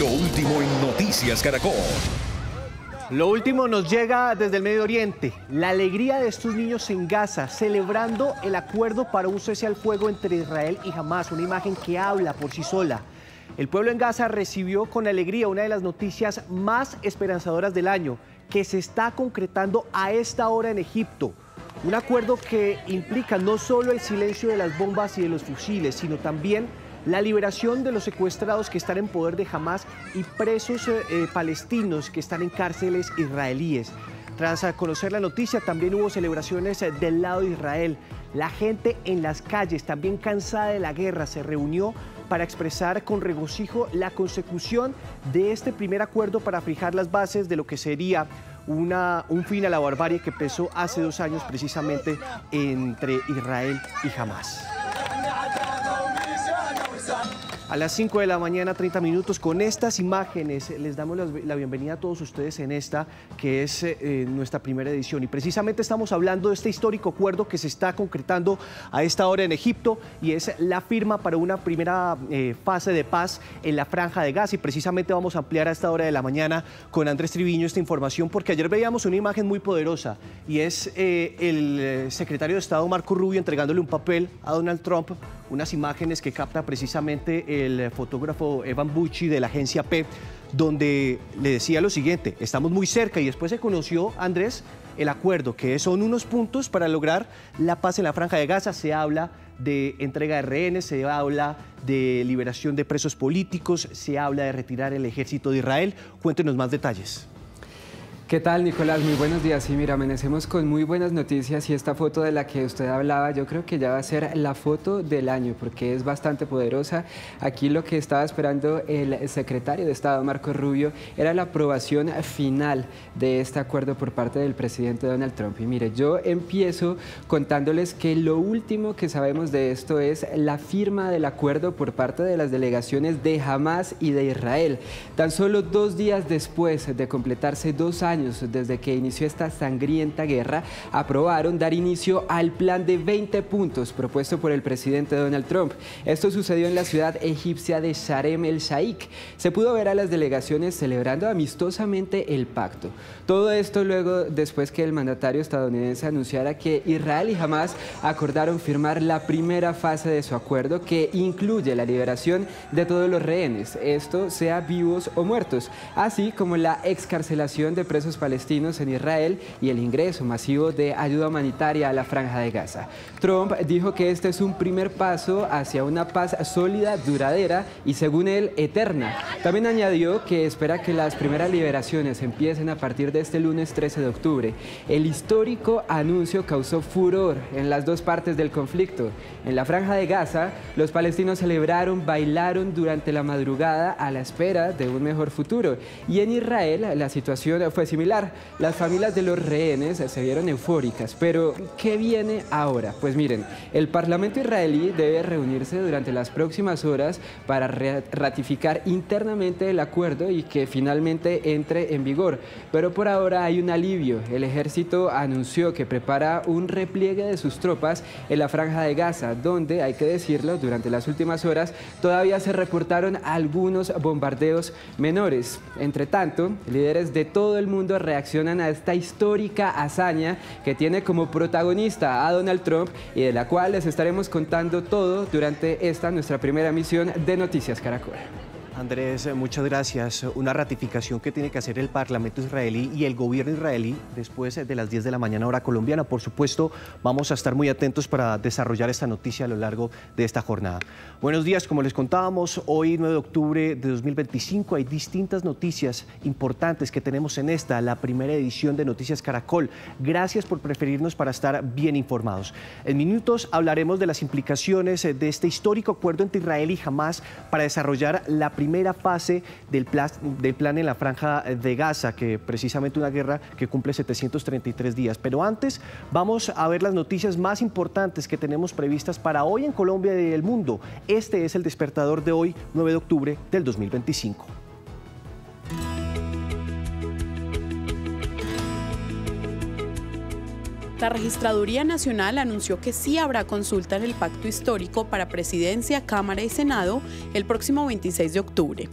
Lo último en Noticias Caracol. Lo último nos llega desde el Medio Oriente. La alegría de estos niños en Gaza, celebrando el acuerdo para un cese al fuego entre Israel y Hamás, una imagen que habla por sí sola. El pueblo en Gaza recibió con alegría una de las noticias más esperanzadoras del año, que se está concretando a esta hora en Egipto. Un acuerdo que implica no solo el silencio de las bombas y de los fusiles, sino también la liberación de los secuestrados que están en poder de Hamás y presos palestinos que están en cárceles israelíes. Tras conocer la noticia, también hubo celebraciones del lado de Israel. La gente en las calles, también cansada de la guerra, se reunió para expresar con regocijo la consecución de este primer acuerdo para fijar las bases de lo que sería un fin a la barbarie que empezó hace 2 años precisamente entre Israel y Hamás. A las 5 de la mañana, 30 minutos, con estas imágenes les damos la bienvenida a todos ustedes en esta, que es nuestra primera edición. Y precisamente estamos hablando de este histórico acuerdo que se está concretando a esta hora en Egipto y es la firma para una primera fase de paz en la Franja de Gaza. Y precisamente vamos a ampliar a esta hora de la mañana con Andrés Triviño esta información, porque ayer veíamos una imagen muy poderosa y es el secretario de Estado Marco Rubio entregándole un papel a Donald Trump, unas imágenes que capta precisamente el fotógrafo Evan Bucci de la agencia P, donde le decía lo siguiente: estamos muy cerca. Y después se conoció, Andrés, el acuerdo, que son unos puntos para lograr la paz en la Franja de Gaza. Se habla de entrega de rehenes, se habla de liberación de presos políticos, se habla de retirar el ejército de Israel. Cuéntenos más detalles. ¿Qué tal, Nicolás? Muy buenos días. Sí, mira, amanecemos con muy buenas noticias y esta foto de la que usted hablaba, yo creo que ya va a ser la foto del año porque es bastante poderosa. Aquí lo que estaba esperando el secretario de Estado, Marco Rubio, era la aprobación final de este acuerdo por parte del presidente Donald Trump. Y mire, yo empiezo contándoles que lo último que sabemos de esto es la firma del acuerdo por parte de las delegaciones de Hamás y de Israel. Tan solo 2 días después de completarse 2 años desde que inició esta sangrienta guerra, aprobaron dar inicio al plan de 20 puntos propuesto por el presidente Donald Trump. Esto sucedió en la ciudad egipcia de Sharm el Sheikh. Se pudo ver a las delegaciones celebrando amistosamente el pacto. Todo esto luego, después que el mandatario estadounidense anunciara que Israel y Hamás acordaron firmar la primera fase de su acuerdo, que incluye la liberación de todos los rehenes, esto sea vivos o muertos, así como la excarcelación de presos palestinos en Israel y el ingreso masivo de ayuda humanitaria a la Franja de Gaza. Trump dijo que este es un primer paso hacia una paz sólida, duradera y, según él, eterna. También añadió que espera que las primeras liberaciones empiecen a partir de este lunes 13 de octubre. El histórico anuncio causó furor en las dos partes del conflicto. En la Franja de Gaza, los palestinos celebraron, bailaron durante la madrugada a la espera de un mejor futuro. Y en Israel, la situación fue similar. Las familias de los rehenes se vieron eufóricas, pero ¿qué viene ahora? Pues miren, el Parlamento israelí debe reunirse durante las próximas horas para ratificar internamente el acuerdo y que finalmente entre en vigor. Pero por ahora hay un alivio. El ejército anunció que prepara un repliegue de sus tropas en la Franja de Gaza, donde, hay que decirlo, durante las últimas horas todavía se reportaron algunos bombardeos menores. Entre tanto, líderes de todo el mundo reaccionan a esta histórica hazaña que tiene como protagonista a Donald Trump y de la cual les estaremos contando todo durante esta nuestra primera emisión de Noticias Caracol. Andrés, muchas gracias. Una ratificación que tiene que hacer el Parlamento israelí y el gobierno israelí después de las 10 de la mañana hora colombiana. Por supuesto, vamos a estar muy atentos para desarrollar esta noticia a lo largo de esta jornada. Buenos días, como les contábamos, hoy 9 de octubre de 2025 hay distintas noticias importantes que tenemos en esta, la primera edición de Noticias Caracol. Gracias por preferirnos para estar bien informados. En minutos hablaremos de las implicaciones de este histórico acuerdo entre Israel y Hamás para desarrollar la primera fase del plan en la Franja de Gaza, que precisamente una guerra que cumple 733 días. Pero antes vamos a ver las noticias más importantes que tenemos previstas para hoy en Colombia y el mundo. Este es el despertador de hoy, 9 de octubre del 2025. La Registraduría Nacional anunció que sí habrá consulta en el pacto histórico para Presidencia, Cámara y Senado el próximo 26 de octubre.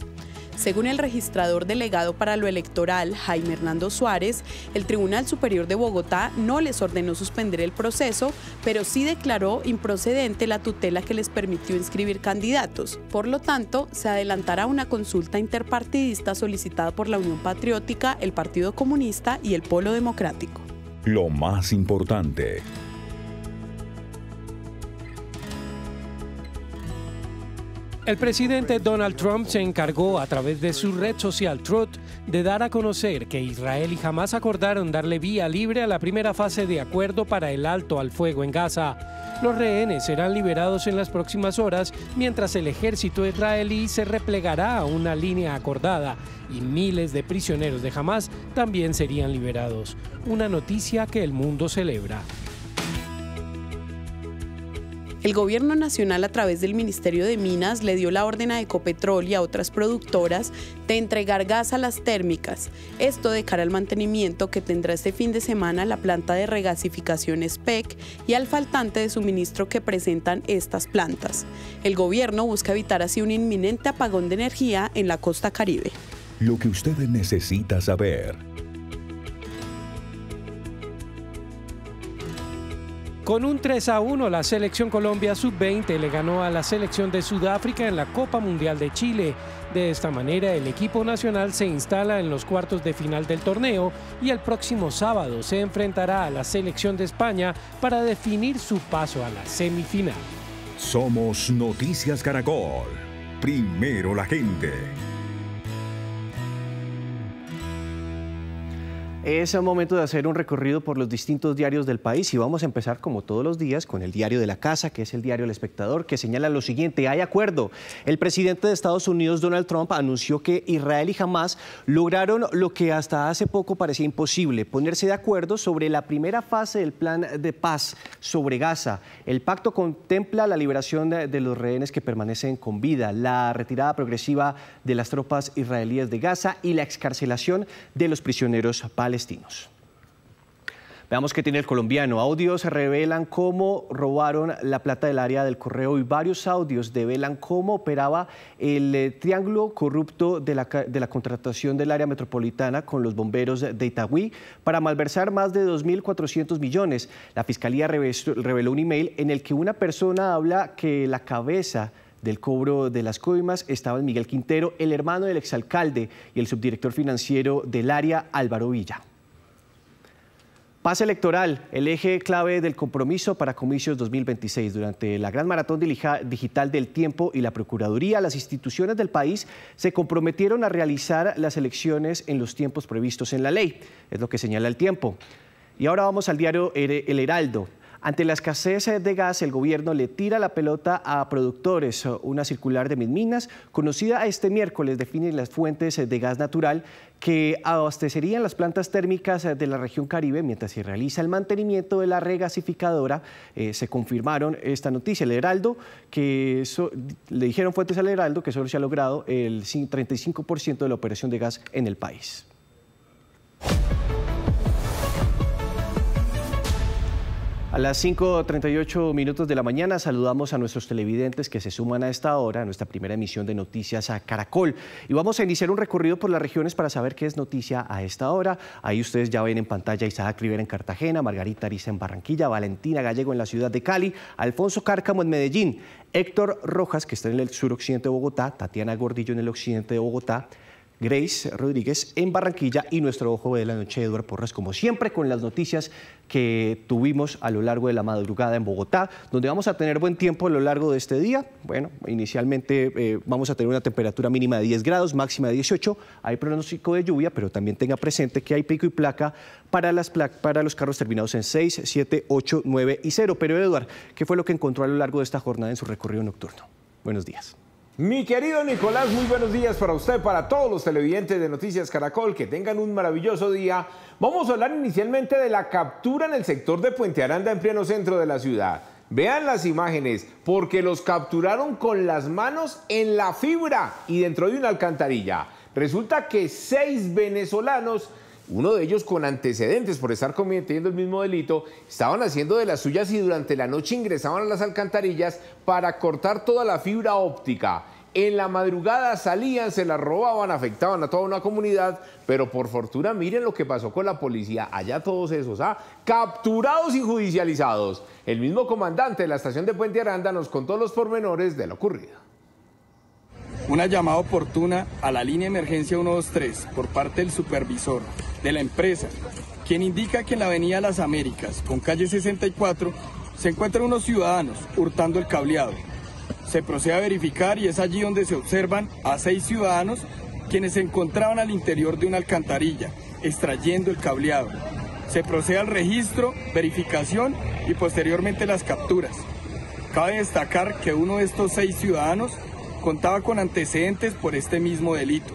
Según el registrador delegado para lo electoral, Jaime Hernando Suárez, el Tribunal Superior de Bogotá no les ordenó suspender el proceso, pero sí declaró improcedente la tutela que les permitió inscribir candidatos. Por lo tanto, se adelantará una consulta interpartidista solicitada por la Unión Patriótica, el Partido Comunista y el Polo Democrático. Lo más importante. El presidente Donald Trump se encargó a través de su red social Truth de dar a conocer que Israel y Hamás acordaron darle vía libre a la primera fase de acuerdo para el alto al fuego en Gaza. Los rehenes serán liberados en las próximas horas, mientras el ejército israelí se replegará a una línea acordada y miles de prisioneros de Hamás también serían liberados. Una noticia que el mundo celebra. El gobierno nacional, a través del Ministerio de Minas, le dio la orden a Ecopetrol y a otras productoras de entregar gas a las térmicas. Esto de cara al mantenimiento que tendrá este fin de semana la planta de regasificación SPEC y al faltante de suministro que presentan estas plantas. El gobierno busca evitar así un inminente apagón de energía en la costa Caribe. Lo que usted necesita saber. Con un 3-1, la selección Colombia Sub-20 le ganó a la selección de Sudáfrica en la Copa Mundial de Chile. De esta manera, el equipo nacional se instala en los cuartos de final del torneo y el próximo sábado se enfrentará a la selección de España para definir su paso a la semifinal. Somos Noticias Caracol. Primero la gente. Es el momento de hacer un recorrido por los distintos diarios del país y vamos a empezar como todos los días con el diario de la casa, que es el diario El Espectador, que señala lo siguiente: hay acuerdo. El presidente de Estados Unidos, Donald Trump, anunció que Israel y Hamás lograron lo que hasta hace poco parecía imposible, ponerse de acuerdo sobre la primera fase del plan de paz sobre Gaza. El pacto contempla la liberación de los rehenes que permanecen con vida, la retirada progresiva de las tropas israelíes de Gaza y la excarcelación de los prisioneros palestinos. Veamos qué tiene el colombiano. Audios revelan cómo robaron la plata del área del correo y varios audios develan cómo operaba el triángulo corrupto de la contratación del área metropolitana con los bomberos de Itagüí para malversar más de 2.400 millones. La Fiscalía reveló un email en el que una persona habla que la cabeza del cobro de las coimas estaba en Miguel Quintero, el hermano del exalcalde y el subdirector financiero del área, Álvaro Villa. Paz electoral, el eje clave del compromiso para comicios 2026. Durante la gran maratón digital del tiempo y la Procuraduría, las instituciones del país se comprometieron a realizar las elecciones en los tiempos previstos en la ley. Es lo que señala El Tiempo. Y ahora vamos al diario El Heraldo. Ante la escasez de gas, el gobierno le tira la pelota a productores. Una circular de Minminas, conocida este miércoles, define las fuentes de gas natural que abastecerían las plantas térmicas de la región Caribe mientras se realiza el mantenimiento de la regasificadora. Se confirmaron esta noticia. El Heraldo, le dijeron fuentes al Heraldo que solo se ha logrado el 35% de la operación de gas en el país. A las 5:38 de la mañana saludamos a nuestros televidentes que se suman a esta hora, a nuestra primera emisión de Noticias a Caracol. Y vamos a iniciar un recorrido por las regiones para saber qué es noticia a esta hora. Ahí ustedes ya ven en pantalla a Isaac Rivera en Cartagena, Margarita Ariza en Barranquilla, Valentina Gallego en la ciudad de Cali, Alfonso Cárcamo en Medellín, Héctor Rojas, que está en el suroccidente de Bogotá, Tatiana Gordillo en el occidente de Bogotá, Grace Rodríguez en Barranquilla y nuestro ojo de la noche, Eduardo Porras, como siempre, con las noticias que tuvimos a lo largo de la madrugada en Bogotá, donde vamos a tener buen tiempo a lo largo de este día. Bueno, inicialmente vamos a tener una temperatura mínima de 10 grados, máxima de 18. Hay pronóstico de lluvia, pero también tenga presente que hay pico y placa para los carros terminados en 6, 7, 8, 9 y 0. Pero Eduardo, ¿qué fue lo que encontró a lo largo de esta jornada en su recorrido nocturno? Buenos días. Mi querido Nicolás, muy buenos días para usted, para todos los televidentes de Noticias Caracol, que tengan un maravilloso día. Vamos a hablar inicialmente de la captura en el sector de Puente Aranda, en pleno centro de la ciudad. Vean las imágenes, porque los capturaron con las manos en la fibra y dentro de una alcantarilla. Resulta que 6 venezolanos, uno de ellos con antecedentes por estar cometiendo el mismo delito, estaban haciendo de las suyas y durante la noche ingresaban a las alcantarillas para cortar toda la fibra óptica. En la madrugada salían, se las robaban, afectaban a toda una comunidad, pero por fortuna miren lo que pasó con la policía, allá todos esos, capturados y judicializados. El mismo comandante de la estación de Puente Aranda nos contó los pormenores de lo ocurrido. Una llamada oportuna a la línea de emergencia 123 por parte del supervisor de la empresa, quien indica que en la avenida Las Américas, con calle 64, se encuentran unos ciudadanos hurtando el cableado. Se procede a verificar y es allí donde se observan a 6 ciudadanos quienes se encontraban al interior de una alcantarilla, extrayendo el cableado. Se procede al registro, verificación y posteriormente las capturas. Cabe destacar que uno de estos 6 ciudadanos contaba con antecedentes por este mismo delito.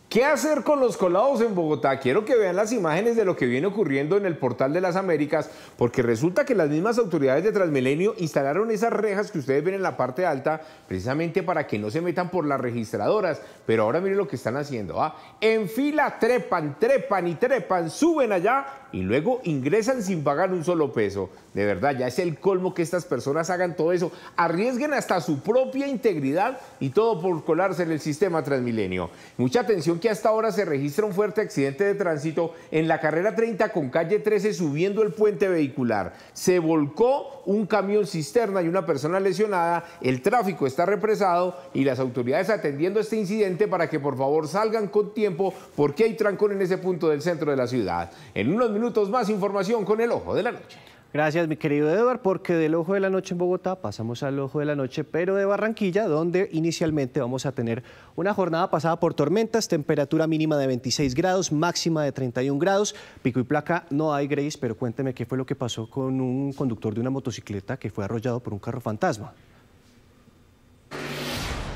¿Qué hacer con los colados en Bogotá? Quiero que vean las imágenes de lo que viene ocurriendo en el Portal de las Américas, porque resulta que las mismas autoridades de Transmilenio instalaron esas rejas que ustedes ven en la parte alta, precisamente para que no se metan por las registradoras. Pero ahora miren lo que están haciendo. En fila trepan, trepan y trepan, suben allá y luego ingresan sin pagar un solo peso. De verdad, ya es el colmo que estas personas hagan todo eso. Arriesguen hasta su propia integridad y todo por colarse en el sistema Transmilenio. Mucha atención que hasta ahora se registra un fuerte accidente de tránsito en la carrera 30 con calle 13 subiendo el puente vehicular. Se volcó un camión cisterna y una persona lesionada, el tráfico está represado y las autoridades atendiendo este incidente para que por favor salgan con tiempo porque hay trancón en ese punto del centro de la ciudad. En unos minutos más información con el Ojo de la Noche. Gracias, mi querido Eduardo, porque del Ojo de la Noche en Bogotá pasamos al Ojo de la Noche, pero de Barranquilla, donde inicialmente vamos a tener una jornada pasada por tormentas, temperatura mínima de 26 grados, máxima de 31 grados, pico y placa no hay, Grace, pero cuénteme qué fue lo que pasó con un conductor de una motocicleta que fue arrollado por un carro fantasma.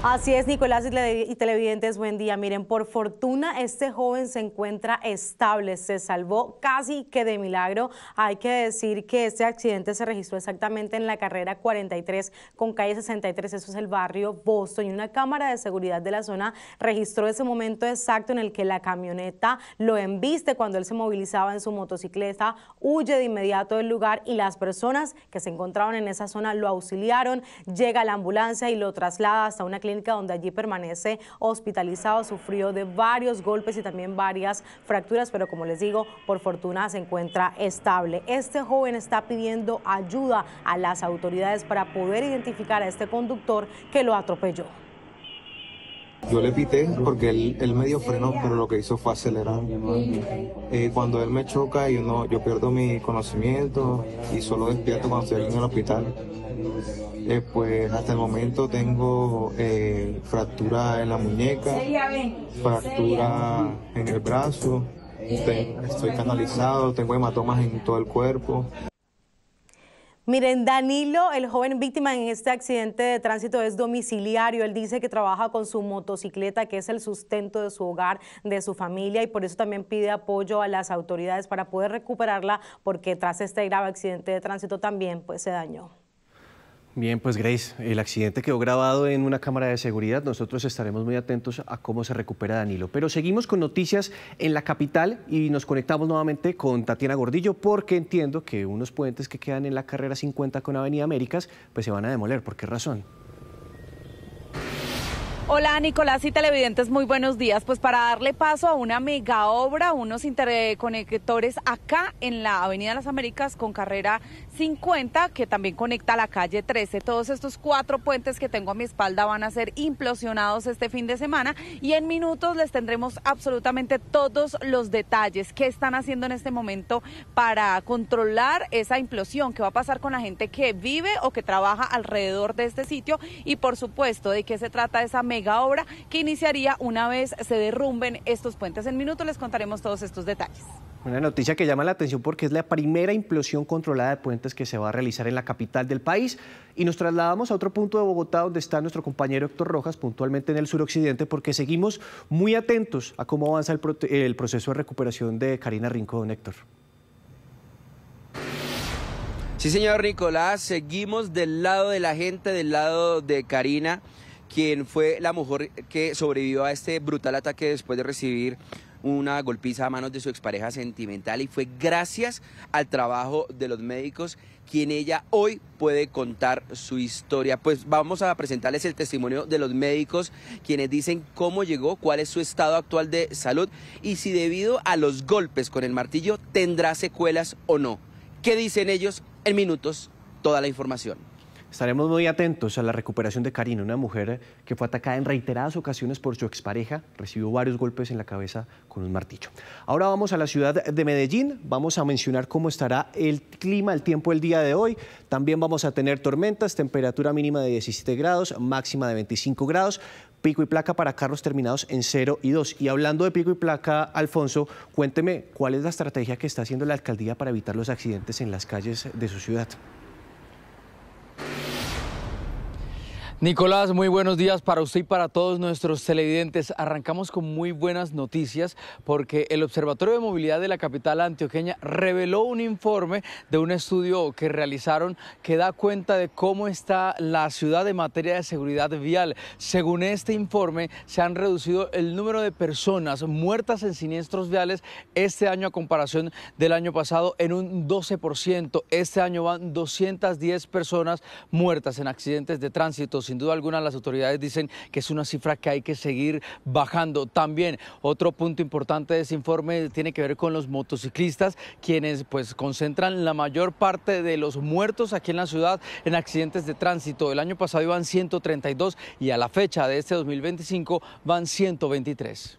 Así es, Nicolás y televidentes, buen día. Miren, por fortuna este joven se encuentra estable, se salvó casi que de milagro. Hay que decir que este accidente se registró exactamente en la carrera 43 con calle 63, eso es el barrio Boston, y una cámara de seguridad de la zona registró ese momento exacto en el que la camioneta lo embiste cuando él se movilizaba en su motocicleta, huye de inmediato del lugar y las personas que se encontraban en esa zona lo auxiliaron, llega la ambulancia y lo traslada hasta una clínica donde allí permanece hospitalizado, sufrió de varios golpes y también varias fracturas, pero como les digo, por fortuna se encuentra estable. Este joven está pidiendo ayuda a las autoridades para poder identificar a este conductor que lo atropelló. Yo le pité porque él medio frenó, pero lo que hizo fue acelerar. Cuando él me choca, yo pierdo mi conocimiento y solo despierto cuando estoy aquí en el hospital. Pues hasta el momento tengo fractura en la muñeca, fractura en el brazo, estoy canalizado, tengo hematomas en todo el cuerpo. Miren, Danilo, el joven víctima en este accidente de tránsito, es domiciliario. Él dice que trabaja con su motocicleta, que es el sustento de su hogar, de su familia, y por eso también pide apoyo a las autoridades para poder recuperarla, porque tras este grave accidente de tránsito también se dañó. Bien, pues Grace, el accidente quedó grabado en una cámara de seguridad. Nosotros estaremos muy atentos a cómo se recupera Danilo. Pero seguimos con noticias en la capital y nos conectamos nuevamente con Tatiana Gordillo, porque entiendo que unos puentes que quedan en la carrera 50 con Avenida Américas pues se van a demoler. ¿Por qué razón? Hola Nicolás y televidentes, muy buenos días. Pues para darle paso a una mega obra, unos interconectores acá en la Avenida Las Américas con carrera 50, que también conecta a la calle 13. Todos estos 4 puentes que tengo a mi espalda van a ser implosionados este fin de semana y en minutos les tendremos absolutamente todos los detalles. ¿Qué están haciendo en este momento para controlar esa implosión? ¿Qué va a pasar con la gente que vive o que trabaja alrededor de este sitio? Y por supuesto, ¿de qué se trata esa mega obra que iniciaría una vez se derrumben estos puentes? En minutos les contaremos todos estos detalles. Una noticia que llama la atención porque es la primera implosión controlada de puentes que se va a realizar en la capital del país. Y nos trasladamos a otro punto de Bogotá donde está nuestro compañero Héctor Rojas, puntualmente en el suroccidente, porque seguimos muy atentos a cómo avanza el proceso de recuperación de Karina Rincón. Héctor. Sí, señor Nicolás, seguimos del lado de la gente, del lado de Karina, quien fue la mujer que sobrevivió a este brutal ataque después de recibir una golpiza a manos de su expareja sentimental y fue gracias al trabajo de los médicos quien ella hoy puede contar su historia. Pues vamos a presentarles el testimonio de los médicos quienes dicen cómo llegó, cuál es su estado actual de salud y si debido a los golpes con el martillo tendrá secuelas o no. ¿Qué dicen ellos? En minutos, toda la información. Estaremos muy atentos a la recuperación de Karina, una mujer que fue atacada en reiteradas ocasiones por su expareja, recibió varios golpes en la cabeza con un martillo. Ahora vamos a la ciudad de Medellín, vamos a mencionar cómo estará el clima, el tiempo el día de hoy. También vamos a tener tormentas, temperatura mínima de 17 grados, máxima de 25 grados. Pico y placa para carros terminados en 0 y 2. Y hablando de pico y placa, Alfonso, cuénteme cuál es la estrategia que está haciendo la alcaldía para evitar los accidentes en las calles de su ciudad. Nicolás, muy buenos días para usted y para todos nuestros televidentes. Arrancamos con muy buenas noticias porque el Observatorio de Movilidad de la capital antioqueña reveló un informe de un estudio que realizaron que da cuenta de cómo está la ciudad en materia de seguridad vial. Según este informe, se han reducido el número de personas muertas en siniestros viales este año a comparación del año pasado en un 12%. Este año van 210 personas muertas en accidentes de tránsito. Sin duda alguna, las autoridades dicen que es una cifra que hay que seguir bajando. También otro punto importante de ese informe tiene que ver con los motociclistas, quienes pues concentran la mayor parte de los muertos aquí en la ciudad en accidentes de tránsito. El año pasado iban 132 y a la fecha de este 2025 van 123.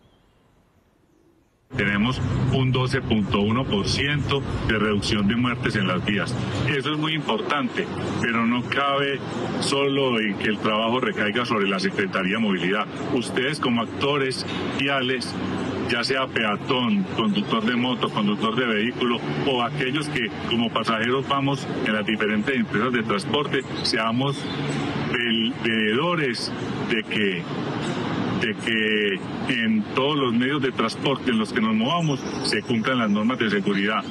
Tenemos un 12.1% de reducción de muertes en las vías. Eso es muy importante, pero no cabe solo en que el trabajo recaiga sobre la Secretaría de Movilidad. Ustedes como actores viales, ya sea peatón, conductor de moto, conductor de vehículo o aquellos que como pasajeros vamos en las diferentes empresas de transporte, seamos veedores de que en todos los medios de transporte en los que nos movamos se cumplan las normas de seguridad.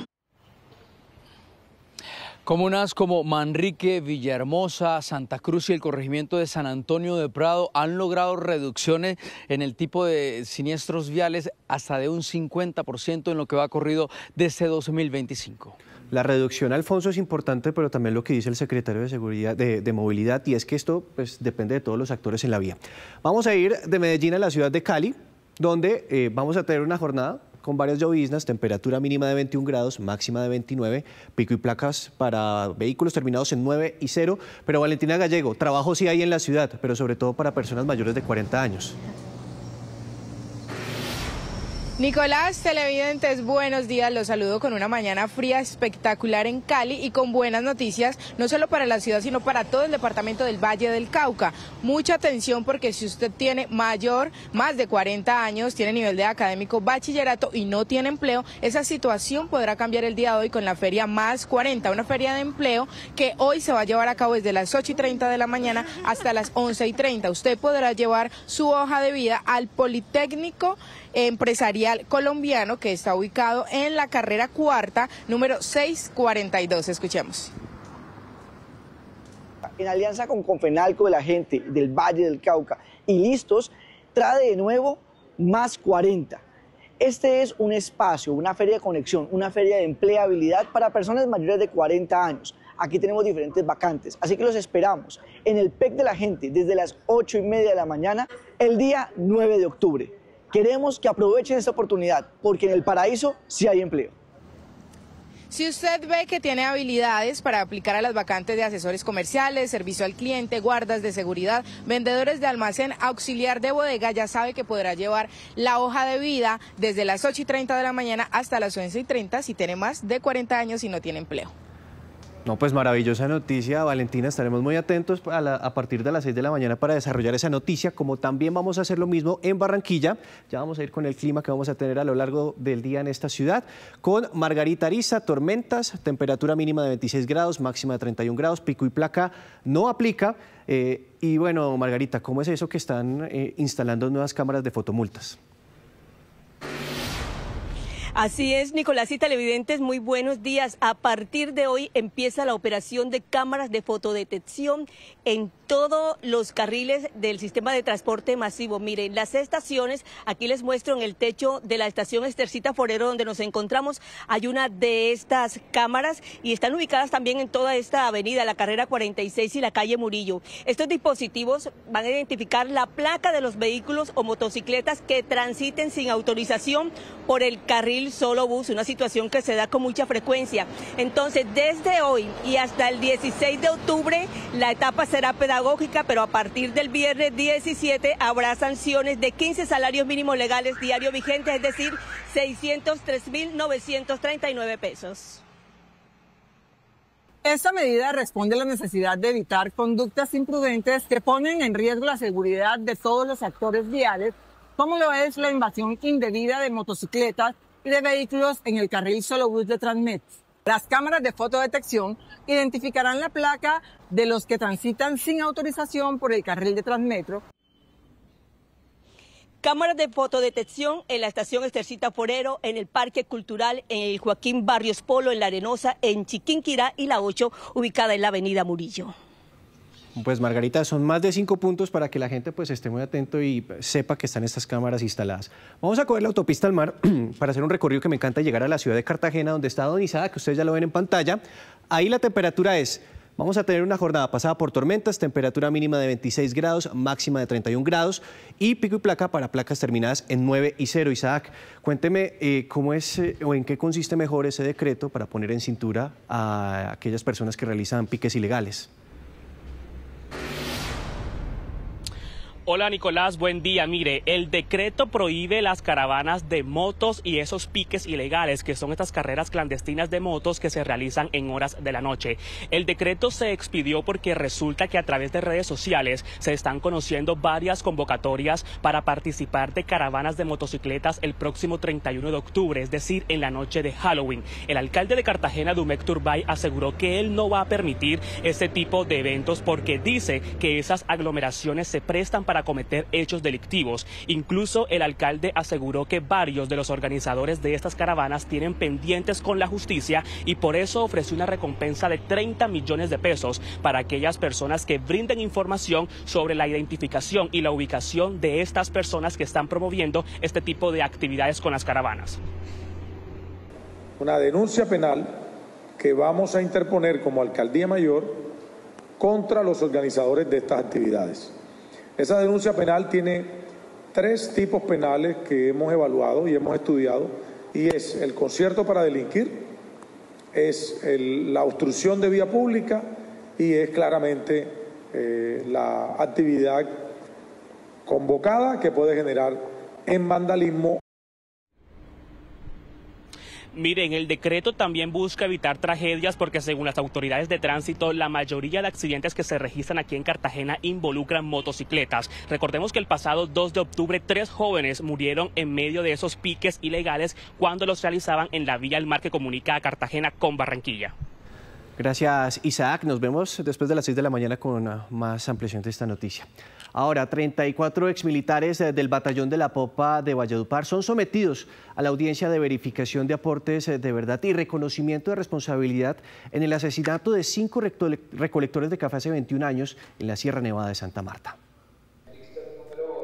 Comunas como Manrique, Villahermosa, Santa Cruz y el corregimiento de San Antonio de Prado han logrado reducciones en el tipo de siniestros viales hasta de un 50% en lo que va corrido desde 2025. La reducción, Alfonso, es importante, pero también lo que dice el secretario de Seguridad de Movilidad, y es que esto pues, depende de todos los actores en la vía. Vamos a ir de Medellín a la ciudad de Cali, donde vamos a tener una jornada con varias lloviznas, temperatura mínima de 21 grados, máxima de 29, pico y placas para vehículos terminados en 9 y 0. Pero Valentina Gallego, trabajo sí hay en la ciudad, pero sobre todo para personas mayores de 40 años. Nicolás, televidentes, buenos días. Los saludo con una mañana fría espectacular en Cali y con buenas noticias, no solo para la ciudad, sino para todo el departamento del Valle del Cauca. Mucha atención porque si usted tiene más de 40 años, tiene nivel de académico bachillerato y no tiene empleo, esa situación podrá cambiar el día de hoy con la feria Más 40, una feria de empleo que hoy se va a llevar a cabo desde las 8:30 de la mañana hasta las 11:30. Usted podrá llevar su hoja de vida al Politécnico Empresarial Colombiano, que está ubicado en la carrera cuarta, número 642. Escuchemos. En alianza con Confenalco de la gente del Valle del Cauca y Listos, trae de nuevo Más 40. Este es un espacio, una feria de conexión, una feria de empleabilidad para personas mayores de 40 años. Aquí tenemos diferentes vacantes, así que los esperamos en el PEC de la gente desde las 8:30 de la mañana el día 9 de octubre. Queremos que aprovechen esta oportunidad, porque en el paraíso sí hay empleo. Si usted ve que tiene habilidades para aplicar a las vacantes de asesores comerciales, servicio al cliente, guardas de seguridad, vendedores de almacén, auxiliar de bodega, ya sabe que podrá llevar la hoja de vida desde las 8:30 de la mañana hasta las 11:30 si tiene más de 40 años y no tiene empleo. No, pues maravillosa noticia, Valentina. Estaremos muy atentos a partir de las 6 de la mañana para desarrollar esa noticia, como también vamos a hacer lo mismo en Barranquilla. Ya vamos a ir con el clima que vamos a tener a lo largo del día en esta ciudad, con Margarita Ariza, tormentas, temperatura mínima de 26 grados, máxima de 31 grados, pico y placa no aplica. Y bueno, Margarita, ¿cómo es eso que están instalando nuevas cámaras de fotomultas? Así es, Nicolás y televidentes, muy buenos días. A partir de hoy empieza la operación de cámaras de fotodetección en todos los carriles del sistema de transporte masivo. Miren, las estaciones, aquí les muestro en el techo de la estación Estercita Forero donde nos encontramos, hay una de estas cámaras y están ubicadas también en toda esta avenida, la carrera 46 y la calle Murillo. Estos dispositivos van a identificar la placa de los vehículos o motocicletas que transiten sin autorización por el carril solo bus, una situación que se da con mucha frecuencia. Entonces, desde hoy y hasta el 16 de octubre, la etapa será pedagógica, pero a partir del viernes 17 habrá sanciones de 15 salarios mínimos legales diarios vigentes, es decir, 603.939 pesos. Esta medida responde a la necesidad de evitar conductas imprudentes que ponen en riesgo la seguridad de todos los actores viales, como lo es la invasión indebida de motocicletas y de vehículos en el carril solo bus de Transmet. Las cámaras de fotodetección identificarán la placa de los que transitan sin autorización por el carril de Transmetro. Cámaras de fotodetección en la estación Estercita Forero, en el Parque Cultural, en el Joaquín Barrios Polo, en La Arenosa, en Chiquinquirá y la 8, ubicada en la avenida Murillo. Pues Margarita, son más de 5 puntos para que la gente pues esté muy atento y sepa que están estas cámaras instaladas. Vamos a coger la autopista al mar para hacer un recorrido que me encanta, llegar a la ciudad de Cartagena, donde está Don Isaac, que ustedes ya lo ven en pantalla. Ahí la temperatura es, vamos a tener una jornada pasada por tormentas, temperatura mínima de 26 grados, máxima de 31 grados y pico y placa para placas terminadas en 9 y 0. Isaac, cuénteme cómo es o en qué consiste mejor ese decreto para poner en cintura a aquellas personas que realizan piques ilegales. Hola Nicolás, buen día. Mire, el decreto prohíbe las caravanas de motos y esos piques ilegales, que son estas carreras clandestinas de motos que se realizan en horas de la noche. El decreto se expidió porque resulta que a través de redes sociales se están conociendo varias convocatorias para participar de caravanas de motocicletas el próximo 31 de octubre, es decir, en la noche de Halloween. El alcalde de Cartagena, Dumec Turbay, aseguró que él no va a permitir este tipo de eventos porque dice que esas aglomeraciones se prestan para cometer hechos delictivos. Incluso el alcalde aseguró que varios de los organizadores de estas caravanas tienen pendientes con la justicia y por eso ofreció una recompensa de 30 millones de pesos para aquellas personas que brinden información sobre la identificación y la ubicación de estas personas que están promoviendo este tipo de actividades con las caravanas. Una denuncia penal que vamos a interponer como Alcaldía Mayor contra los organizadores de estas actividades. Esa denuncia penal tiene 3 tipos penales que hemos evaluado y hemos estudiado, y es el concierto para delinquir, es la obstrucción de vía pública y es claramente la actividad convocada que puede generar en vandalismo. Miren, el decreto también busca evitar tragedias porque según las autoridades de tránsito, la mayoría de accidentes que se registran aquí en Cartagena involucran motocicletas. Recordemos que el pasado 2 de octubre 3 jóvenes murieron en medio de esos piques ilegales cuando los realizaban en la vía del mar que comunica a Cartagena con Barranquilla. Gracias, Isaac. Nos vemos después de las 6 de la mañana con más ampliación de esta noticia. Ahora, 34 exmilitares del Batallón de la Popa de Valledupar son sometidos a la audiencia de verificación de aportes de verdad y reconocimiento de responsabilidad en el asesinato de 5 recolectores de café hace 21 años en la Sierra Nevada de Santa Marta.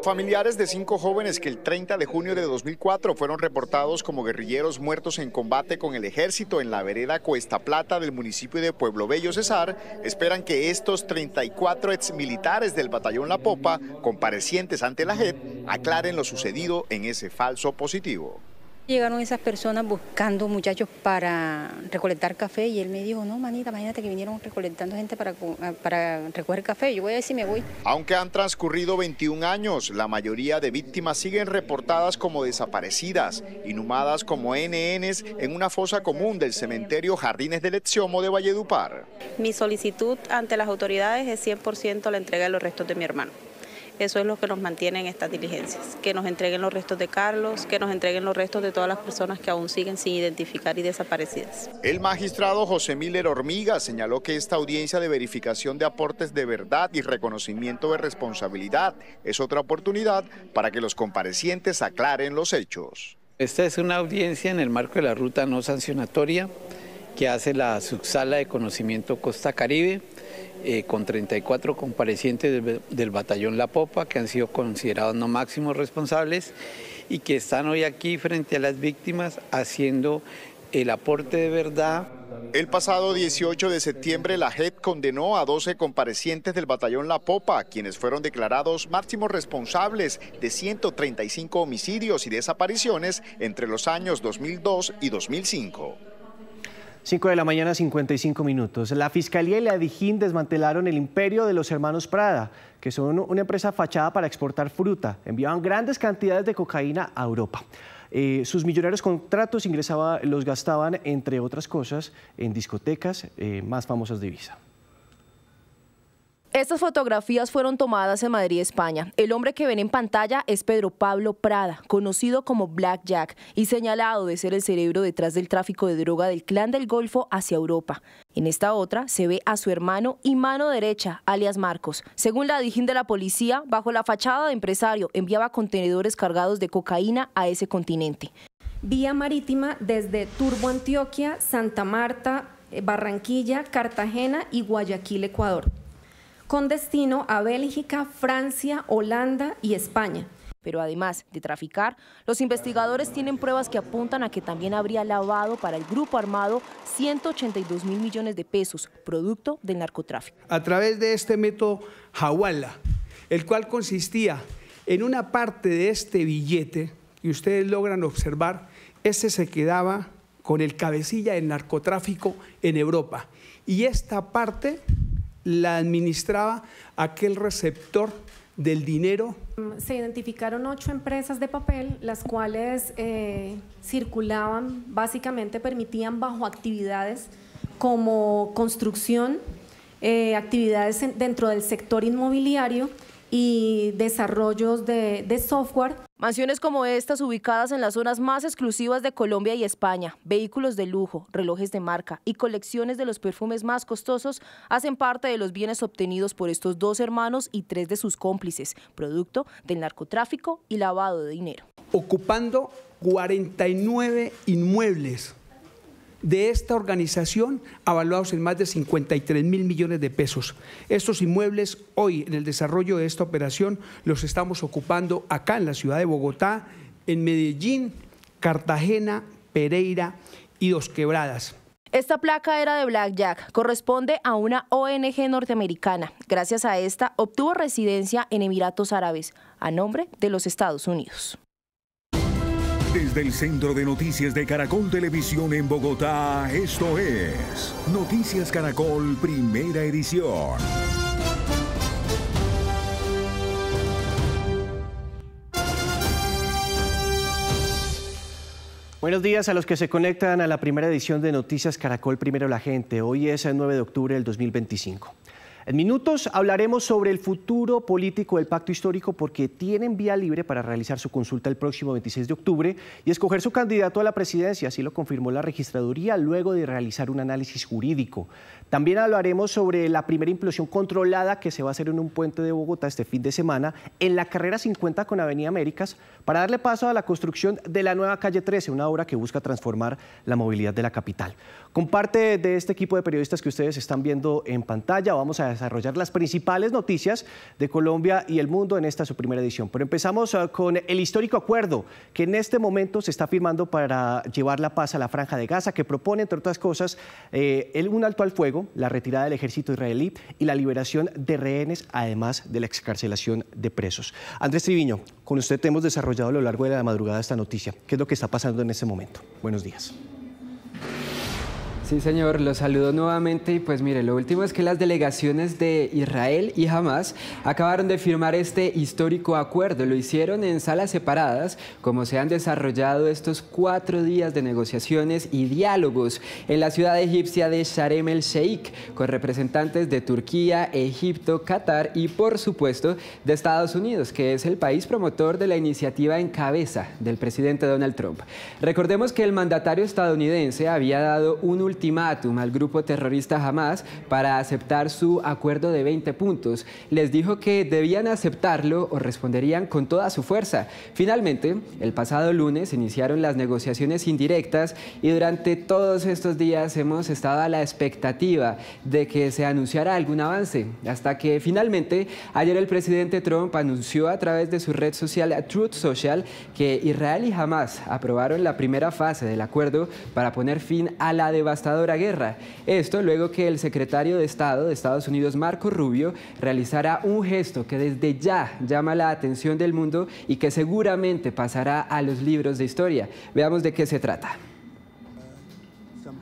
Familiares de 5 jóvenes que el 30 de junio de 2004 fueron reportados como guerrilleros muertos en combate con el ejército en la vereda Cuesta Plata del municipio de Pueblo Bello, Cesar, esperan que estos 34 exmilitares del Batallón La Popa, comparecientes ante la JEP, aclaren lo sucedido en ese falso positivo. Llegaron esas personas buscando muchachos para recolectar café y él me dijo, no, manita, imagínate que vinieron recolectando gente para recoger café, yo voy a ver si me voy. Aunque han transcurrido 21 años, la mayoría de víctimas siguen reportadas como desaparecidas, inhumadas como NNs en una fosa común del cementerio Jardines del Exiomo de Valledupar. Mi solicitud ante las autoridades es 100% la entrega de los restos de mi hermano. Eso es lo que nos mantiene en estas diligencias, que nos entreguen los restos de Carlos, que nos entreguen los restos de todas las personas que aún siguen sin identificar y desaparecidas. El magistrado José Miller Hormiga señaló que esta audiencia de verificación de aportes de verdad y reconocimiento de responsabilidad es otra oportunidad para que los comparecientes aclaren los hechos. Esta es una audiencia en el marco de la ruta no sancionatoria que hace la Subsala de Conocimiento Costa Caribe, con 34 comparecientes del batallón La Popa, que han sido considerados no máximos responsables y que están hoy aquí frente a las víctimas haciendo el aporte de verdad. El pasado 18 de septiembre la JEP condenó a 12 comparecientes del batallón La Popa, quienes fueron declarados máximos responsables de 135 homicidios y desapariciones entre los años 2002 y 2005. 5 de la mañana, 55 minutos. La Fiscalía y la DIJÍN desmantelaron el imperio de los hermanos Prada, que son una empresa fachada para exportar fruta. Enviaban grandes cantidades de cocaína a Europa. Sus millonarios contratos los gastaban, entre otras cosas, en discotecas más famosas de Ibiza. Estas fotografías fueron tomadas en Madrid, España. El hombre que ven en pantalla es Pedro Pablo Prada, conocido como Black Jack y señalado de ser el cerebro detrás del tráfico de droga del Clan del Golfo hacia Europa. En esta otra se ve a su hermano y mano derecha, alias Marcos. Según la DIJÍN de la policía, bajo la fachada de empresario, enviaba contenedores cargados de cocaína a ese continente. Vía marítima desde Turbo, Antioquia, Santa Marta, Barranquilla, Cartagena y Guayaquil, Ecuador, con destino a Bélgica, Francia, Holanda y España. Pero además de traficar, los investigadores tienen pruebas que apuntan a que también habría lavado para el grupo armado 182.000 millones de pesos, producto del narcotráfico. A través de este método Hawala, el cual consistía en una parte de este billete, que ustedes logran observar, este se quedaba con el cabecilla del narcotráfico en Europa, y esta parte la administraba aquel receptor del dinero. Se identificaron 8 empresas de papel, las cuales circulaban, básicamente permitían bajo actividades como construcción, actividades dentro del sector inmobiliario y desarrollos de software. Mansiones como estas ubicadas en las zonas más exclusivas de Colombia y España, vehículos de lujo, relojes de marca y colecciones de los perfumes más costosos hacen parte de los bienes obtenidos por estos 2 hermanos y 3 de sus cómplices, producto del narcotráfico y lavado de dinero. Ocupando 49 inmuebles de esta organización, avaluados en más de 53.000 millones de pesos. Estos inmuebles hoy en el desarrollo de esta operación los estamos ocupando acá en la ciudad de Bogotá, en Medellín, Cartagena, Pereira y Dos Quebradas. Esta placa era de Black Jack, corresponde a una ONG norteamericana. Gracias a esta obtuvo residencia en Emiratos Árabes, a nombre de los Estados Unidos. Desde el Centro de Noticias de Caracol Televisión en Bogotá, esto es Noticias Caracol, primera edición. Buenos días a los que se conectan a la primera edición de Noticias Caracol, primero la gente. Hoy es el 9 de octubre del 2025. En minutos hablaremos sobre el futuro político del pacto histórico porque tienen vía libre para realizar su consulta el próximo 26 de octubre y escoger su candidato a la presidencia, así lo confirmó la registraduría luego de realizar un análisis jurídico. También hablaremos sobre la primera implosión controlada que se va a hacer en un puente de Bogotá este fin de semana en la carrera 50 con Avenida Américas para darle paso a la construcción de la nueva calle 13, una obra que busca transformar la movilidad de la capital. Con parte de este equipo de periodistas que ustedes están viendo en pantalla, vamos a desarrollar las principales noticias de Colombia y el mundo en esta su primera edición. Pero empezamos con el histórico acuerdo que en este momento se está firmando para llevar la paz a la Franja de Gaza, que propone, entre otras cosas, un alto al fuego, la retirada del ejército israelí y la liberación de rehenes, además de la excarcelación de presos. Andrés Triviño, con usted hemos desarrollado a lo largo de la madrugada esta noticia. ¿Qué es lo que está pasando en este momento? Buenos días. Sí, señor, los saludo nuevamente y pues mire, lo último es que las delegaciones de Israel y Hamás acabaron de firmar este histórico acuerdo. Lo hicieron en salas separadas, como se han desarrollado estos 4 días de negociaciones y diálogos en la ciudad egipcia de Sharm el Sheikh, con representantes de Turquía, Egipto, Qatar y por supuesto de Estados Unidos, que es el país promotor de la iniciativa en cabeza del presidente Donald Trump. Recordemos que el mandatario estadounidense había dado un ultimátum al grupo terrorista Hamas para aceptar su acuerdo de 20 puntos. Les dijo que debían aceptarlo o responderían con toda su fuerza. Finalmente, el pasado lunes iniciaron las negociaciones indirectas y durante todos estos días hemos estado a la expectativa de que se anunciara algún avance, hasta que finalmente ayer el presidente Trump anunció a través de su red social Truth Social que Israel y Hamas aprobaron la primera fase del acuerdo para poner fin a la devastadora guerra. Esto luego que el secretario de Estado de Estados Unidos, Marco Rubio, realizara un gesto que desde ya llama la atención del mundo y que seguramente pasará a los libros de historia. Veamos de qué se trata.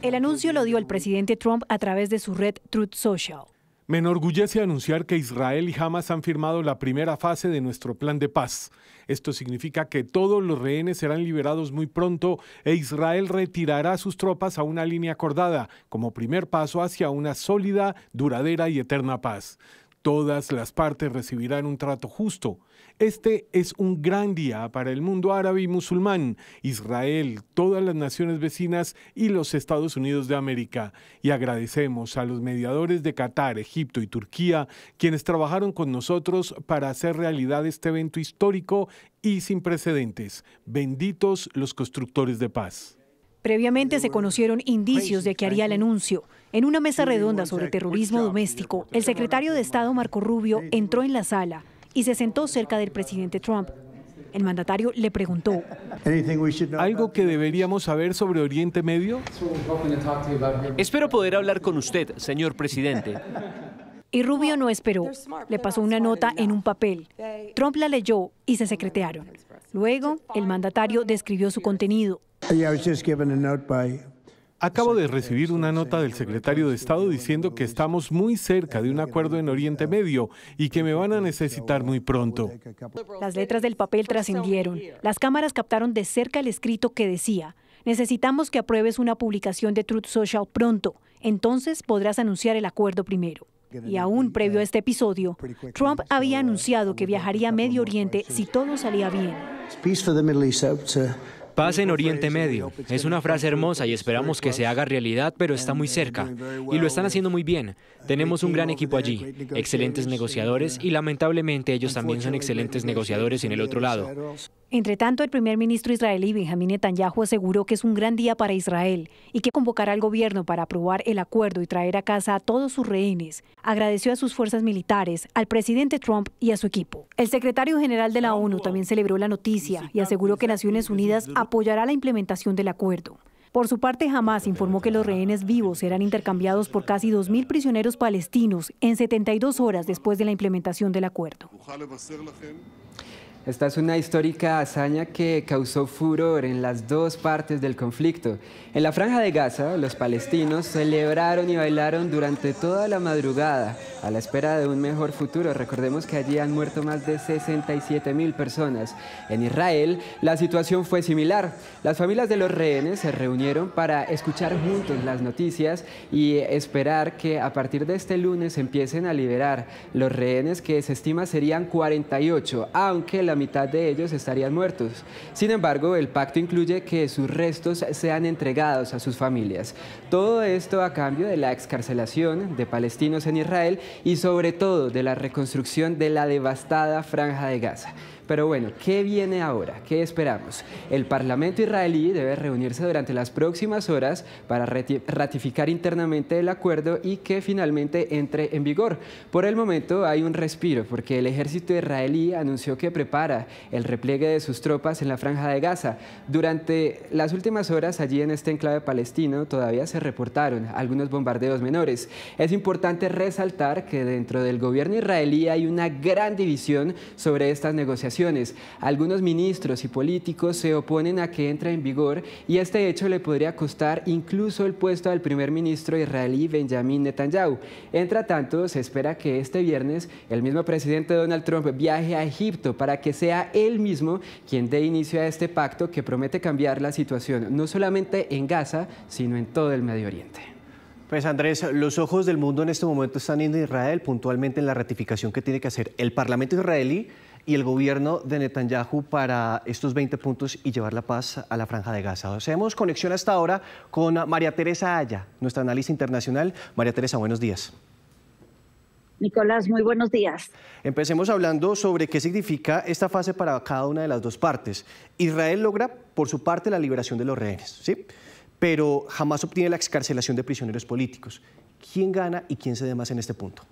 El anuncio lo dio el presidente Trump a través de su red Truth Social. Me enorgullece anunciar que Israel y Hamas han firmado la primera fase de nuestro plan de paz. Esto significa que todos los rehenes serán liberados muy pronto e Israel retirará sus tropas a una línea acordada, como primer paso hacia una sólida, duradera y eterna paz. Todas las partes recibirán un trato justo. Este es un gran día para el mundo árabe y musulmán, Israel, todas las naciones vecinas y los Estados Unidos de América. Y agradecemos a los mediadores de Qatar, Egipto y Turquía, quienes trabajaron con nosotros para hacer realidad este evento histórico y sin precedentes. Benditos los constructores de paz. Previamente se conocieron indicios de que haría el anuncio. En una mesa redonda sobre terrorismo doméstico, el secretario de Estado Marco Rubio entró en la sala y se sentó cerca del presidente Trump. El mandatario le preguntó: ¿algo que deberíamos saber sobre Oriente Medio? Espero poder hablar con usted, señor presidente. Y Rubio no esperó. Le pasó una nota en un papel. Trump la leyó y se secretearon. Luego, el mandatario describió su contenido. Acabo de recibir una nota del secretario de Estado diciendo que estamos muy cerca de un acuerdo en Oriente Medio y que me van a necesitar muy pronto. Las letras del papel trascendieron. Las cámaras captaron de cerca el escrito que decía: necesitamos que apruebes una publicación de Truth Social pronto. Entonces podrás anunciar el acuerdo primero. Y aún previo a este episodio, Trump había anunciado que viajaría a Medio Oriente si todo salía bien. Paz en Oriente Medio. Es una frase hermosa y esperamos que se haga realidad, pero está muy cerca. Y lo están haciendo muy bien. Tenemos un gran equipo allí, excelentes negociadores y lamentablemente ellos también son excelentes negociadores en el otro lado. Entre tanto, el primer ministro israelí Benjamín Netanyahu aseguró que es un gran día para Israel y que convocará al gobierno para aprobar el acuerdo y traer a casa a todos sus rehenes. Agradeció a sus fuerzas militares, al presidente Trump y a su equipo. El secretario general de la ONU también celebró la noticia y aseguró que Naciones Unidas apoyará la implementación del acuerdo. Por su parte, Hamas informó que los rehenes vivos serán intercambiados por casi 2.000 prisioneros palestinos en 72 horas después de la implementación del acuerdo. Esta es una histórica hazaña que causó furor en las dos partes del conflicto. En la Franja de Gaza, los palestinos celebraron y bailaron durante toda la madrugada a la espera de un mejor futuro. Recordemos que allí han muerto más de 67.000 personas. En Israel, la situación fue similar. Las familias de los rehenes se reunieron para escuchar juntos las noticias y esperar que a partir de este lunes empiecen a liberar los rehenes, que se estima serían 48, aunque la mitad de ellos estarían muertos. Sin embargo, el pacto incluye que sus restos sean entregados a sus familias. Todo esto a cambio de la excarcelación de palestinos en Israel y sobre todo de la reconstrucción de la devastada Franja de Gaza. Pero bueno, ¿qué viene ahora? ¿Qué esperamos? El Parlamento israelí debe reunirse durante las próximas horas para ratificar internamente el acuerdo y que finalmente entre en vigor. Por el momento hay un respiro porque el ejército israelí anunció que prepara el repliegue de sus tropas en la Franja de Gaza. Durante las últimas horas allí en este enclave palestino todavía se reportaron algunos bombardeos menores. Es importante resaltar que dentro del gobierno israelí hay una gran división sobre estas negociaciones. Algunos ministros y políticos se oponen a que entre en vigor y este hecho le podría costar incluso el puesto al primer ministro israelí Benjamín Netanyahu. Entre tanto, se espera que este viernes el mismo presidente Donald Trump viaje a Egipto para que sea él mismo quien dé inicio a este pacto que promete cambiar la situación no solamente en Gaza, sino en todo el Medio Oriente. Pues Andrés, los ojos del mundo en este momento están en Israel, puntualmente en la ratificación que tiene que hacer el Parlamento israelí y el gobierno de Netanyahu para estos 20 puntos y llevar la paz a la Franja de Gaza. Hacemos conexión hasta ahora con María Teresa Aya, nuestra analista internacional. María Teresa, buenos días. Nicolás, muy buenos días. Empecemos hablando sobre qué significa esta fase para cada una de las dos partes. Israel logra, por su parte, la liberación de los rehenes, ¿sí? Pero jamás obtiene la excarcelación de prisioneros políticos. ¿Quién gana y quién cede más en este punto?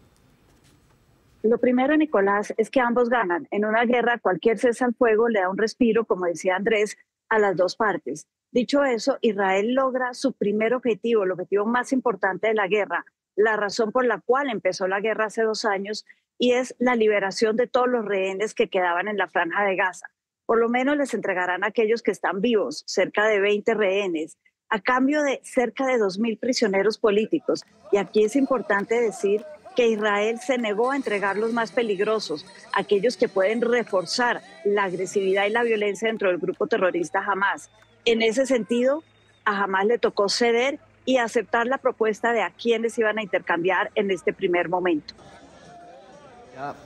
Lo primero, Nicolás, es que ambos ganan. En una guerra, cualquier cese al fuego le da un respiro, como decía Andrés, a las dos partes. Dicho eso, Israel logra su primer objetivo, el objetivo más importante de la guerra, la razón por la cual empezó la guerra hace 2 años, y es la liberación de todos los rehenes que quedaban en la Franja de Gaza. Por lo menos les entregarán a aquellos que están vivos, cerca de 20 rehenes, a cambio de cerca de 2.000 prisioneros políticos. Y aquí es importante decir que Israel se negó a entregar los más peligrosos, aquellos que pueden reforzar la agresividad y la violencia dentro del grupo terrorista Hamás. En ese sentido, a Hamás le tocó ceder y aceptar la propuesta de a quienes iban a intercambiar en este primer momento. Ya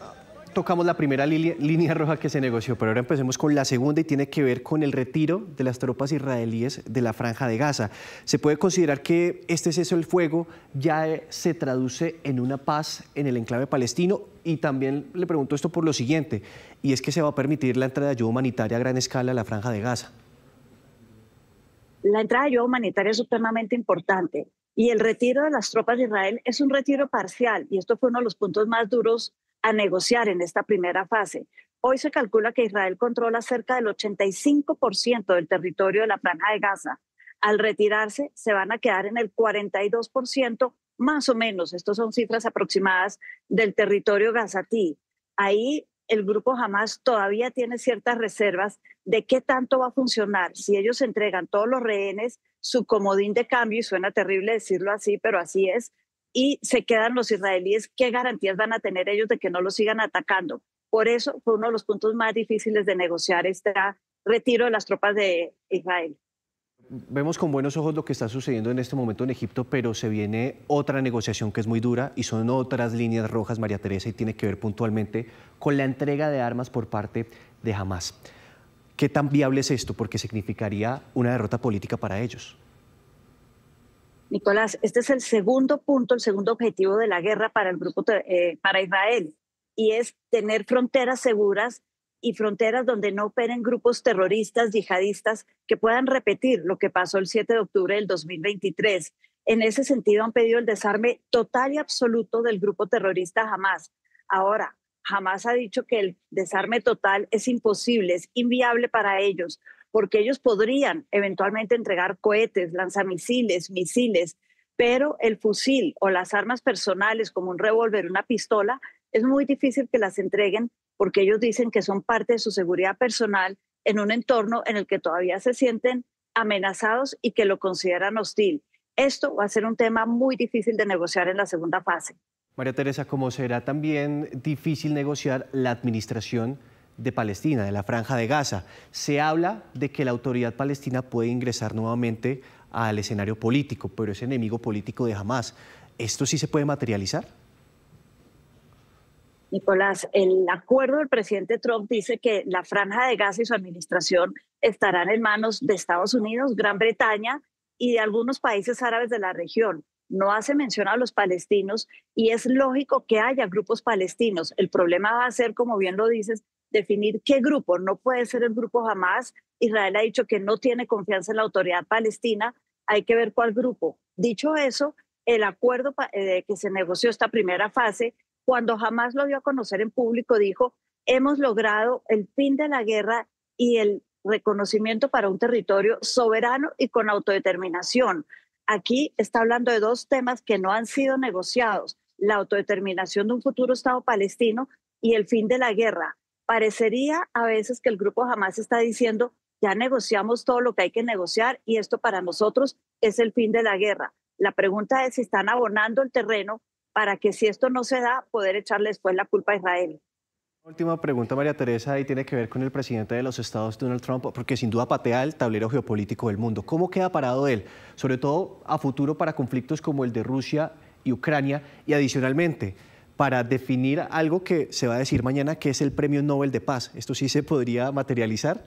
tocamos la primera línea roja que se negoció, pero ahora empecemos con la segunda y tiene que ver con el retiro de las tropas israelíes de la Franja de Gaza. ¿Se puede considerar que este cese al fuego ya se traduce en una paz en el enclave palestino? Y también le pregunto esto por lo siguiente, y es que se va a permitir la entrada de ayuda humanitaria a gran escala a la Franja de Gaza. La entrada de ayuda humanitaria es supremamente importante y el retiro de las tropas de Israel es un retiro parcial, y esto fue uno de los puntos más duros a negociar en esta primera fase. Hoy se calcula que Israel controla cerca del 85% del territorio de la Franja de Gaza. Al retirarse, se van a quedar en el 42%, más o menos, estas son cifras aproximadas, del territorio gazatí. Ahí el grupo Hamás todavía tiene ciertas reservas de qué tanto va a funcionar. Si ellos entregan todos los rehenes, su comodín de cambio, y suena terrible decirlo así, pero así es, y se quedan los israelíes, ¿qué garantías van a tener ellos de que no los sigan atacando? Por eso fue uno de los puntos más difíciles de negociar este retiro de las tropas de Israel. Vemos con buenos ojos lo que está sucediendo en este momento en Egipto, pero se viene otra negociación que es muy dura y son otras líneas rojas, María Teresa, y tiene que ver puntualmente con la entrega de armas por parte de Hamás. ¿Qué tan viable es esto? Porque significaría una derrota política para ellos. Nicolás, este es el segundo punto, el segundo objetivo de la guerra para el grupo, para Israel, y es tener fronteras seguras y fronteras donde no operen grupos terroristas, yihadistas, que puedan repetir lo que pasó el 7 de octubre del 2023. En ese sentido han pedido el desarme total y absoluto del grupo terrorista Hamás. Ahora, Hamás ha dicho que el desarme total es imposible, es inviable para ellos, porque ellos podrían eventualmente entregar cohetes, lanzamisiles, misiles, pero el fusil o las armas personales como un revólver, una pistola, es muy difícil que las entreguen porque ellos dicen que son parte de su seguridad personal en un entorno en el que todavía se sienten amenazados y que lo consideran hostil. Esto va a ser un tema muy difícil de negociar en la segunda fase. María Teresa, ¿cómo será también difícil negociar la administración de Palestina, de la Franja de Gaza? Se habla de que la autoridad palestina puede ingresar nuevamente al escenario político, pero es enemigo político de Hamás. ¿Esto sí se puede materializar? Nicolás, el acuerdo del presidente Trump dice que la Franja de Gaza y su administración estarán en manos de Estados Unidos, Gran Bretaña y de algunos países árabes de la región. No hace mención a los palestinos y es lógico que haya grupos palestinos. El problema va a ser, como bien lo dices, definir qué grupo. No puede ser el grupo Hamás. Israel ha dicho que no tiene confianza en la autoridad palestina. Hay que ver cuál grupo. Dicho eso, el acuerdo que se negoció esta primera fase, cuando Hamás lo dio a conocer en público, dijo: hemos logrado el fin de la guerra y el reconocimiento para un territorio soberano y con autodeterminación. Aquí está hablando de dos temas que no han sido negociados: la autodeterminación de un futuro Estado palestino y el fin de la guerra. Parecería a veces que el grupo Hamás está diciendo: ya negociamos todo lo que hay que negociar y esto para nosotros es el fin de la guerra. La pregunta es si están abonando el terreno para que, si esto no se da, poder echarle después la culpa a Israel. Última pregunta, María Teresa, y tiene que ver con el presidente de los Estados, Donald Trump, porque sin duda patea el tablero geopolítico del mundo. ¿Cómo queda parado él, sobre todo a futuro para conflictos como el de Rusia y Ucrania? Y adicionalmente, para definir algo que se va a decir mañana, que es el Premio Nobel de Paz. ¿Esto sí se podría materializar?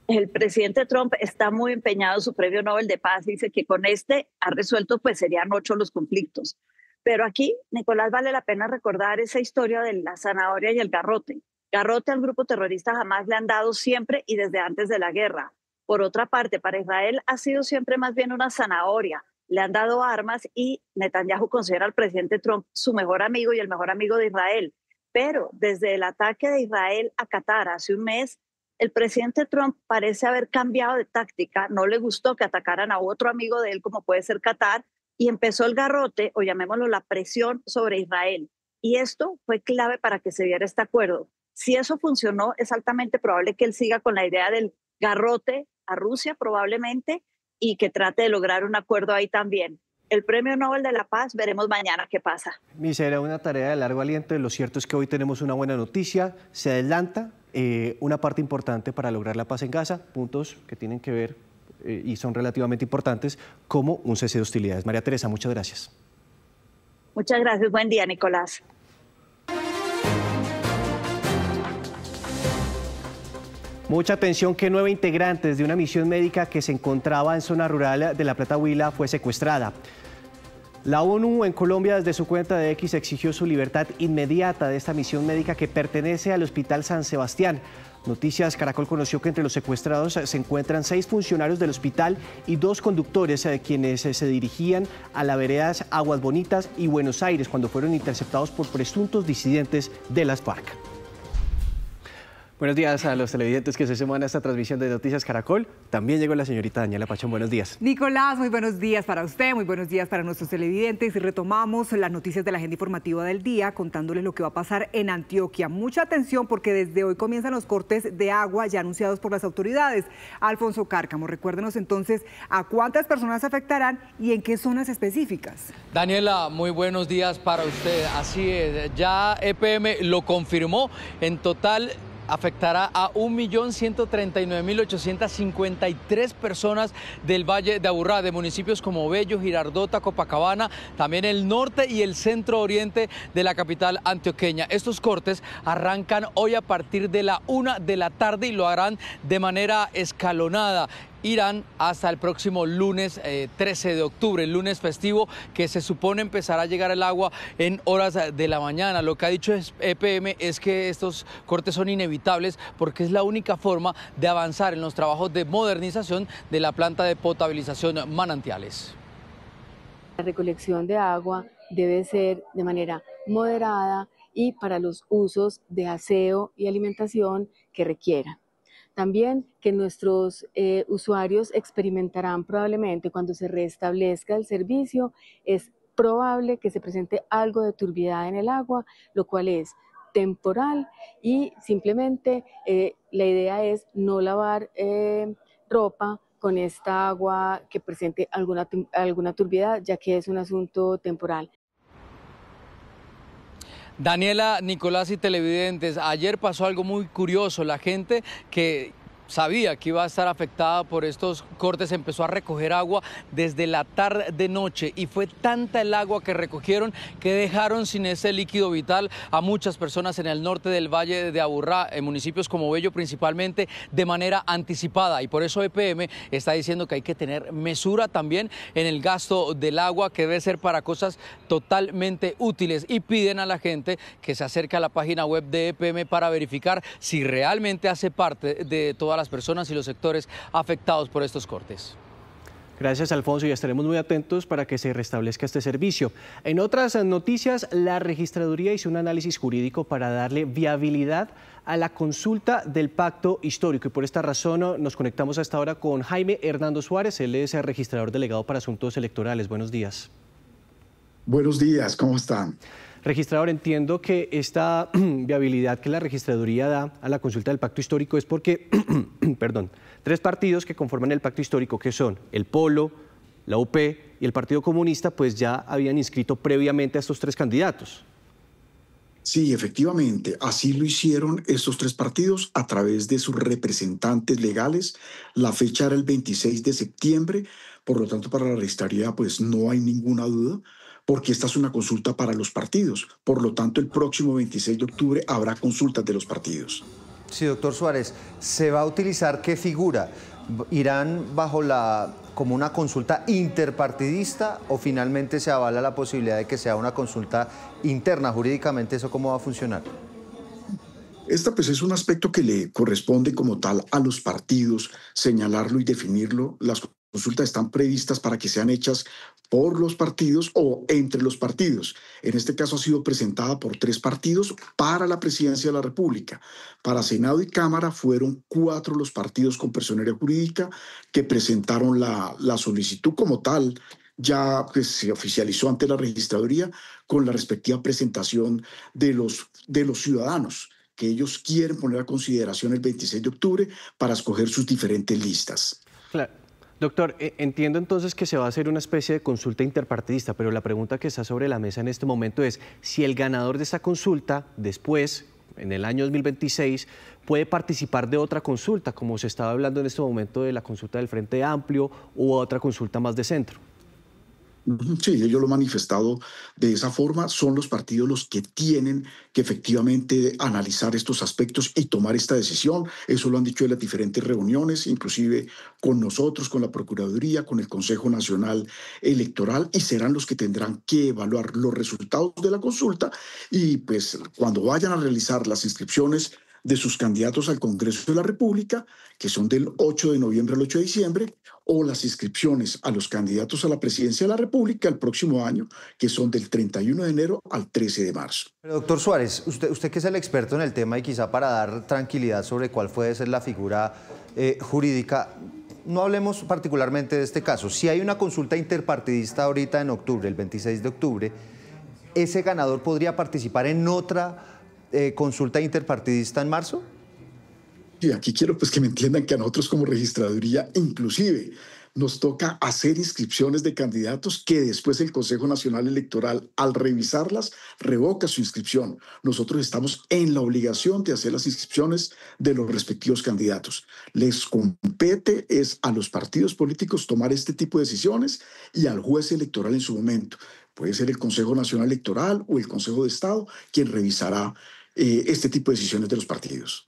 El presidente Trump está muy empeñado en su Premio Nobel de Paz. Dice que con este ha resuelto, pues serían 8 los conflictos. Pero aquí, Nicolás, vale la pena recordar esa historia de la zanahoria y el garrote. Garrote al grupo terrorista Hamás le han dado siempre y desde antes de la guerra. Por otra parte, para Israel ha sido siempre más bien una zanahoria. Le han dado armas y Netanyahu considera al presidente Trump su mejor amigo y el mejor amigo de Israel. Pero desde el ataque de Israel a Qatar hace un mes, el presidente Trump parece haber cambiado de táctica. No le gustó que atacaran a otro amigo de él, como puede ser Qatar, y empezó el garrote, o llamémoslo la presión, sobre Israel. Y esto fue clave para que se diera este acuerdo. Si eso funcionó, es altamente probable que él siga con la idea del garrote a Rusia, probablemente, y que trate de lograr un acuerdo ahí también. El Premio Nobel de la Paz, veremos mañana qué pasa. Será una tarea de largo aliento. Lo cierto es que hoy tenemos una buena noticia. Se adelanta una parte importante para lograr la paz en Gaza, puntos que tienen que ver y son relativamente importantes, como un cese de hostilidades. María Teresa, muchas gracias. Muchas gracias. Buen día, Nicolás. Mucha atención que 9 integrantes de una misión médica que se encontraba en zona rural de La Plata Huila fue secuestrada. La ONU en Colombia desde su cuenta de X exigió su libertad inmediata de esta misión médica que pertenece al Hospital San Sebastián. Noticias Caracol conoció que entre los secuestrados se encuentran 6 funcionarios del hospital y 2 conductores quienes se dirigían a las veredas Aguas Bonitas y Buenos Aires cuando fueron interceptados por presuntos disidentes de las FARC. Buenos días a los televidentes que se suman a esta transmisión de Noticias Caracol. También llegó la señorita Daniela Pachón. Buenos días. Nicolás, muy buenos días para usted, muy buenos días para nuestros televidentes. Y retomamos las noticias de la agenda informativa del día, contándoles lo que va a pasar en Antioquia. Mucha atención porque desde hoy comienzan los cortes de agua ya anunciados por las autoridades. Alfonso Cárcamo, recuérdenos entonces a cuántas personas afectarán y en qué zonas específicas. Daniela, muy buenos días para usted. Así es, ya EPM lo confirmó. En total afectará a 1.139.853 personas del Valle de Aburrá, de municipios como Bello, Girardota, Copacabana, también el norte y el centro oriente de la capital antioqueña. Estos cortes arrancan hoy a partir de la 1 de la tarde y lo harán de manera escalonada. Irán hasta el próximo lunes 13 de octubre, el lunes festivo, que se supone empezará a llegar el agua en horas de la mañana. Lo que ha dicho EPM es que estos cortes son inevitables porque es la única forma de avanzar en los trabajos de modernización de la planta de potabilización Manantiales. La recolección de agua debe ser de manera moderada y para los usos de aseo y alimentación que requieran. También que nuestros usuarios experimentarán probablemente cuando se restablezca el servicio, es probable que se presente algo de turbidez en el agua, lo cual es temporal y simplemente la idea es no lavar ropa con esta agua que presente alguna turbidez, ya que es un asunto temporal. Daniela, Nicolás y televidentes, ayer pasó algo muy curioso. La gente que sabía que iba a estar afectada por estos cortes empezó a recoger agua desde la tarde-noche y fue tanta el agua que recogieron que dejaron sin ese líquido vital a muchas personas en el norte del Valle de Aburrá, en municipios como Bello principalmente, de manera anticipada. Y por eso EPM está diciendo que hay que tener mesura también en el gasto del agua, que debe ser para cosas totalmente útiles, y piden a la gente que se acerque a la página web de EPM para verificar si realmente hace parte de todas las personas y los sectores afectados por estos cortes. Gracias, Alfonso, y estaremos muy atentos para que se restablezca este servicio. En otras noticias, la registraduría hizo un análisis jurídico para darle viabilidad a la consulta del pacto histórico, y por esta razón nos conectamos a esta hora con Jaime Hernando Suárez. Él es el registrador delegado para asuntos electorales. Buenos días. Buenos días, ¿cómo están? Registrador, entiendo que esta viabilidad que la registraduría da a la consulta del pacto histórico es porque, perdón, 3 partidos que conforman el pacto histórico, que son el Polo, la UP y el Partido Comunista, pues ya habían inscrito previamente a estos 3 candidatos. Sí, efectivamente, así lo hicieron estos 3 partidos a través de sus representantes legales. La fecha era el 26 de septiembre, por lo tanto para la registraduría pues no hay ninguna duda, porque esta es una consulta para los partidos. Por lo tanto, el próximo 26 de octubre habrá consultas de los partidos. Sí, doctor Suárez, ¿se va a utilizar qué figura? ¿Irán como una consulta interpartidista o finalmente se avala la posibilidad de que sea una consulta interna? Jurídicamente, ¿eso cómo va a funcionar? Esta pues es un aspecto que le corresponde como tal a los partidos, señalarlo y definirlo. Las consultas están previstas para que sean hechas por los partidos o entre los partidos. En este caso ha sido presentada por 3 partidos para la presidencia de la República. Para Senado y Cámara fueron 4 los partidos con personería jurídica que presentaron la solicitud como tal. Ya pues, se oficializó ante la registraduría con la respectiva presentación de los ciudadanos que ellos quieren poner a consideración el 26 de octubre para escoger sus diferentes listas. Claro. Doctor, entiendo entonces que se va a hacer una especie de consulta interpartidista, pero la pregunta que está sobre la mesa en este momento es si el ganador de esta consulta después, en el año 2026, puede participar de otra consulta, como se estaba hablando en este momento de la consulta del Frente Amplio u otra consulta más de centro. Sí, ellos lo han manifestado de esa forma. Son los partidos los que tienen que efectivamente analizar estos aspectos y tomar esta decisión. Eso lo han dicho en las diferentes reuniones, inclusive con nosotros, con la Procuraduría, con el Consejo Nacional Electoral, y serán los que tendrán que evaluar los resultados de la consulta y pues cuando vayan a realizar las inscripciones de sus candidatos al Congreso de la República, que son del 8 de noviembre al 8 de diciembre, o las inscripciones a los candidatos a la presidencia de la República el próximo año, que son del 31 de enero al 13 de marzo. Pero doctor Suárez, usted que es el experto en el tema y quizá para dar tranquilidad sobre cuál puede ser la figura jurídica, no hablemos particularmente de este caso. Si hay una consulta interpartidista ahorita en octubre, el 26 de octubre, ¿ese ganador podría participar en otra consulta interpartidista en marzo? Y aquí quiero pues que me entiendan que a nosotros como registraduría inclusive nos toca hacer inscripciones de candidatos que después el Consejo Nacional Electoral al revisarlas revoca su inscripción. Nosotros estamos en la obligación de hacer las inscripciones de los respectivos candidatos. Les compete es a los partidos políticos tomar este tipo de decisiones y al juez electoral en su momento. Puede ser el Consejo Nacional Electoral o el Consejo de Estado quien revisará este tipo de decisiones de los partidos.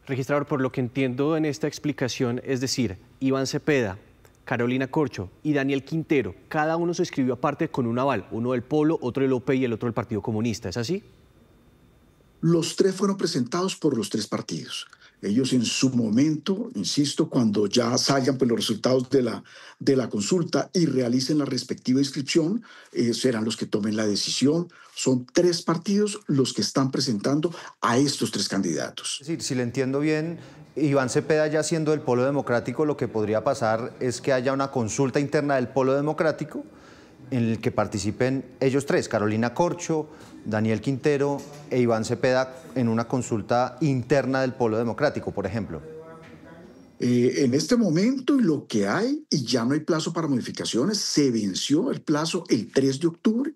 Registrador, por lo que entiendo en esta explicación, es decir, Iván Cepeda, Carolina Corcho y Daniel Quintero, cada uno se inscribió aparte con un aval, uno del Polo, otro del OP y el otro del Partido Comunista, ¿es así? Los 3 fueron presentados por los 3 partidos. Ellos en su momento, insisto, cuando ya salgan pues, los resultados de la consulta y realicen la respectiva inscripción, serán los que tomen la decisión. Son 3 partidos los que están presentando a estos 3 candidatos. Es decir, si le entiendo bien, Iván Cepeda ya siendo del Polo Democrático, lo que podría pasar es que haya una consulta interna del Polo Democrático en el que participen ellos 3, Carolina Corcho, Daniel Quintero e Iván Cepeda, en una consulta interna del Polo Democrático, por ejemplo. En este momento lo que hay, y ya no hay plazo para modificaciones, se venció el plazo el 3 de octubre,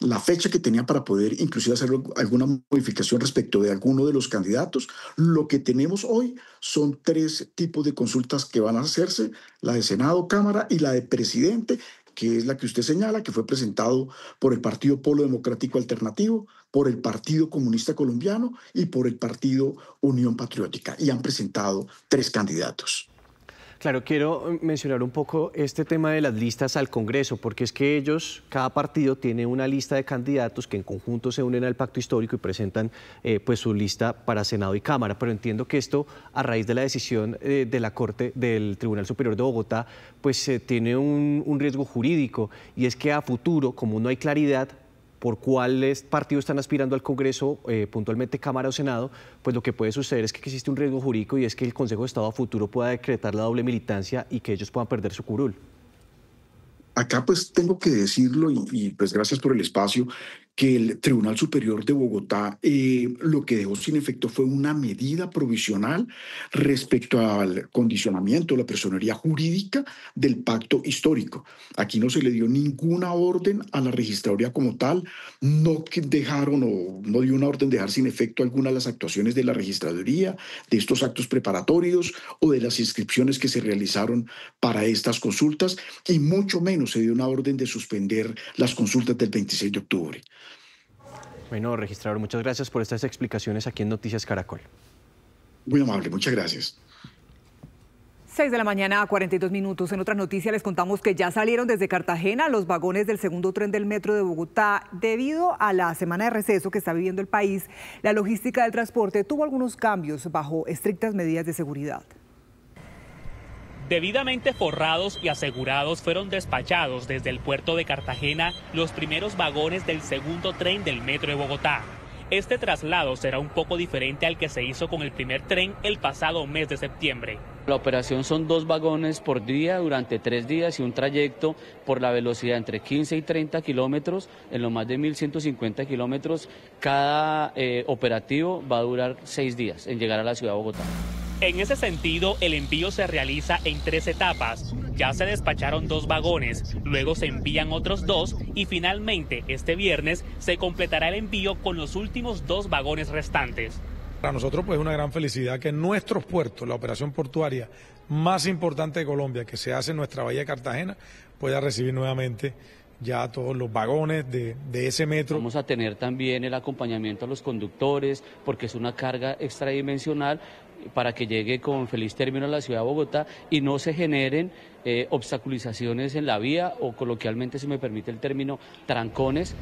la fecha que tenía para poder inclusive hacer alguna modificación respecto de alguno de los candidatos. Lo que tenemos hoy son 3 tipos de consultas que van a hacerse, la de Senado, Cámara y la de Presidente, que es la que usted señala, que fue presentado por el Partido Polo Democrático Alternativo, por el Partido Comunista Colombiano y por el Partido Unión Patriótica, y han presentado 3 candidatos. Claro, quiero mencionar un poco este tema de las listas al Congreso, porque es que ellos, cada partido tiene una lista de candidatos que en conjunto se unen al pacto histórico y presentan pues su lista para Senado y Cámara, pero entiendo que esto, a raíz de la decisión de la Corte del Tribunal Superior de Bogotá, pues tiene un riesgo jurídico, y es que a futuro, como no hay claridad por cuáles partidos están aspirando al Congreso, puntualmente Cámara o Senado, pues lo que puede suceder es que existe un riesgo jurídico y es que el Consejo de Estado a futuro pueda decretar la doble militancia y que ellos puedan perder su curul. Acá pues tengo que decirlo y pues gracias por el espacio, que el Tribunal Superior de Bogotá lo que dejó sin efecto fue una medida provisional respecto al condicionamiento, la personería jurídica del pacto histórico. Aquí no se le dio ninguna orden a la registraduría como tal, no dio una orden de dejar sin efecto alguna de las actuaciones de la registraduría, de estos actos preparatorios o de las inscripciones que se realizaron para estas consultas, y mucho menos se dio una orden de suspender las consultas del 26 de octubre. Bueno, registrador, muchas gracias por estas explicaciones aquí en Noticias Caracol. Muy amable, muchas gracias. 6 de la mañana, 42 minutos. En otras noticias les contamos que ya salieron desde Cartagena los vagones del segundo tren del metro de Bogotá. Debido a la semana de receso que está viviendo el país, la logística del transporte tuvo algunos cambios bajo estrictas medidas de seguridad. Debidamente forrados y asegurados, fueron despachados desde el puerto de Cartagena los primeros vagones del segundo tren del metro de Bogotá. Este traslado será un poco diferente al que se hizo con el primer tren el pasado mes de septiembre. La operación son 2 vagones por día durante 3 días y un trayecto por la velocidad entre 15 y 30 kilómetros, en lo más de 1.150 kilómetros. Cada operativo va a durar 6 días en llegar a la ciudad de Bogotá. En ese sentido, el envío se realiza en 3 etapas. Ya se despacharon 2 vagones, luego se envían otros 2 y finalmente este viernes se completará el envío con los últimos 2 vagones restantes. Para nosotros pues es una gran felicidad que nuestros puertos, la operación portuaria más importante de Colombia, que se hace en nuestra bahía de Cartagena, pueda recibir nuevamente ya todos los vagones de ese metro. Vamos a tener también el acompañamiento a los conductores, porque es una carga extradimensional, para que llegue con feliz término a la ciudad de Bogotá y no se generen obstaculizaciones en la vía o, coloquialmente, si me permite el término, trancones.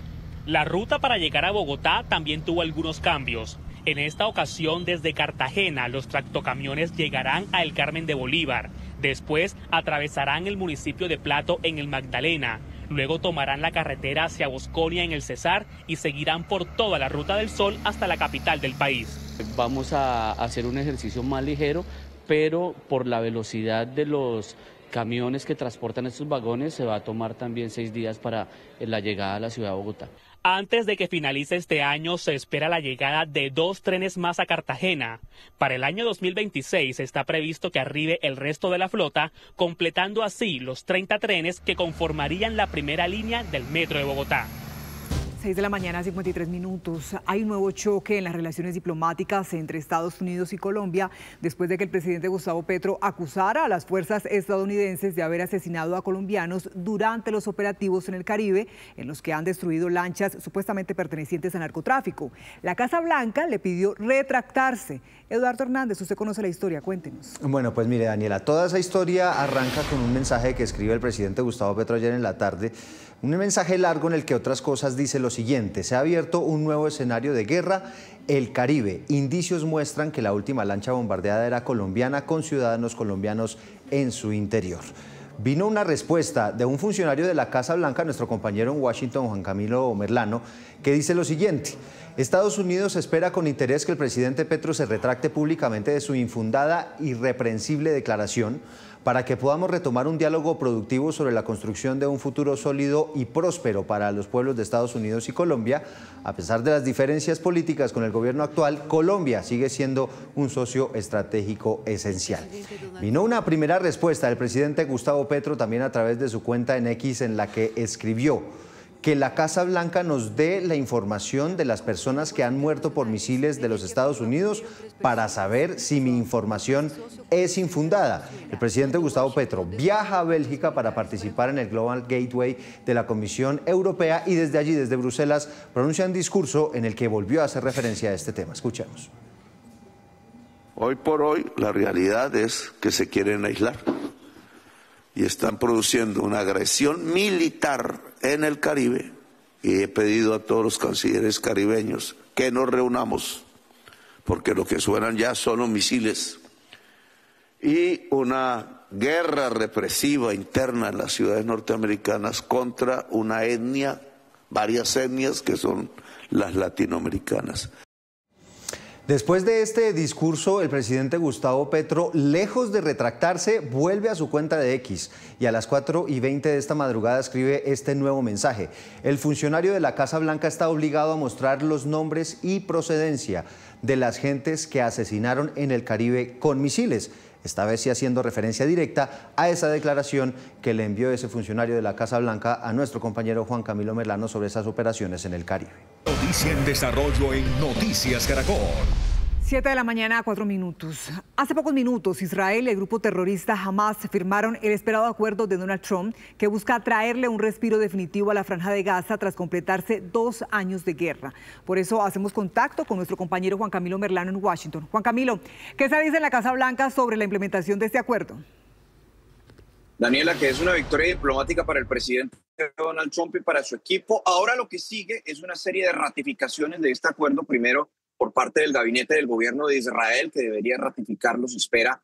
La ruta para llegar a Bogotá también tuvo algunos cambios. En esta ocasión, desde Cartagena, los tractocamiones llegarán a El Carmen de Bolívar. Después atravesarán el municipio de Plato en el Magdalena. Luego tomarán la carretera hacia Bosconia en el Cesar y seguirán por toda la Ruta del Sol hasta la capital del país. Vamos a hacer un ejercicio más ligero, pero por la velocidad de los camiones que transportan estos vagones se va a tomar también 6 días para la llegada a la ciudad de Bogotá. Antes de que finalice este año, se espera la llegada de 2 trenes más a Cartagena. Para el año 2026 está previsto que arribe el resto de la flota, completando así los 30 trenes que conformarían la primera línea del metro de Bogotá. 6 de la mañana, 53 minutos. Hay un nuevo choque en las relaciones diplomáticas entre Estados Unidos y Colombia después de que el presidente Gustavo Petro acusara a las fuerzas estadounidenses de haber asesinado a colombianos durante los operativos en el Caribe, en los que han destruido lanchas supuestamente pertenecientes al narcotráfico. La Casa Blanca le pidió retractarse. Eduardo Hernández, usted conoce la historia, cuéntenos. Bueno, pues mire, Daniela, toda esa historia arranca con un mensaje que escribe el presidente Gustavo Petro ayer en la tarde. Un mensaje largo en el que, otras cosas, dice lo siguiente: se ha abierto un nuevo escenario de guerra, el Caribe. Indicios muestran que la última lancha bombardeada era colombiana, con ciudadanos colombianos en su interior. Vino una respuesta de un funcionario de la Casa Blanca, nuestro compañero en Washington, Juan Camilo Merlano, que dice lo siguiente: Estados Unidos espera con interés que el presidente Petro se retracte públicamente de su infundada y irreprensible declaración, para que podamos retomar un diálogo productivo sobre la construcción de un futuro sólido y próspero para los pueblos de Estados Unidos y Colombia. A pesar de las diferencias políticas con el gobierno actual, Colombia sigue siendo un socio estratégico esencial. Vino una primera respuesta del presidente Gustavo Petro también a través de su cuenta en X, en la que escribió que la Casa Blanca nos dé la información de las personas que han muerto por misiles de los Estados Unidos para saber si mi información es infundada. El presidente Gustavo Petro viaja a Bélgica para participar en el Global Gateway de la Comisión Europea y desde allí, desde Bruselas, pronuncia un discurso en el que volvió a hacer referencia a este tema. Escuchemos. Hoy por hoy la realidad es que se quieren aislar y están produciendo una agresión militar en el Caribe, y he pedido a todos los cancilleres caribeños que nos reunamos, porque lo que suenan ya son los misiles, y una guerra represiva interna en las ciudades norteamericanas contra una etnia, varias etnias que son las latinoamericanas. Después de este discurso, el presidente Gustavo Petro, lejos de retractarse, vuelve a su cuenta de X y a las 4:20 de esta madrugada escribe este nuevo mensaje. El funcionario de la Casa Blanca está obligado a mostrar los nombres y procedencia de las gentes que asesinaron en el Caribe con misiles. Esta vez sí haciendo referencia directa a esa declaración que le envió ese funcionario de la Casa Blanca a nuestro compañero Juan Camilo Merlano sobre esas operaciones en el Caribe. Noticia en desarrollo en Noticias Caracol. 7 de la mañana, 4 minutos. Hace pocos minutos, Israel y el grupo terrorista Hamas firmaron el esperado acuerdo de Donald Trump que busca traerle un respiro definitivo a la Franja de Gaza tras completarse 2 años de guerra. Por eso hacemos contacto con nuestro compañero Juan Camilo Merlano en Washington. Juan Camilo, ¿qué se dice en la Casa Blanca sobre la implementación de este acuerdo? Daniela, que es una victoria diplomática para el presidente Donald Trump y para su equipo. Ahora lo que sigue es una serie de ratificaciones de este acuerdo, primero por parte del gabinete del gobierno de Israel, que debería ratificarlo, se espera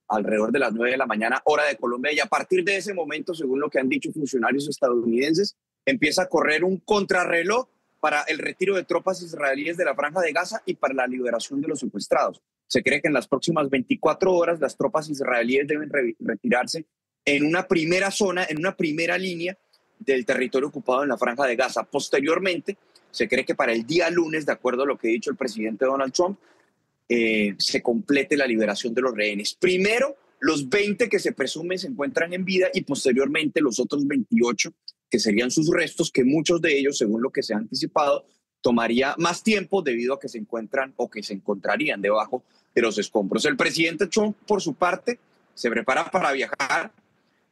alrededor de las 9 de la mañana, hora de Colombia, y a partir de ese momento, según lo que han dicho funcionarios estadounidenses, empieza a correr un contrarreloj para el retiro de tropas israelíes de la Franja de Gaza y para la liberación de los secuestrados. Se cree que en las próximas 24 horas las tropas israelíes deben retirarse en una primera zona, en una primera línea del territorio ocupado en la Franja de Gaza. Posteriormente, se cree que para el día lunes, de acuerdo a lo que ha dicho el presidente Donald Trump, se complete la liberación de los rehenes. Primero, los 20 que se presume se encuentran en vida y posteriormente los otros 28 que serían sus restos, que muchos de ellos, según lo que se ha anticipado, tomaría más tiempo debido a que se encuentran o que se encontrarían debajo de los escombros. El presidente Trump, por su parte, se prepara para viajar.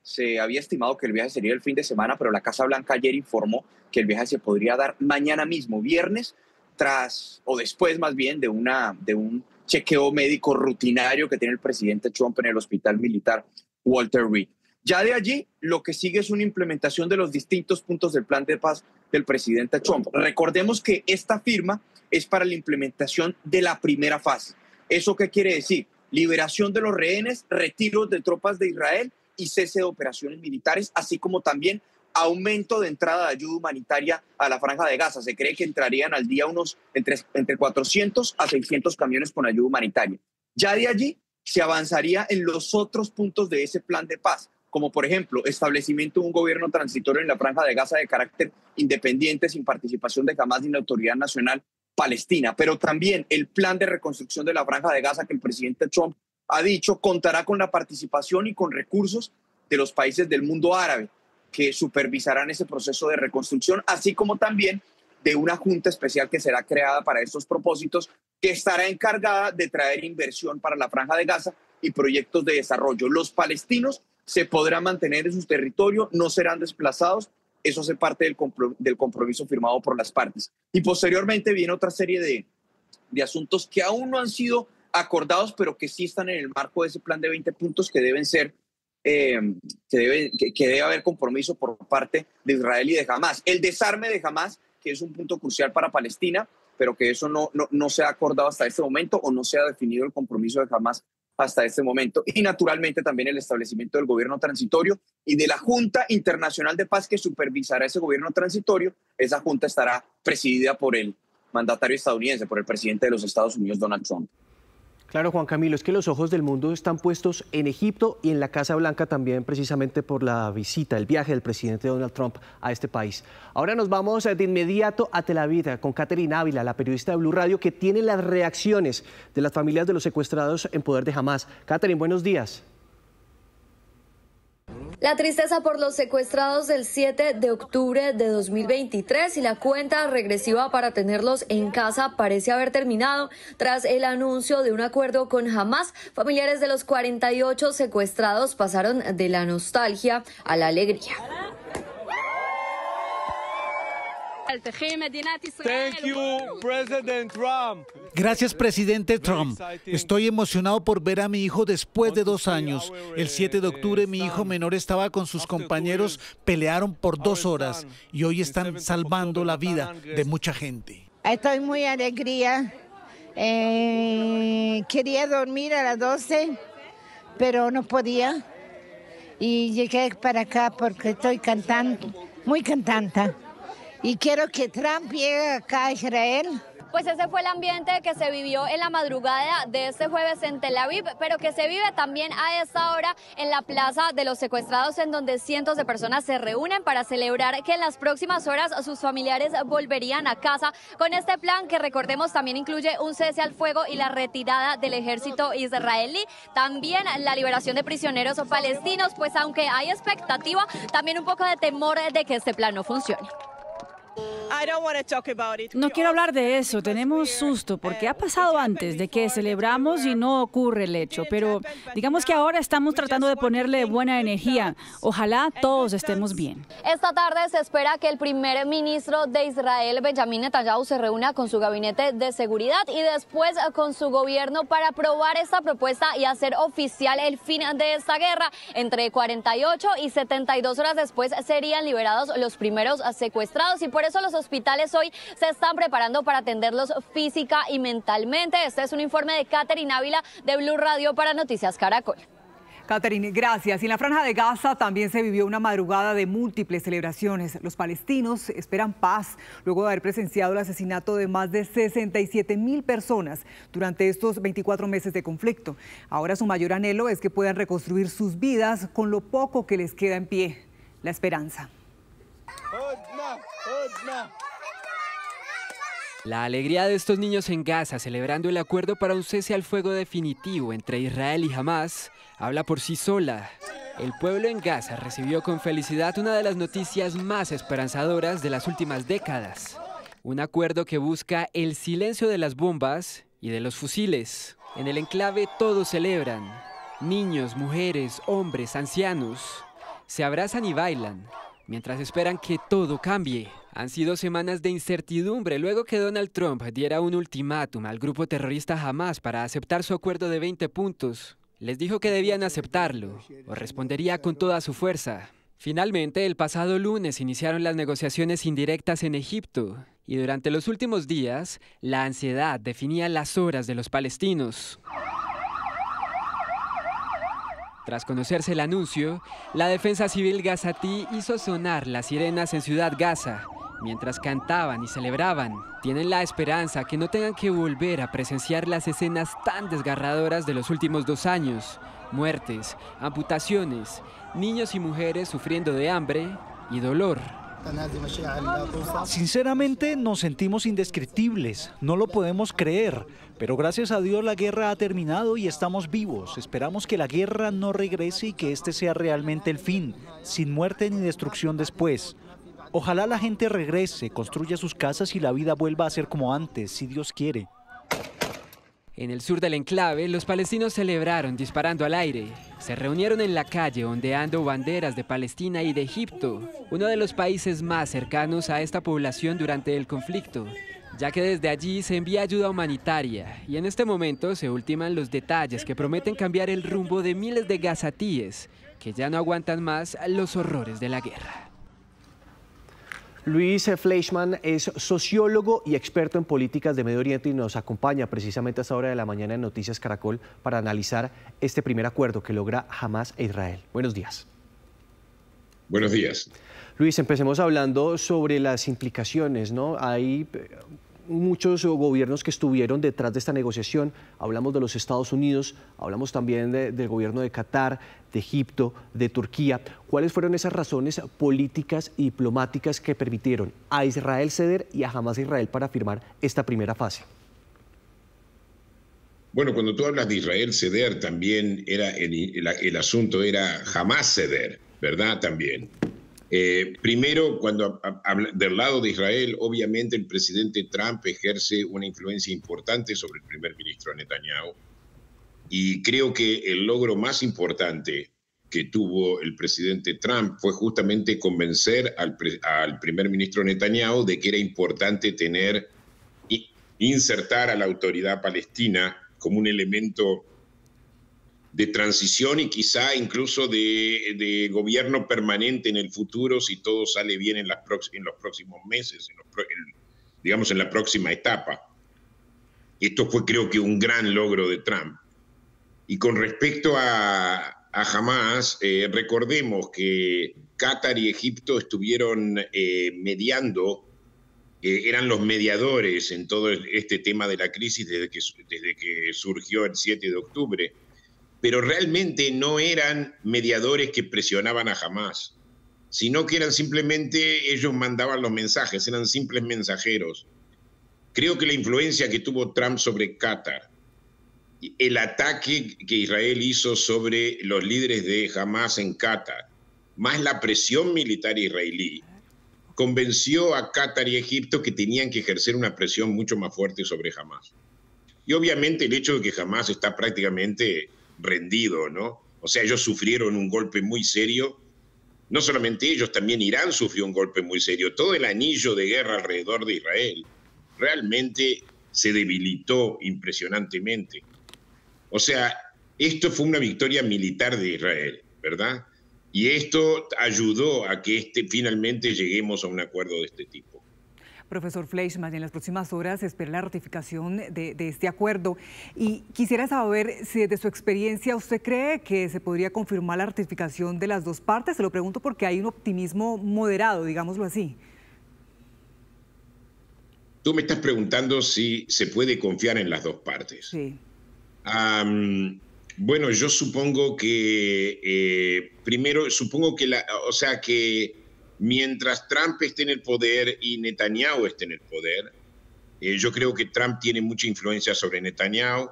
Se había estimado que el viaje sería el fin de semana, pero la Casa Blanca ayer informó que el viaje se podría dar mañana mismo, viernes, tras o después más bien de un chequeo médico rutinario que tiene el presidente Trump en el hospital militar Walter Reed. Ya de allí, lo que sigue es una implementación de los distintos puntos del plan de paz del presidente Trump. Recordemos que esta firma es para la implementación de la primera fase. ¿Eso qué quiere decir? Liberación de los rehenes, retiro de tropas de Israel y cese de operaciones militares, así como también aumento de entrada de ayuda humanitaria a la Franja de Gaza. Se cree que entrarían al día unos entre 400 a 600 camiones con ayuda humanitaria. Ya de allí se avanzaría en los otros puntos de ese plan de paz, como por ejemplo establecimiento de un gobierno transitorio en la Franja de Gaza de carácter independiente, sin participación de Hamas ni la Autoridad Nacional Palestina, pero también el plan de reconstrucción de la Franja de Gaza que el presidente Trump ha dicho contará con la participación y con recursos de los países del mundo árabe que supervisarán ese proceso de reconstrucción, así como también de una junta especial que será creada para estos propósitos, que estará encargada de traer inversión para la Franja de Gaza y proyectos de desarrollo. Los palestinos se podrán mantener en su territorio, no serán desplazados. Eso hace parte del compromiso firmado por las partes. Y posteriormente viene otra serie de asuntos que aún no han sido acordados, pero que sí están en el marco de ese plan de 20 puntos que deben ser, que debe haber compromiso por parte de Israel y de Hamas. El desarme de Hamas, que es un punto crucial para Palestina, pero que eso no se ha acordado hasta este momento o no se ha definido el compromiso de Hamas hasta este momento. Y naturalmente también el establecimiento del gobierno transitorio y de la Junta Internacional de Paz que supervisará ese gobierno transitorio. Esa junta estará presidida por el mandatario estadounidense, por el presidente de los Estados Unidos, Donald Trump. Claro, Juan Camilo, es que los ojos del mundo están puestos en Egipto y en la Casa Blanca también, precisamente por la visita, el viaje del presidente Donald Trump a este país. Ahora nos vamos de inmediato a Tel Aviv con Catherine Ávila, la periodista de Blue Radio, que tiene las reacciones de las familias de los secuestrados en poder de Hamas. Catherine, buenos días. La tristeza por los secuestrados del 7 de octubre de 2023 y la cuenta regresiva para tenerlos en casa parece haber terminado tras el anuncio de un acuerdo con Hamas. Familiares de los 48 secuestrados pasaron de la nostalgia a la alegría. Thank you, President Trump. Gracias, presidente Trump. Estoy emocionado por ver a mi hijo después de 2 años. El 7 de octubre mi hijo menor estaba con sus compañeros, pelearon por 2 horas y hoy están salvando la vida de mucha gente. Estoy muy alegría. Quería dormir a las 12, pero no podía. Y llegué para acá porque estoy cantando, muy cantante. Y quiero que Trump llegue acá a Israel Pues ese fue el ambiente que se vivió en la madrugada de este jueves en Tel Aviv, pero que se vive también a esta hora en la Plaza de los Secuestrados, en donde cientos de personas se reúnen para celebrar que en las próximas horas sus familiares volverían a casa con este plan que, recordemos, también incluye un cese al fuego y la retirada del ejército israelí, también la liberación de prisioneros palestinos, pues aunque hay expectativa, también un poco de temor de que este plan no funcione. No quiero hablar de eso, tenemos susto porque ha pasado antes de que celebramos y no ocurre el hecho, pero digamos que ahora estamos tratando de ponerle buena energía. Ojalá todos estemos bien. Esta tarde se espera que el primer ministro de Israel, Benjamin Netanyahu, se reúna con su gabinete de seguridad y después con su gobierno para aprobar esta propuesta y hacer oficial el fin de esta guerra. Entre 48 y 72 horas después serían liberados los primeros secuestrados y por eso los hospitales hoy se están preparando para atenderlos física y mentalmente. Este es un informe de Catherine Ávila de Blue Radio para Noticias Caracol. Catherine, gracias. Y en la Franja de Gaza también se vivió una madrugada de múltiples celebraciones. Los palestinos esperan paz luego de haber presenciado el asesinato de más de 67.000 personas durante estos 24 meses de conflicto. Ahora su mayor anhelo es que puedan reconstruir sus vidas con lo poco que les queda en pie, la esperanza. La alegría de estos niños en Gaza celebrando el acuerdo para un cese al fuego definitivo entre Israel y Hamás habla por sí sola. El pueblo en Gaza recibió con felicidad una de las noticias más esperanzadoras de las últimas décadas. Un acuerdo que busca el silencio de las bombas y de los fusiles. En el enclave todos celebran. Niños, mujeres, hombres, ancianos se abrazan y bailan mientras esperan que todo cambie. Han sido semanas de incertidumbre luego que Donald Trump diera un ultimátum al grupo terrorista Hamás para aceptar su acuerdo de 20 puntos. Les dijo que debían aceptarlo o respondería con toda su fuerza. Finalmente, el pasado lunes iniciaron las negociaciones indirectas en Egipto y durante los últimos días, la ansiedad definía las horas de los palestinos. Tras conocerse el anuncio, la Defensa Civil gazatí hizo sonar las sirenas en Ciudad Gaza, mientras cantaban y celebraban. Tienen la esperanza que no tengan que volver a presenciar las escenas tan desgarradoras de los últimos 2 años. Muertes, amputaciones, niños y mujeres sufriendo de hambre y dolor. Sinceramente nos sentimos indescriptibles, no lo podemos creer, pero gracias a Dios la guerra ha terminado y estamos vivos. Esperamos que la guerra no regrese y que este sea realmente el fin, sin muerte ni destrucción después. Ojalá la gente regrese, construya sus casas y la vida vuelva a ser como antes, si Dios quiere. En el sur del enclave, los palestinos celebraron disparando al aire. Se reunieron en la calle ondeando banderas de Palestina y de Egipto, uno de los países más cercanos a esta población durante el conflicto, ya que desde allí se envía ayuda humanitaria y en este momento se ultiman los detalles que prometen cambiar el rumbo de miles de gazatíes que ya no aguantan más los horrores de la guerra. Luis Fleischmann es sociólogo y experto en políticas de Medio Oriente y nos acompaña precisamente a esta hora de la mañana en Noticias Caracol para analizar este primer acuerdo que logra Hamás e Israel. Buenos días. Buenos días. Luis, empecemos hablando sobre las implicaciones, ¿no? Hay muchos gobiernos que estuvieron detrás de esta negociación. Hablamos de los Estados Unidos, hablamos también del gobierno de Qatar, de Egipto, de Turquía. ¿Cuáles fueron esas razones políticas y diplomáticas que permitieron a Israel ceder y a Hamás e Israel para firmar esta primera fase? Bueno, cuando tú hablas de Israel ceder, también era el asunto era Hamás ceder, ¿verdad? También. Primero, cuando del lado de Israel, obviamente el presidente Trump ejerce una influencia importante sobre el primer ministro Netanyahu y creo que el logro más importante que tuvo el presidente Trump fue justamente convencer al primer ministro Netanyahu de que era importante insertar a la autoridad palestina como un elemento de transición y quizá incluso de gobierno permanente en el futuro si todo sale bien en los próximos meses, digamos en la próxima etapa. Esto fue, creo que, un gran logro de Trump. Y con respecto a Hamás, recordemos que Qatar y Egipto estuvieron mediando eran los mediadores en todo este tema de la crisis desde que surgió el 7 de octubre, pero realmente no eran mediadores que presionaban a Hamás, sino que eran simplemente, ellos mandaban los mensajes, eran simples mensajeros. Creo que la influencia que tuvo Trump sobre Qatar, el ataque que Israel hizo sobre los líderes de Hamás en Qatar, más la presión militar israelí, convenció a Qatar y Egipto que tenían que ejercer una presión mucho más fuerte sobre Hamás. Y obviamente el hecho de que Hamás está prácticamente rendido, ¿no? O sea, ellos sufrieron un golpe muy serio. No solamente ellos, también Irán sufrió un golpe muy serio. Todo el anillo de guerra alrededor de Israel realmente se debilitó impresionantemente. O sea, esto fue una victoria militar de Israel, ¿verdad? Y esto ayudó a que finalmente lleguemos a un acuerdo de este tipo. Profesor Fleischmann, en las próximas horas se espera la ratificación de este acuerdo. Y quisiera saber si desde su experiencia usted cree que se podría confirmar la ratificación de las dos partes. Se lo pregunto porque hay un optimismo moderado, digámoslo así. Tú me estás preguntando si se puede confiar en las dos partes. Sí. Bueno, yo supongo que, primero, supongo que, que mientras Trump esté en el poder y Netanyahu esté en el poder, yo creo que Trump tiene mucha influencia sobre Netanyahu.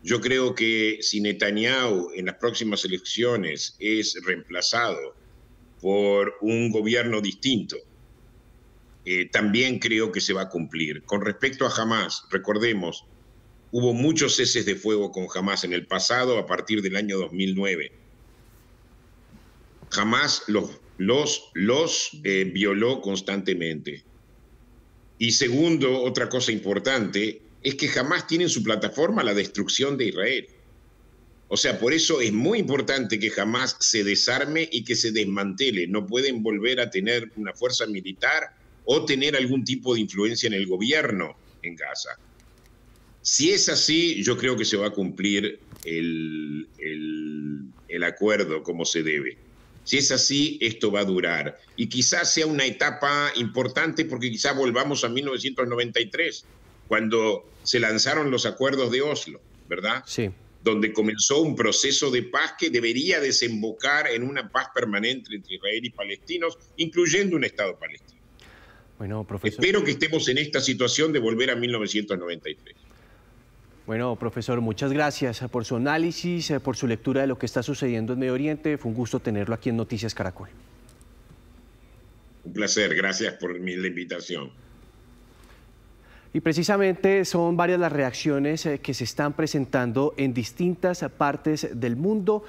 Yo creo que si Netanyahu en las próximas elecciones es reemplazado por un gobierno distinto, también creo que se va a cumplir. Con respecto a Hamás, recordemos, hubo muchos ceses de fuego con Hamás en el pasado a partir del año 2009. Hamás los violó constantemente. Y segundo, otra cosa importante, es que Hamás tiene en su plataforma la destrucción de Israel. O sea, por eso es muy importante que Hamás se desarme y que se desmantele. No pueden volver a tener una fuerza militar o tener algún tipo de influencia en el gobierno en Gaza. Si es así, yo creo que se va a cumplir el acuerdo como se debe. Si es así, esto va a durar. Y quizás sea una etapa importante porque quizás volvamos a 1993, cuando se lanzaron los acuerdos de Oslo, ¿verdad? Sí. Donde comenzó un proceso de paz que debería desembocar en una paz permanente entre Israel y palestinos, incluyendo un Estado palestino. Bueno, profesor. Espero que estemos en esta situación de volver a 1993. Bueno, profesor, muchas gracias por su análisis, por su lectura de lo que está sucediendo en Medio Oriente. Fue un gusto tenerlo aquí en Noticias Caracol. Un placer, gracias por la invitación. Y precisamente son varias las reacciones que se están presentando en distintas partes del mundo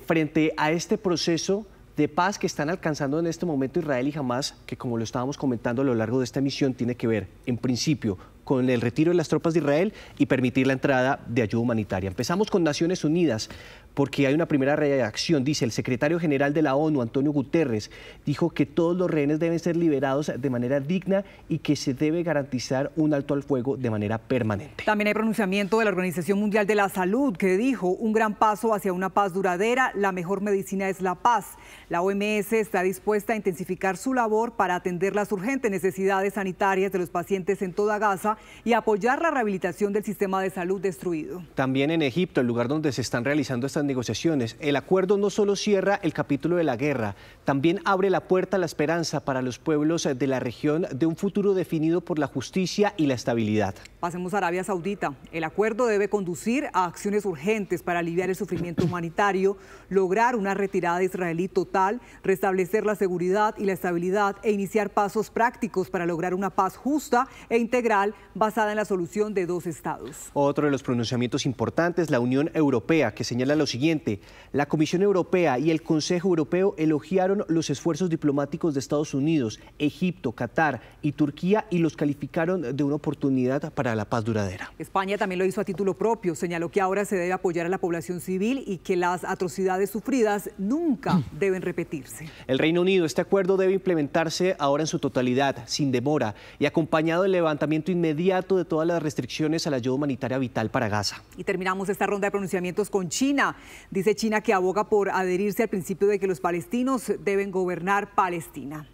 frente a este proceso de paz que están alcanzando en este momento Israel y Hamás, que como lo estábamos comentando a lo largo de esta emisión, tiene que ver, en principio, con el retiro de las tropas de Israel y permitir la entrada de ayuda humanitaria. Empezamos con Naciones Unidas, porque hay una primera reacción. Dice, el secretario general de la ONU, Antonio Guterres, dijo que todos los rehenes deben ser liberados de manera digna y que se debe garantizar un alto al fuego de manera permanente. También hay pronunciamiento de la Organización Mundial de la Salud, que dijo un gran paso hacia una paz duradera. La mejor medicina es la paz. La OMS está dispuesta a intensificar su labor para atender las urgentes necesidades sanitarias de los pacientes en toda Gaza y apoyar la rehabilitación del sistema de salud destruido. También en Egipto, el lugar donde se están realizando estas negociaciones, el acuerdo no solo cierra el capítulo de la guerra, también abre la puerta a la esperanza para los pueblos de la región de un futuro definido por la justicia y la estabilidad. Pasemos a Arabia Saudita. El acuerdo debe conducir a acciones urgentes para aliviar el sufrimiento humanitario, lograr una retirada israelí total, restablecer la seguridad y la estabilidad e iniciar pasos prácticos para lograr una paz justa e integral basada en la solución de dos estados. Otro de los pronunciamientos importantes, la Unión Europea, que señala lo siguiente: la Comisión Europea y el Consejo Europeo elogiaron los esfuerzos diplomáticos de Estados Unidos, Egipto, Qatar y Turquía y los calificaron de una oportunidad para la paz duradera. España también lo hizo a título propio, señaló que ahora se debe apoyar a la población civil y que las atrocidades sufridas nunca deben repetirse. El Reino Unido, este acuerdo debe implementarse ahora en su totalidad, sin demora y acompañado del levantamiento inmediato de todas las restricciones a la ayuda humanitaria vital para Gaza. Y terminamos esta ronda de pronunciamientos con China. Dice China que aboga por adherirse al principio de que los palestinos deben gobernar Palestina.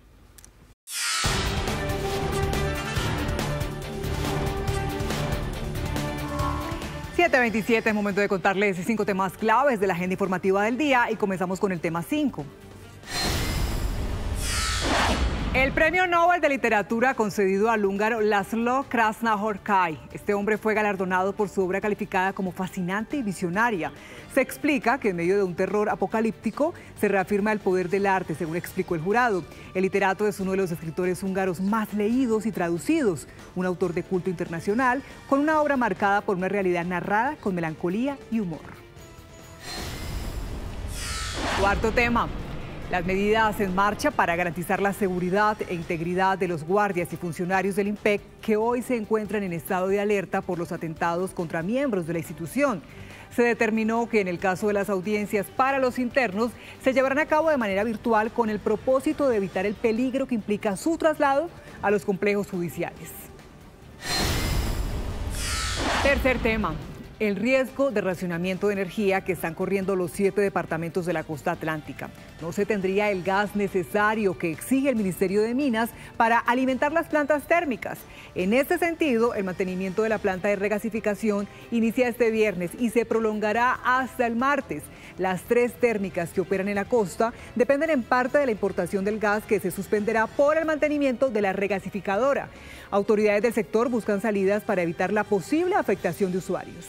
7:27, es momento de contarles 5 temas claves de la agenda informativa del día y comenzamos con el tema 5. El premio Nobel de Literatura concedido al húngaro László Krasznahorkai. Este hombre fue galardonado por su obra calificada como fascinante y visionaria. Se explica que en medio de un terror apocalíptico se reafirma el poder del arte, según explicó el jurado. El literato es uno de los escritores húngaros más leídos y traducidos, un autor de culto internacional, con una obra marcada por una realidad narrada con melancolía y humor. Cuarto tema. Las medidas en marcha para garantizar la seguridad e integridad de los guardias y funcionarios del IMPEC que hoy se encuentran en estado de alerta por los atentados contra miembros de la institución. Se determinó que en el caso de las audiencias para los internos se llevarán a cabo de manera virtual con el propósito de evitar el peligro que implica su traslado a los complejos judiciales. Tercer tema. El riesgo de racionamiento de energía que están corriendo los 7 departamentos de la costa atlántica. No se tendría el gas necesario que exige el Ministerio de Minas para alimentar las plantas térmicas. En este sentido, el mantenimiento de la planta de regasificación inicia este viernes y se prolongará hasta el martes. Las 3 térmicas que operan en la costa dependen en parte de la importación del gas que se suspenderá por el mantenimiento de la regasificadora. Autoridades del sector buscan salidas para evitar la posible afectación de usuarios.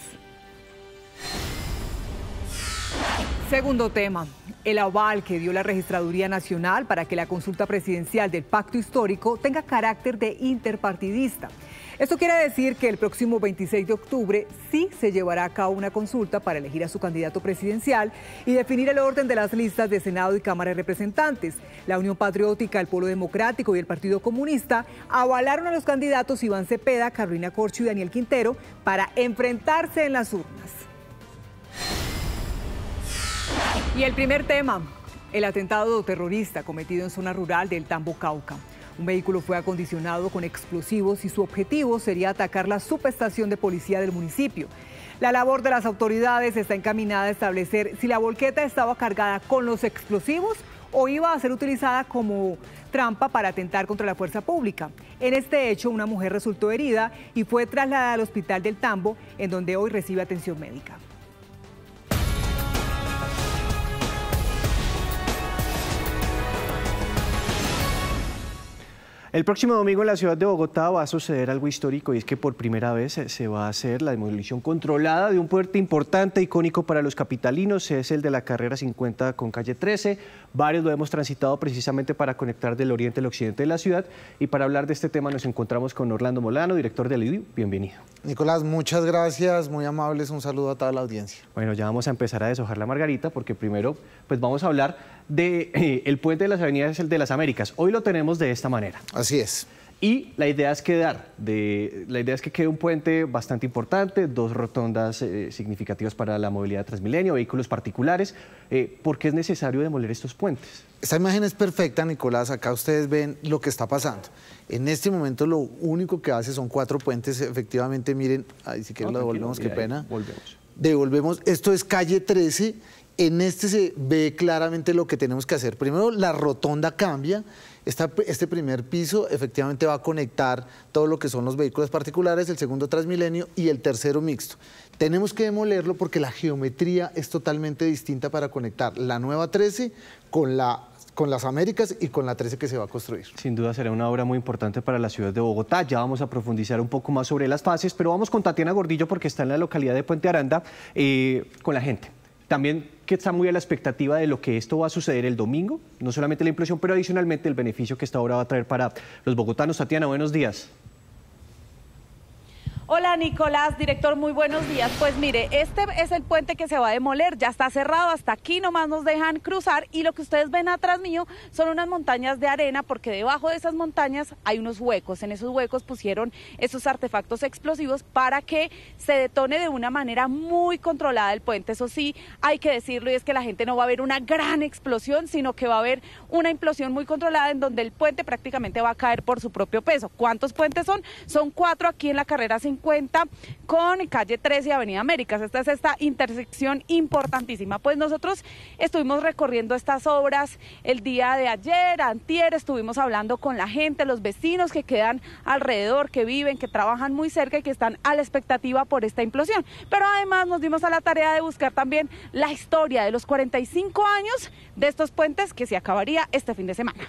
Segundo tema, el aval que dio la Registraduría Nacional para que la consulta presidencial del Pacto Histórico tenga carácter de interpartidista. Esto quiere decir que el próximo 26 de octubre sí se llevará a cabo una consulta para elegir a su candidato presidencial y definir el orden de las listas de Senado y Cámara de Representantes. La Unión Patriótica, el Polo Democrático y el Partido Comunista avalaron a los candidatos Iván Cepeda, Carolina Corcho y Daniel Quintero para enfrentarse en las urnas. Y el primer tema, el atentado terrorista cometido en zona rural del Tambo, Cauca. Un vehículo fue acondicionado con explosivos y su objetivo sería atacar la subestación de policía del municipio. La labor de las autoridades está encaminada a establecer si la volqueta estaba cargada con los explosivos o iba a ser utilizada como trampa para atentar contra la fuerza pública. En este hecho, una mujer resultó herida y fue trasladada al hospital del Tambo, en donde hoy recibe atención médica. El próximo domingo en la ciudad de Bogotá va a suceder algo histórico y es que por primera vez se va a hacer la demolición controlada de un puente importante, icónico para los capitalinos, es el de la carrera 50 con calle 13. Varios lo hemos transitado precisamente para conectar del oriente al occidente de la ciudad y para hablar de este tema nos encontramos con Orlando Molano, director del IDU. Bienvenido. Nicolás, muchas gracias, muy amables, un saludo a toda la audiencia. Bueno, ya vamos a empezar a deshojar la margarita porque primero pues vamos a hablar de el puente de las avenidas de las Américas. Hoy lo tenemos de esta manera. Así es. Y la idea es que quede un puente bastante importante, 2 rotondas significativas para la movilidad Transmilenio, vehículos particulares. ¿Por qué es necesario demoler estos puentes? Esta imagen es perfecta, Nicolás. Acá ustedes ven lo que está pasando. En este momento lo único que hace son 4 puentes. Efectivamente, miren, ahí si quieren lo devolvemos, qué pena. Devolvemos. Esto es calle 13. En este se ve claramente lo que tenemos que hacer. Primero, la rotonda cambia. Este primer piso efectivamente va a conectar todo lo que son los vehículos particulares, el segundo Transmilenio y el tercero mixto. Tenemos que demolerlo porque la geometría es totalmente distinta para conectar la nueva 13 con las Américas y con la 13 que se va a construir. Sin duda será una obra muy importante para la ciudad de Bogotá. Ya vamos a profundizar un poco más sobre las fases, pero vamos con Tatiana Gordillo porque está en la localidad de Puente Aranda con la gente. También que está muy a la expectativa de lo que esto va a suceder el domingo, no solamente la implosión, pero adicionalmente el beneficio que esta obra va a traer para los bogotanos. Tatiana, buenos días. Hola Nicolás, director, muy buenos días. Pues mire, este es el puente que se va a demoler, ya está cerrado, hasta aquí nomás nos dejan cruzar y lo que ustedes ven atrás mío son unas montañas de arena porque debajo de esas montañas hay unos huecos. En esos huecos pusieron esos artefactos explosivos para que se detone de una manera muy controlada el puente. Eso sí, hay que decirlo y es que la gente no va a ver una gran explosión, sino que va a haber una implosión muy controlada en donde el puente prácticamente va a caer por su propio peso. ¿Cuántos puentes son? Son 4 aquí en la carrera 50 50 con calle 13 y Avenida Américas. Esta es esta intersección importantísima. Pues nosotros estuvimos recorriendo estas obras el día de ayer, antier, estuvimos hablando con la gente, los vecinos que quedan alrededor, que viven, que trabajan muy cerca y que están a la expectativa por esta implosión. Pero además nos dimos a la tarea de buscar también la historia de los 45 años de estos puentes que se acabaría este fin de semana.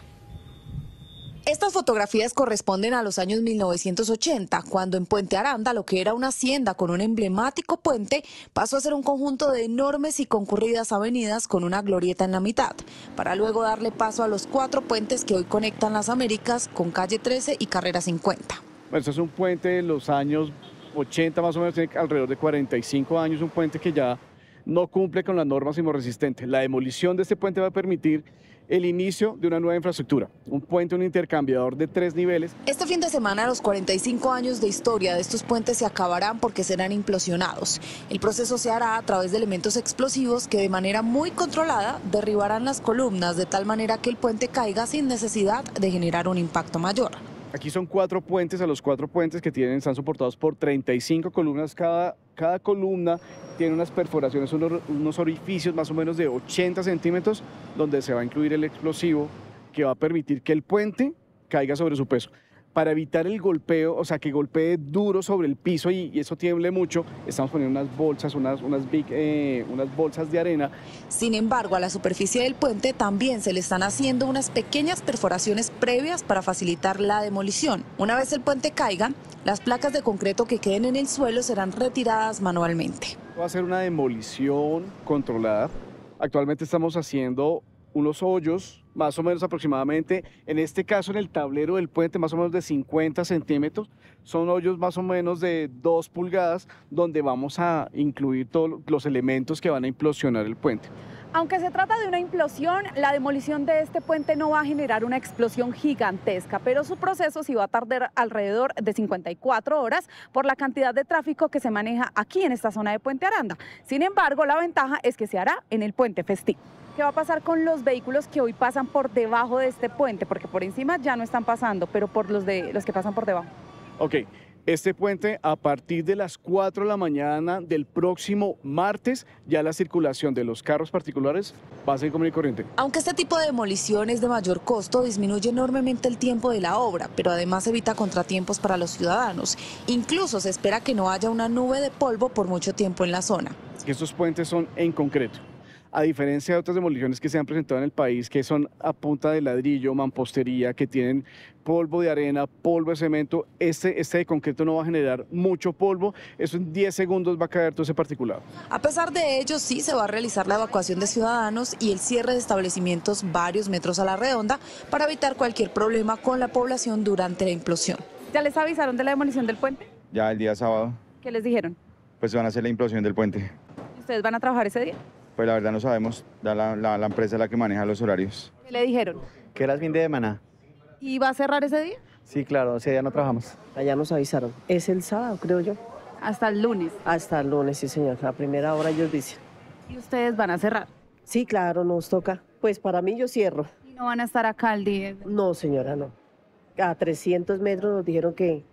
Estas fotografías corresponden a los años 1980, cuando en Puente Aranda, lo que era una hacienda con un emblemático puente, pasó a ser un conjunto de enormes y concurridas avenidas con una glorieta en la mitad, para luego darle paso a los 4 puentes que hoy conectan las Américas con calle 13 y carrera 50. Bueno, este es un puente de los años 80, más o menos, tiene alrededor de 45 años, un puente que ya no cumple con las normas sismorresistentes. La demolición de este puente va a permitir el inicio de una nueva infraestructura, un puente, un intercambiador de 3 niveles. Este fin de semana los 45 años de historia de estos puentes se acabarán porque serán implosionados. El proceso se hará a través de elementos explosivos que de manera muy controlada derribarán las columnas de tal manera que el puente caiga sin necesidad de generar un impacto mayor. Aquí son 4 puentes, a los 4 puentes que están soportados por 35 columnas. Cada columna tiene unas perforaciones, unos orificios más o menos de 80 centímetros, donde se va a incluir el explosivo que va a permitir que el puente caiga sobre su peso. Para evitar el golpeo, o sea, que golpee duro sobre el piso y eso tiemble mucho, estamos poniendo unas bolsas, unas bolsas de arena. Sin embargo, a la superficie del puente también se le están haciendo unas pequeñas perforaciones previas para facilitar la demolición. Una vez el puente caiga, las placas de concreto que queden en el suelo serán retiradas manualmente. Va a ser una demolición controlada. Actualmente estamos haciendo unos hoyos, más o menos aproximadamente, en este caso en el tablero del puente, más o menos de 50 centímetros. Son hoyos más o menos de 2 pulgadas, donde vamos a incluir todos los elementos que van a implosionar el puente. Aunque se trata de una implosión, la demolición de este puente no va a generar una explosión gigantesca, pero su proceso sí va a tardar alrededor de 54 horas por la cantidad de tráfico que se maneja aquí en esta zona de Puente Aranda. Sin embargo, la ventaja es que se hará en el puente festivo. ¿Qué va a pasar con los vehículos que hoy pasan por debajo de este puente? Porque por encima ya no están pasando, pero por los que pasan por debajo. Ok, este puente a partir de las 4 de la mañana del próximo martes, ya la circulación de los carros particulares va a ser común y corriente. Aunque este tipo de demolición es de mayor costo, disminuye enormemente el tiempo de la obra, pero además evita contratiempos para los ciudadanos. Incluso se espera que no haya una nube de polvo por mucho tiempo en la zona. Estos puentes son en concreto. A diferencia de otras demoliciones que se han presentado en el país, que son a punta de ladrillo, mampostería, que tienen polvo de arena, polvo de cemento, este de concreto no va a generar mucho polvo, eso en 10 segundos va a caer todo ese particulado. A pesar de ello, sí se va a realizar la evacuación de ciudadanos y el cierre de establecimientos varios metros a la redonda para evitar cualquier problema con la población durante la implosión. ¿Ya les avisaron de la demolición del puente? Ya el día sábado. ¿Qué les dijeron? Pues van a hacer la implosión del puente. ¿Ustedes van a trabajar ese día? Pues la verdad no sabemos, la empresa es la que maneja los horarios. ¿Qué le dijeron? Que era el fin de semana. ¿Y va a cerrar ese día? Sí, claro, ese día no trabajamos. Allá nos avisaron. Es el sábado, creo yo. ¿Hasta el lunes? Hasta el lunes, sí, señor. A primera hora ellos dicen. ¿Y ustedes van a cerrar? Sí, claro, nos toca. Pues para mí yo cierro. ¿Y no van a estar acá al día? No, señora, no. A 300 metros nos dijeron que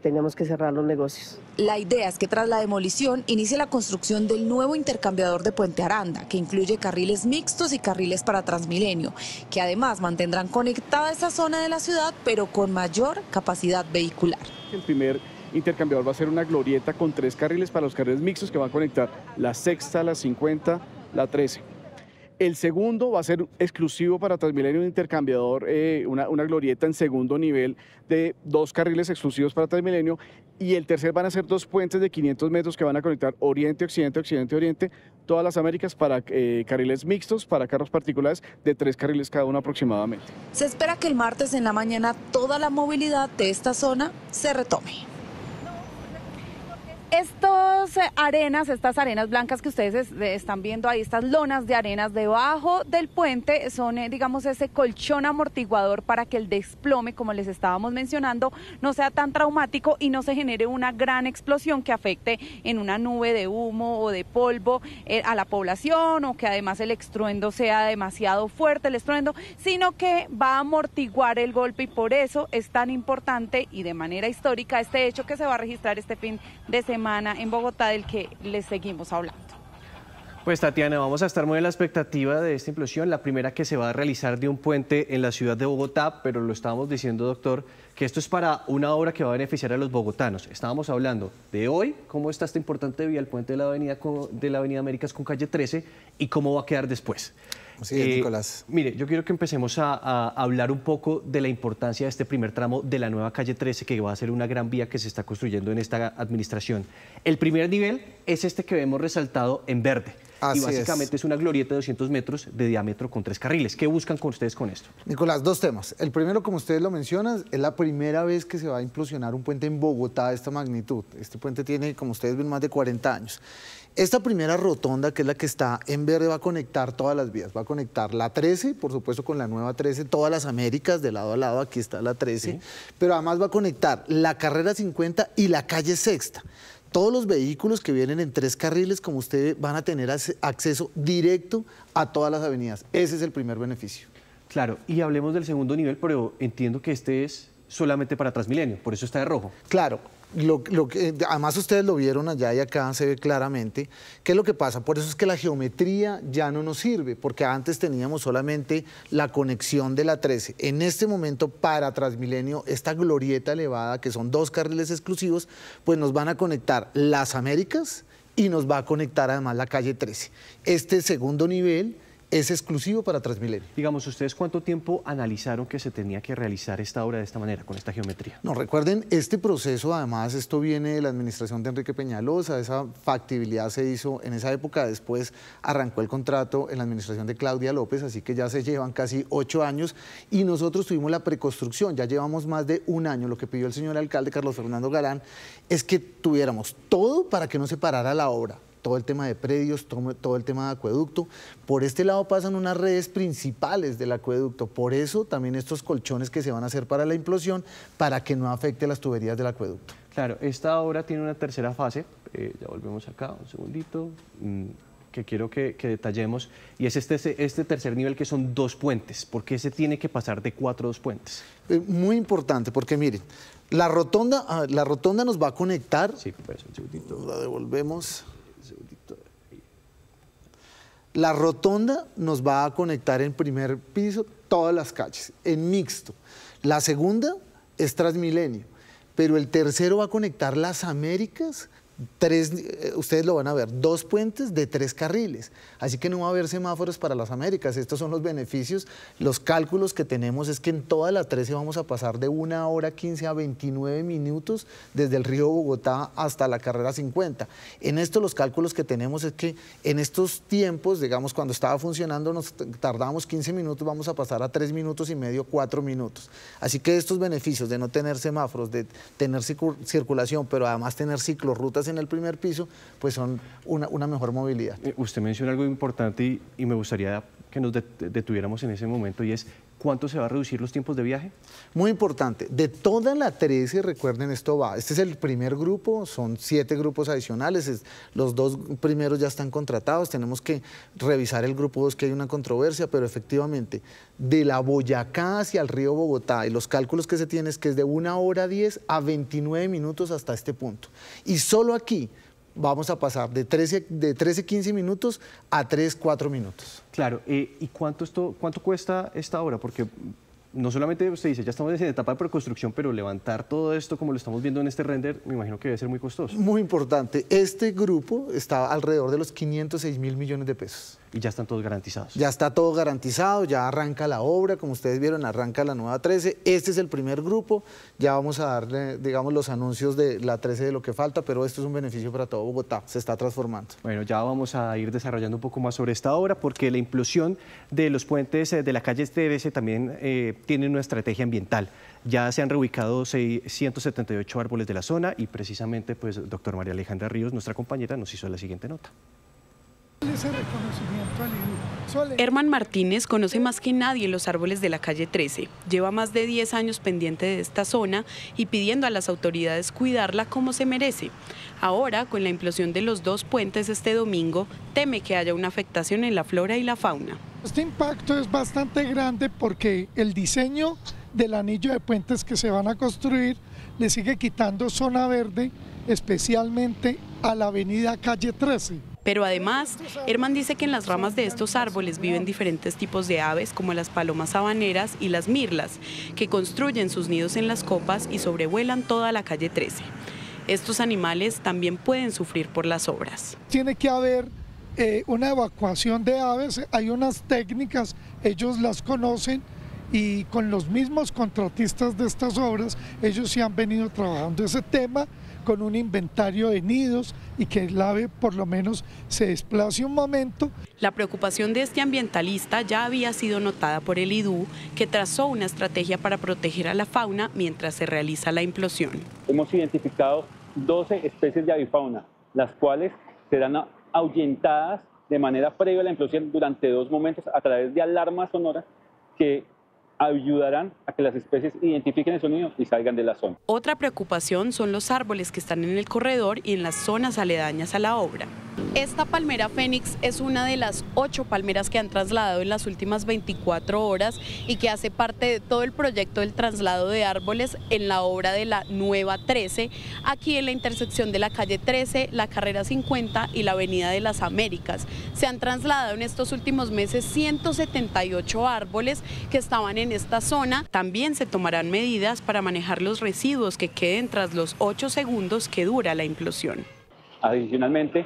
teníamos que cerrar los negocios. La idea es que tras la demolición inicie la construcción del nuevo intercambiador de Puente Aranda, que incluye carriles mixtos y carriles para Transmilenio, que además mantendrán conectada esa zona de la ciudad, pero con mayor capacidad vehicular. El primer intercambiador va a ser una glorieta con 3 carriles para los carriles mixtos que van a conectar la sexta, la 50, la 13. El segundo va a ser exclusivo para Transmilenio, un intercambiador, una glorieta en segundo nivel de 2 carriles exclusivos para Transmilenio. Y el tercer van a ser 2 puentes de 500 metros que van a conectar Oriente-Occidente, Occidente-Oriente, todas las Américas para carriles mixtos, para carros particulares de 3 carriles cada uno aproximadamente. Se espera que el martes en la mañana toda la movilidad de esta zona se retome. Estas arenas blancas que ustedes están viendo ahí, estas lonas de arenas debajo del puente son, digamos, ese colchón amortiguador para que el desplome, como les estábamos mencionando, no sea tan traumático y no se genere una gran explosión que afecte en una nube de humo o de polvo a la población, o que además el estruendo sea demasiado fuerte, el estruendo, sino que va a amortiguar el golpe, y por eso es tan importante y de manera histórica este hecho que se va a registrar este fin de semana en Bogotá, del que les seguimos hablando. Pues Tatiana, vamos a estar muy en la expectativa de esta implosión, la primera que se va a realizar de un puente en la ciudad de Bogotá, pero lo estábamos diciendo, doctor, que esto es para una obra que va a beneficiar a los bogotanos. Estábamos hablando de hoy, cómo está esta importante vía, el puente de la avenida Américas con calle 13, y cómo va a quedar después. Sí, Nicolás. Mire, yo quiero que empecemos a hablar un poco de la importancia de este primer tramo de la nueva calle 13, que va a ser una gran vía que se está construyendo en esta administración. El primer nivel es este que vemos resaltado en verde. Así y básicamente es una glorieta de 200 metros de diámetro con 3 carriles. ¿Qué buscan con ustedes con esto? Nicolás, dos temas. El primero, como ustedes lo mencionan, es la primera vez que se va a implosionar un puente en Bogotá de esta magnitud. Este puente tiene, como ustedes ven, más de 40 años. Esta primera rotonda, que es la que está en verde, va a conectar todas las vías. Va a conectar la 13, por supuesto con la nueva 13, todas las Américas de lado a lado, aquí está la 13, sí. Pero además va a conectar la carrera 50 y la calle Sexta. Todos los vehículos que vienen en 3 carriles, como ustedes, van a tener acceso directo a todas las avenidas. Ese es el primer beneficio. Claro, y hablemos del segundo nivel, pero entiendo que este es solamente para Transmilenio, por eso está de rojo. Claro. Además ustedes lo vieron allá y acá se ve claramente. ¿Qué es lo que pasa? Por eso es que la geometría ya no nos sirve, porque antes teníamos solamente la conexión de la 13. En este momento, para Transmilenio, esta glorieta elevada, que son 2 carriles exclusivos, pues nos van a conectar las Américas y nos va a conectar además la calle 13. Este segundo nivel es exclusivo para Transmilenio. Digamos, ¿ustedes cuánto tiempo analizaron que se tenía que realizar esta obra de esta manera, con esta geometría? No, recuerden, este proceso, además, esto viene de la administración de Enrique Peñalosa, esa factibilidad se hizo en esa época, después arrancó el contrato en la administración de Claudia López, así que ya se llevan casi 8 años, y nosotros tuvimos la preconstrucción, ya llevamos más de 1 año. Lo que pidió el señor alcalde Carlos Fernando Galán es que tuviéramos todo para que no se parara la obra. Todo el tema de predios, todo el tema de acueducto. Por este lado pasan unas redes principales del acueducto, por eso también estos colchones que se van a hacer para la implosión, para que no afecte las tuberías del acueducto. Claro, esta obra tiene una tercera fase, ya volvemos acá, un segundito, que quiero que detallemos, y es este tercer nivel, que son 2 puentes. ¿Por qué se tiene que pasar de 4 a 2 puentes? Muy importante, porque miren, la rotonda nos va a conectar. Sí, pues, un segundito. La devolvemos. La rotonda nos va a conectar en primer piso todas las calles, en mixto. La segunda es Transmilenio, pero el tercero va a conectar las Américas. Ustedes lo van a ver, 2 puentes de 3 carriles, así que no va a haber semáforos para las Américas. Estos son los beneficios. Los cálculos que tenemos es que en toda la 13 vamos a pasar de 1 hora 15 a 29 minutos desde el río Bogotá hasta la carrera 50. En esto los cálculos que tenemos es que en estos tiempos, digamos, cuando estaba funcionando nos tardábamos 15 minutos, vamos a pasar a 3 minutos y medio, 4 minutos. Así que estos beneficios de no tener semáforos, de tener circulación, pero además tener ciclorrutas en el primer piso, pues son una mejor movilidad. Usted menciona algo importante y me gustaría que nos detuviéramos en ese momento, y es ¿cuánto se va a reducir los tiempos de viaje? Muy importante. De toda la 13, recuerden, esto va. Este es el primer grupo, son 7 grupos adicionales. Los 2 primeros ya están contratados. Tenemos que revisar el grupo 2, que hay una controversia, pero efectivamente, de la Boyacá hacia el río Bogotá, y los cálculos que se tienen es que es de 1 hora 10 a 29 minutos hasta este punto. Y solo aquí vamos a pasar de 13-15 minutos a 3-4 minutos. Claro, ¿y cuánto cuesta esta obra? Porque no solamente usted dice, ya estamos en etapa de preconstrucción, pero levantar todo esto como lo estamos viendo en este render, me imagino que debe ser muy costoso. Muy importante. Este grupo está alrededor de los 506.000 millones de pesos. Y ya están todos garantizados. Ya está todo garantizado, ya arranca la obra, como ustedes vieron, arranca la nueva 13. Este es el primer grupo, ya vamos a darle, digamos, los anuncios de la 13 de lo que falta, pero esto es un beneficio para todo Bogotá, se está transformando. Bueno, ya vamos a ir desarrollando un poco más sobre esta obra, porque la implosión de los puentes de la calle 13 también tienen una estrategia ambiental. Ya se han reubicado 678 árboles de la zona y precisamente, pues, doctor María Alejandra Ríos, nuestra compañera, nos hizo la siguiente nota. Herman Martínez conoce más que nadie los árboles de la calle 13. Lleva más de 10 años pendiente de esta zona y pidiendo a las autoridades cuidarla como se merece. Ahora, con la implosión de los 2 puentes este domingo, teme que haya una afectación en la flora y la fauna. Este impacto es bastante grande porque el diseño del anillo de puentes que se van a construir le sigue quitando zona verde, especialmente a la avenida calle 13. Pero además, Herman dice que en las ramas de estos árboles viven diferentes tipos de aves como las palomas sabaneras y las mirlas, que construyen sus nidos en las copas y sobrevuelan toda la calle 13. Estos animales también pueden sufrir por las obras. Tiene que haber una evacuación de aves, hay unas técnicas, ellos las conocen y con los mismos contratistas de estas obras, ellos sí han venido trabajando ese tema con un inventario de nidos y que el ave por lo menos se desplace un momento. La preocupación de este ambientalista ya había sido notada por el IDU, que trazó una estrategia para proteger a la fauna mientras se realiza la implosión. Hemos identificado 12 especies de avifauna, las cuales serán ahuyentadas de manera previa a la implosión durante 2 momentos a través de alarmas sonoras que ayudarán a que las especies identifiquen el sonido y salgan de la zona. Otra preocupación son los árboles que están en el corredor y en las zonas aledañas a la obra. Esta palmera fénix es una de las 8 palmeras que han trasladado en las últimas 24 horas y que hace parte de todo el proyecto del traslado de árboles en la obra de la nueva 13, aquí en la intersección de la calle 13, la carrera 50 y la avenida de las Américas. Se han trasladado en estos últimos meses 178 árboles que estaban en esta zona. También se tomarán medidas para manejar los residuos que queden tras los 8 segundos que dura la implosión. Adicionalmente,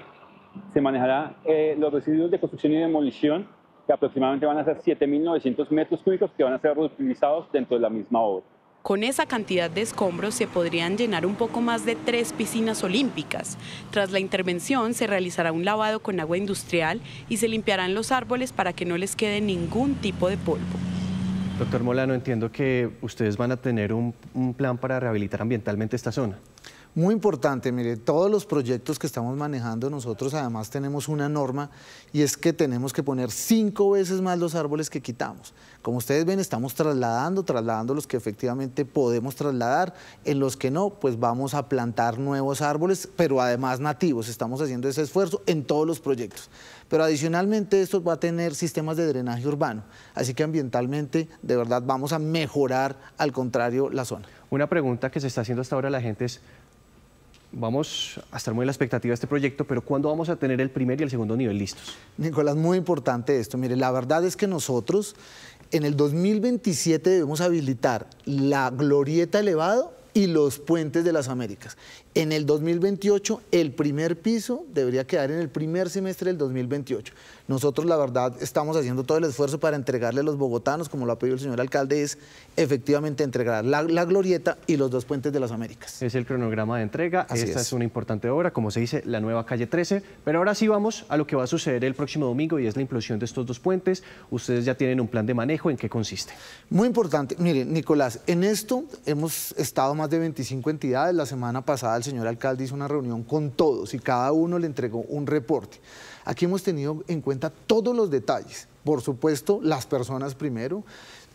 se manejará los residuos de construcción y demolición, que aproximadamente van a ser 7.900 metros cúbicos que van a ser reutilizados dentro de la misma obra. Con esa cantidad de escombros se podrían llenar un poco más de 3 piscinas olímpicas. Tras la intervención se realizará un lavado con agua industrial y se limpiarán los árboles para que no les quede ningún tipo de polvo. Doctor Molano, entiendo que ustedes van a tener un plan para rehabilitar ambientalmente esta zona. Muy importante, mire, todos los proyectos que estamos manejando nosotros además tenemos una norma y es que tenemos que poner 5 veces más los árboles que quitamos. Como ustedes ven, estamos trasladando los que efectivamente podemos trasladar, en los que no, pues vamos a plantar nuevos árboles, pero además nativos. Estamos haciendo ese esfuerzo en todos los proyectos. Pero adicionalmente esto va a tener sistemas de drenaje urbano, así que ambientalmente de verdad vamos a mejorar al contrario la zona. Una pregunta que se está haciendo hasta ahora la gente es, vamos a estar muy en la expectativa de este proyecto, pero ¿cuándo vamos a tener el primer y el segundo nivel listos? Nicolás, muy importante esto. Mire, la verdad es que nosotros en el 2027 debemos habilitar la glorieta elevado y los puentes de las Américas. En el 2028 el primer piso debería quedar en el primer semestre del 2028. Nosotros la verdad estamos haciendo todo el esfuerzo para entregarle a los bogotanos, como lo ha pedido el señor alcalde, es efectivamente entregar la glorieta y los 2 puentes de las Américas. Es el cronograma de entrega. Esta es una importante obra, como se dice, la nueva calle 13. Pero ahora sí vamos a lo que va a suceder el próximo domingo y es la implosión de estos 2 puentes. Ustedes ya tienen un plan de manejo. ¿En qué consiste? Muy importante. Mire, Nicolás, en esto hemos estado más de 25 entidades. La semana pasada el señor alcalde hizo una reunión con todos y cada uno le entregó un reporte. Aquí hemos tenido en cuenta todos los detalles, por supuesto las personas primero,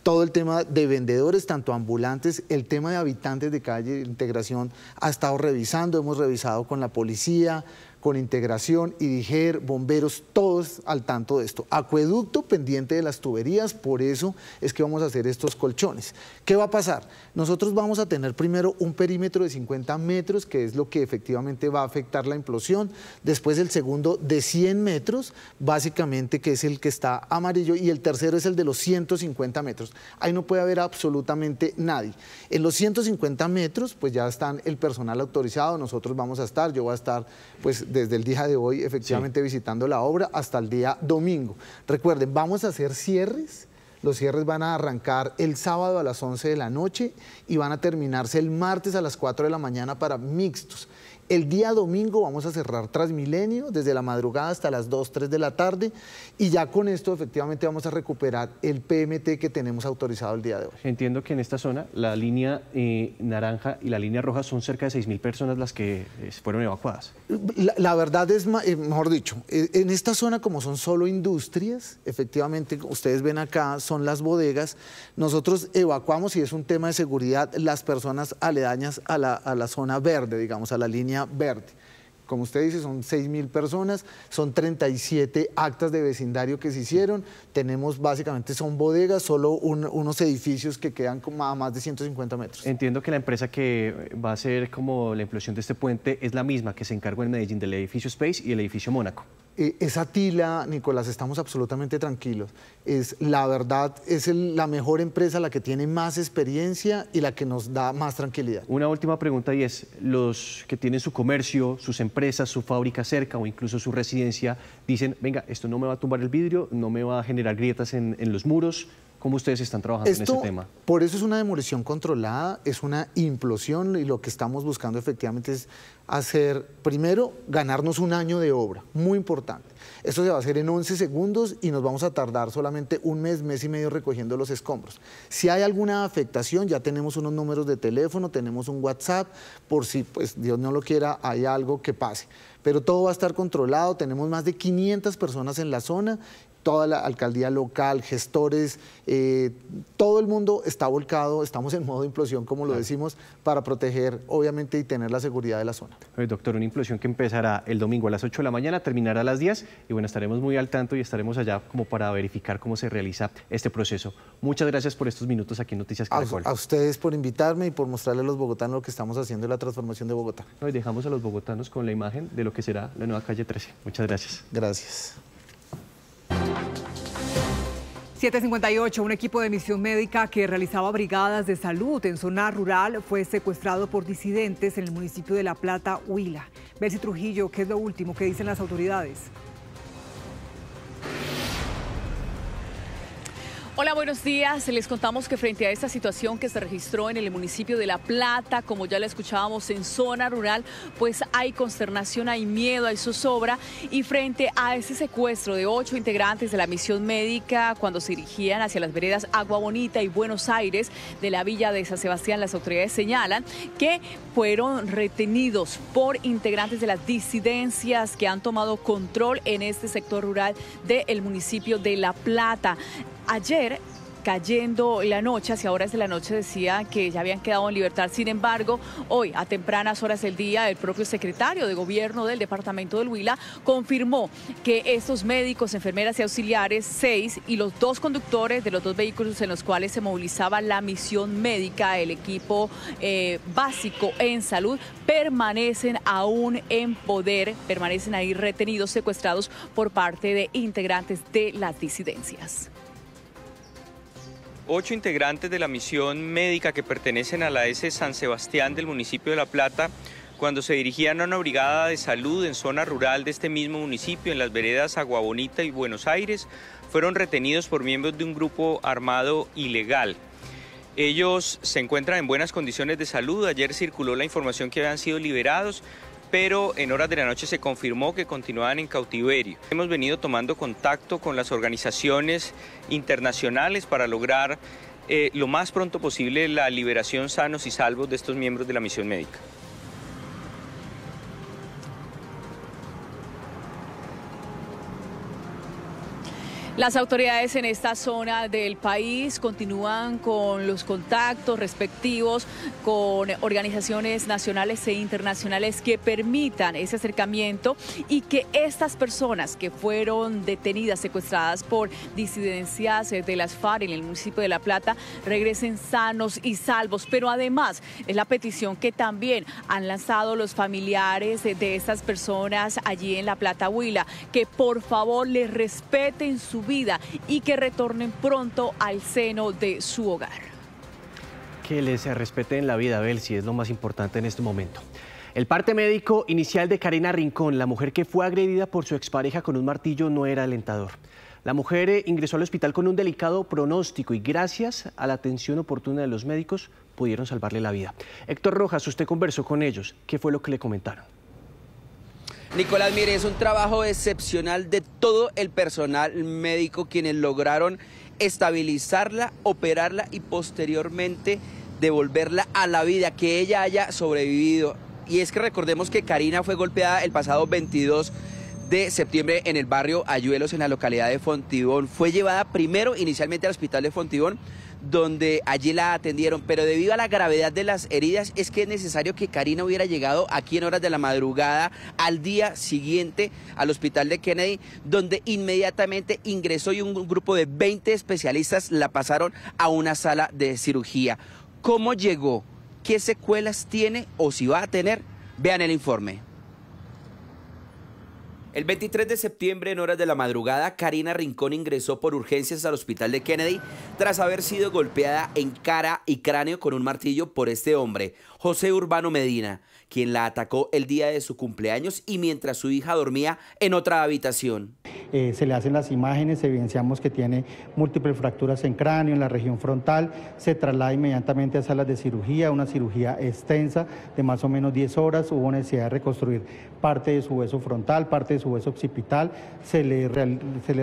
todo el tema de vendedores, tanto ambulantes, el tema de habitantes de calle, integración, ha estado revisando, hemos revisado con la policía, con Integración, IDIGER, bomberos, todos al tanto de esto. Acueducto pendiente de las tuberías, por eso es que vamos a hacer estos colchones. ¿Qué va a pasar? Nosotros vamos a tener primero un perímetro de 50 metros, que es lo que efectivamente va a afectar la implosión, después el segundo de 100 metros, básicamente que es el que está amarillo, y el tercero es el de los 150 metros. Ahí no puede haber absolutamente nadie. En los 150 metros, pues ya están el personal autorizado, nosotros vamos a estar, yo voy a estar, pues, desde el día de hoy efectivamente visitando la obra hasta el día domingo. Recuerden, vamos a hacer cierres. Los cierres van a arrancar el sábado a las 11 de la noche y van a terminarse el martes a las 4 de la mañana para mixtos. El día domingo vamos a cerrar Transmilenio desde la madrugada hasta las 2, 3 de la tarde y ya con esto efectivamente vamos a recuperar el PMT que tenemos autorizado el día de hoy. Entiendo que en esta zona la línea naranja y la línea roja son cerca de 6.000 personas las que fueron evacuadas. La verdad es, mejor dicho, en esta zona como son solo industrias, efectivamente ustedes ven acá son las bodegas, nosotros evacuamos y es un tema de seguridad las personas aledañas a la zona verde, digamos, a la línea verde. Como usted dice, son 6.000 personas, son 37 actas de vecindario que se hicieron, tenemos básicamente son bodegas, solo unos edificios que quedan a más de 150 metros. Entiendo que la empresa que va a hacer como la implosión de este puente es la misma que se encargó en Medellín del edificio Space y el edificio Mónaco. Es Atila, Nicolás, estamos absolutamente tranquilos. La verdad, es la mejor empresa, la que tiene más experiencia y la que nos da más tranquilidad. Una última pregunta y es, los que tienen su comercio, sus empresas, su fábrica cerca o incluso su residencia, dicen, venga, esto no me va a tumbar el vidrio, no me va a generar grietas en los muros. ¿Cómo ustedes están trabajando en ese tema? Por eso es una demolición controlada, es una implosión y lo que estamos buscando efectivamente es hacer, primero, ganarnos un año de obra, muy importante. Esto se va a hacer en 11 segundos y nos vamos a tardar solamente un mes, mes y medio recogiendo los escombros. Si hay alguna afectación, ya tenemos unos números de teléfono, tenemos un WhatsApp, por si, pues, Dios no lo quiera, hay algo que pase. Pero todo va a estar controlado, tenemos más de 500 personas en la zona, toda la alcaldía local, gestores, todo el mundo está volcado, estamos en modo implosión, como lo decimos, para proteger, obviamente, y tener la seguridad de la zona. Doctor, una implosión que empezará el domingo a las 8 de la mañana, terminará a las 10, y bueno, estaremos muy al tanto y estaremos allá como para verificar cómo se realiza este proceso. Muchas gracias por estos minutos aquí en Noticias Caracol. A ustedes por invitarme y por mostrarle a los bogotanos lo que estamos haciendo en la transformación de Bogotá. Y dejamos a los bogotanos con la imagen de lo que será la nueva calle 13. Muchas gracias. Gracias. 7:58, un equipo de misión médica que realizaba brigadas de salud en zona rural fue secuestrado por disidentes en el municipio de La Plata, Huila. Betsy Trujillo, ¿qué es lo último que dicen las autoridades? Hola, buenos días. Les contamos que frente a esta situación que se registró en el municipio de La Plata, como ya la escuchábamos en zona rural, pues hay consternación, hay miedo, hay zozobra. Y frente a ese secuestro de 8 integrantes de la misión médica cuando se dirigían hacia las veredas Agua Bonita y Buenos Aires de la villa de San Sebastián, las autoridades señalan que fueron retenidos por integrantes de las disidencias que han tomado control en este sector rural del municipio de La Plata. Ayer, cayendo la noche, hacia horas de la noche, decía que ya habían quedado en libertad. Sin embargo, hoy, a tempranas horas del día, el propio secretario de Gobierno del departamento del Huila confirmó que estos médicos, enfermeras y auxiliares, 6, y los 2 conductores de los 2 vehículos en los cuales se movilizaba la misión médica, el equipo básico en salud, permanecen aún en poder, permanecen ahí retenidos, secuestrados por parte de integrantes de las disidencias. 8 integrantes de la misión médica que pertenecen a la S San Sebastián del municipio de La Plata, cuando se dirigían a una brigada de salud en zona rural de este mismo municipio, en las veredas Agua Bonita y Buenos Aires, fueron retenidos por miembros de un grupo armado ilegal. Ellos se encuentran en buenas condiciones de salud. Ayer circuló la información que habían sido liberados, pero en horas de la noche se confirmó que continuaban en cautiverio. Hemos venido tomando contacto con las organizaciones internacionales para lograr lo más pronto posible la liberación sanos y salvos de estos miembros de la misión médica. Las autoridades en esta zona del país continúan con los contactos respectivos con organizaciones nacionales e internacionales que permitan ese acercamiento y que estas personas que fueron detenidas, secuestradas por disidencias de las FARC en el municipio de La Plata regresen sanos y salvos. Pero además es la petición que también han lanzado los familiares de estas personas allí en La Plata, Huila, que por favor les respeten su vida y que retornen pronto al seno de su hogar. Que les respeten la vida, Belsi, es lo más importante en este momento. El parte médico inicial de Karina Rincón, la mujer que fue agredida por su expareja con un martillo, no era alentador. La mujer ingresó al hospital con un delicado pronóstico y gracias a la atención oportuna de los médicos pudieron salvarle la vida. Héctor Rojas, usted conversó con ellos. ¿Qué fue lo que le comentaron? Nicolás, mire, es un trabajo excepcional de todo el personal médico quienes lograron estabilizarla, operarla y posteriormente devolverla a la vida, que ella haya sobrevivido. Y es que recordemos que Karina fue golpeada el pasado 22 de septiembre en el barrio Ayuelos, en la localidad de Fontibón. Fue llevada primero inicialmente al hospital de Fontibón, donde allí la atendieron, pero debido a la gravedad de las heridas es que es necesario que Karina hubiera llegado aquí en horas de la madrugada al día siguiente al hospital de Kennedy, donde inmediatamente ingresó y un grupo de 20 especialistas la pasaron a una sala de cirugía. ¿Cómo llegó? ¿Qué secuelas tiene o si va a tener? Vean el informe. El 23 de septiembre, en horas de la madrugada, Karina Rincón ingresó por urgencias al hospital de Kennedy tras haber sido golpeada en cara y cráneo con un martillo por este hombre, José Urbano Medina, quien la atacó el día de su cumpleaños y mientras su hija dormía en otra habitación. Se le hacen las imágenes, evidenciamos que tiene múltiples fracturas en cráneo, en la región frontal, se traslada inmediatamente a salas de cirugía, una cirugía extensa de más o menos 10 horas, hubo necesidad de reconstruir parte de su hueso frontal, parte de su hueso occipital, se le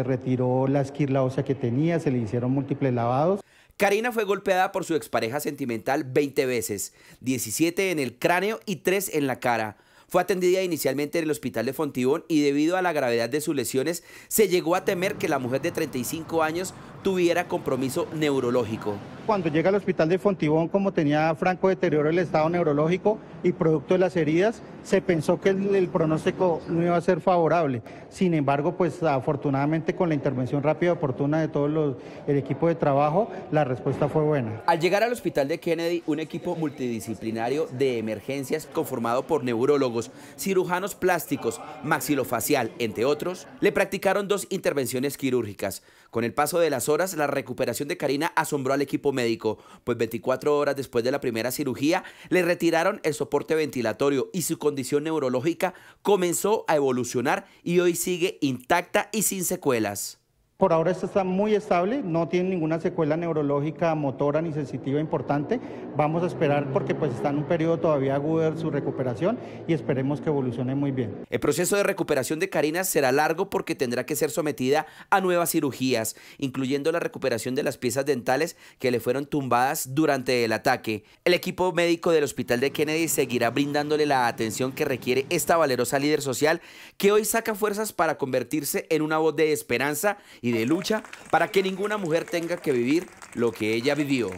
retiró la esquirla ósea que tenía, se le hicieron múltiples lavados. Karina fue golpeada por su expareja sentimental 20 veces, 17 en el cráneo y 3 en la cara. Fue atendida inicialmente en el hospital de Fontibón y debido a la gravedad de sus lesiones se llegó a temer que la mujer de 35 años tuviera compromiso neurológico. Cuando llega al hospital de Fontibón, como tenía franco deterioro del estado neurológico y producto de las heridas, se pensó que el pronóstico no iba a ser favorable. Sin embargo, pues afortunadamente con la intervención rápida y oportuna de todo el equipo de trabajo, la respuesta fue buena. Al llegar al hospital de Kennedy, un equipo multidisciplinario de emergencias conformado por neurólogos, cirujanos plásticos, maxilofacial, entre otros, le practicaron 2 intervenciones quirúrgicas. Con el paso de las horas, la recuperación de Karina asombró al equipo médico, pues 24 horas después de la primera cirugía, le retiraron el soporte ventilatorio y su condición neurológica comenzó a evolucionar y hoy sigue intacta y sin secuelas. Por ahora esto está muy estable, no tiene ninguna secuela neurológica, motora ni sensitiva importante. Vamos a esperar porque pues está en un periodo todavía agudo de su recuperación y esperemos que evolucione muy bien. El proceso de recuperación de Karina será largo porque tendrá que ser sometida a nuevas cirugías, incluyendo la recuperación de las piezas dentales que le fueron tumbadas durante el ataque. El equipo médico del hospital de Kennedy seguirá brindándole la atención que requiere esta valerosa líder social que hoy saca fuerzas para convertirse en una voz de esperanza y de lucha para que ninguna mujer tenga que vivir lo que ella vivió.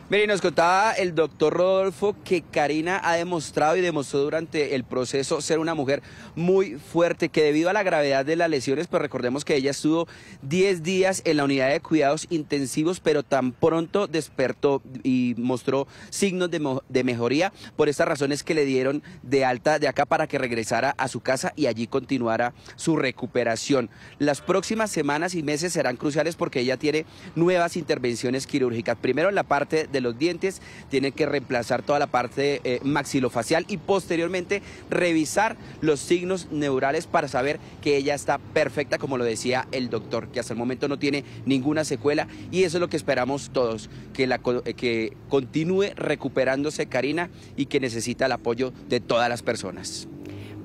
Mire, nos contaba el doctor Rodolfo que Karina ha demostrado y demostró durante el proceso ser una mujer muy fuerte, que debido a la gravedad de las lesiones, pues recordemos que ella estuvo 10 días en la unidad de cuidados intensivos, pero tan pronto despertó y mostró signos de mejoría. Por estas razones que le dieron de alta de acá para que regresara a su casa y allí continuara su recuperación. Las próximas semanas y meses serán cruciales porque ella tiene nuevas intervenciones quirúrgicas. Primero en la parte de los dientes, tiene que reemplazar toda la parte maxilofacial y posteriormente revisar los signos neurales para saber que ella está perfecta, como lo decía el doctor, que hasta el momento no tiene ninguna secuela y eso es lo que esperamos todos, que continúe recuperándose Karina y que necesita el apoyo de todas las personas.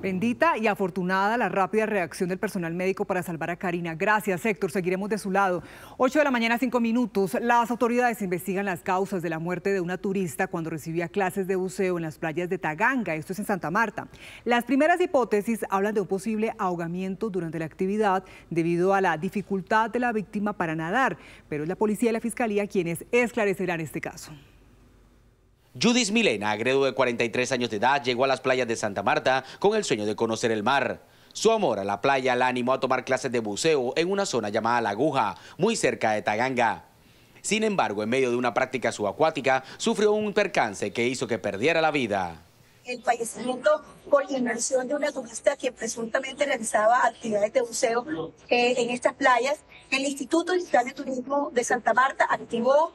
Bendita y afortunada la rápida reacción del personal médico para salvar a Karina. Gracias, Héctor. Seguiremos de su lado. 8 de la mañana, 5 minutos. Las autoridades investigan las causas de la muerte de una turista cuando recibía clases de buceo en las playas de Taganga. Esto es en Santa Marta. Las primeras hipótesis hablan de un posible ahogamiento durante la actividad debido a la dificultad de la víctima para nadar. Pero es la policía y la fiscalía quienes esclarecerán este caso. Judith Milena, agredo de 43 años de edad, llegó a las playas de Santa Marta con el sueño de conocer el mar. Su amor a la playa la animó a tomar clases de buceo en una zona llamada La Aguja, muy cerca de Taganga. Sin embargo, en medio de una práctica subacuática, sufrió un percance que hizo que perdiera la vida. El fallecimiento por inmersión de una turista que presuntamente realizaba actividades de buceo en estas playas. El Instituto Distrital de Turismo de Santa Marta activó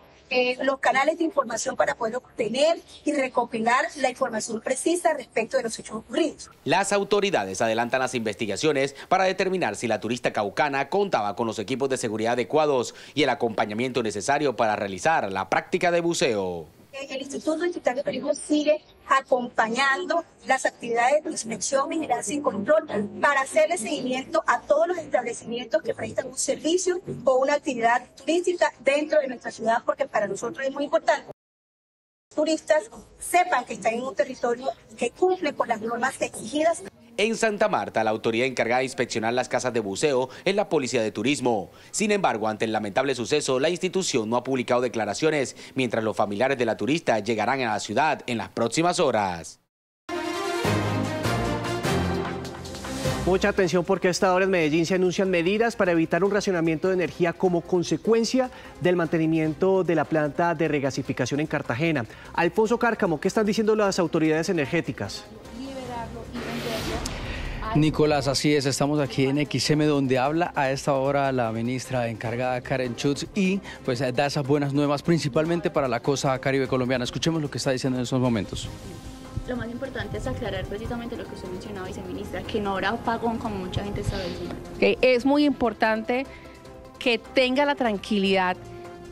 los canales de información para poder obtener y recopilar la información precisa respecto de los hechos ocurridos. Las autoridades adelantan las investigaciones para determinar si la turista caucana contaba con los equipos de seguridad adecuados y el acompañamiento necesario para realizar la práctica de buceo. El Instituto Distrital de Turismo sigue acompañando las actividades de inspección, vigilancia y control para hacerle seguimiento a todos los establecimientos que prestan un servicio o una actividad turística dentro de nuestra ciudad, porque para nosotros es muy importante que los turistas sepan que están en un territorio que cumple con las normas exigidas. En Santa Marta, la autoridad encargada de inspeccionar las casas de buceo es la Policía de Turismo. Sin embargo, ante el lamentable suceso, la institución no ha publicado declaraciones, mientras los familiares de la turista llegarán a la ciudad en las próximas horas. Mucha atención porque a esta hora en Medellín se anuncian medidas para evitar un racionamiento de energía como consecuencia del mantenimiento de la planta de regasificación en Cartagena. Alfonso Cárcamo, ¿qué están diciendo las autoridades energéticas? Nicolás, así es, estamos aquí en XM donde habla a esta hora la ministra encargada Karen Schutz y pues da esas buenas nuevas principalmente para la costa caribe colombiana. Escuchemos lo que está diciendo en estos momentos. Lo más importante es aclarar precisamente lo que usted mencionaba, viceministra, que no habrá apagón como mucha gente está diciendo. Es muy importante que tenga la tranquilidad,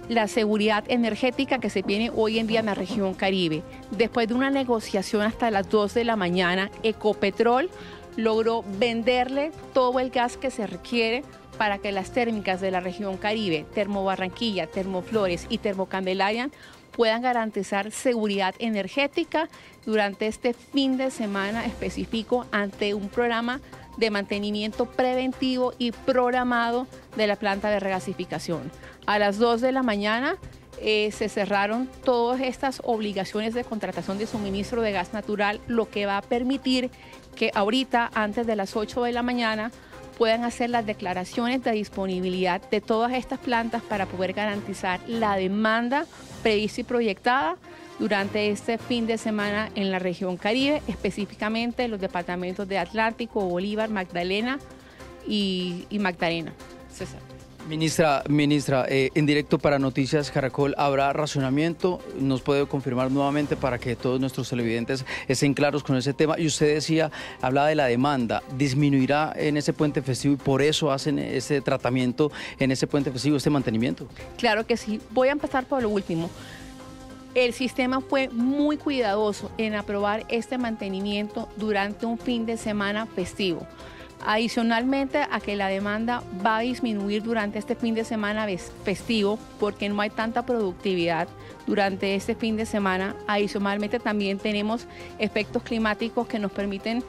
la seguridad energética que se tiene hoy en día en la región Caribe. Después de una negociación hasta las 2 de la mañana, Ecopetrol logró venderle todo el gas que se requiere para que las térmicas de la región Caribe, Termobarranquilla, Termoflores y Termocandelaria, puedan garantizar seguridad energética durante este fin de semana específico ante un programa de mantenimiento preventivo y programado de la planta de regasificación. A las 2 de la mañana se cerraron todas estas obligaciones de contratación de suministro de gas natural, lo que va a permitir que ahorita, antes de las 8 de la mañana, puedan hacer las declaraciones de disponibilidad de todas estas plantas para poder garantizar la demanda prevista y proyectada durante este fin de semana en la región Caribe, específicamente en los departamentos de Atlántico, Bolívar, Magdalena y Magdalena. César. Ministra, en directo para Noticias Caracol, ¿habrá racionamiento? ¿Nos puede confirmar nuevamente para que todos nuestros televidentes estén claros con ese tema? Y usted decía, hablaba de la demanda, ¿disminuirá en ese puente festivo y por eso hacen ese tratamiento en ese puente festivo, este mantenimiento? Claro que sí. Voy a empezar por lo último. El sistema fue muy cuidadoso en aprobar este mantenimiento durante un fin de semana festivo. Adicionalmente a que la demanda va a disminuir durante este fin de semana festivo porque no hay tanta productividad durante este fin de semana. Adicionalmente también tenemos efectos climáticos que nos permiten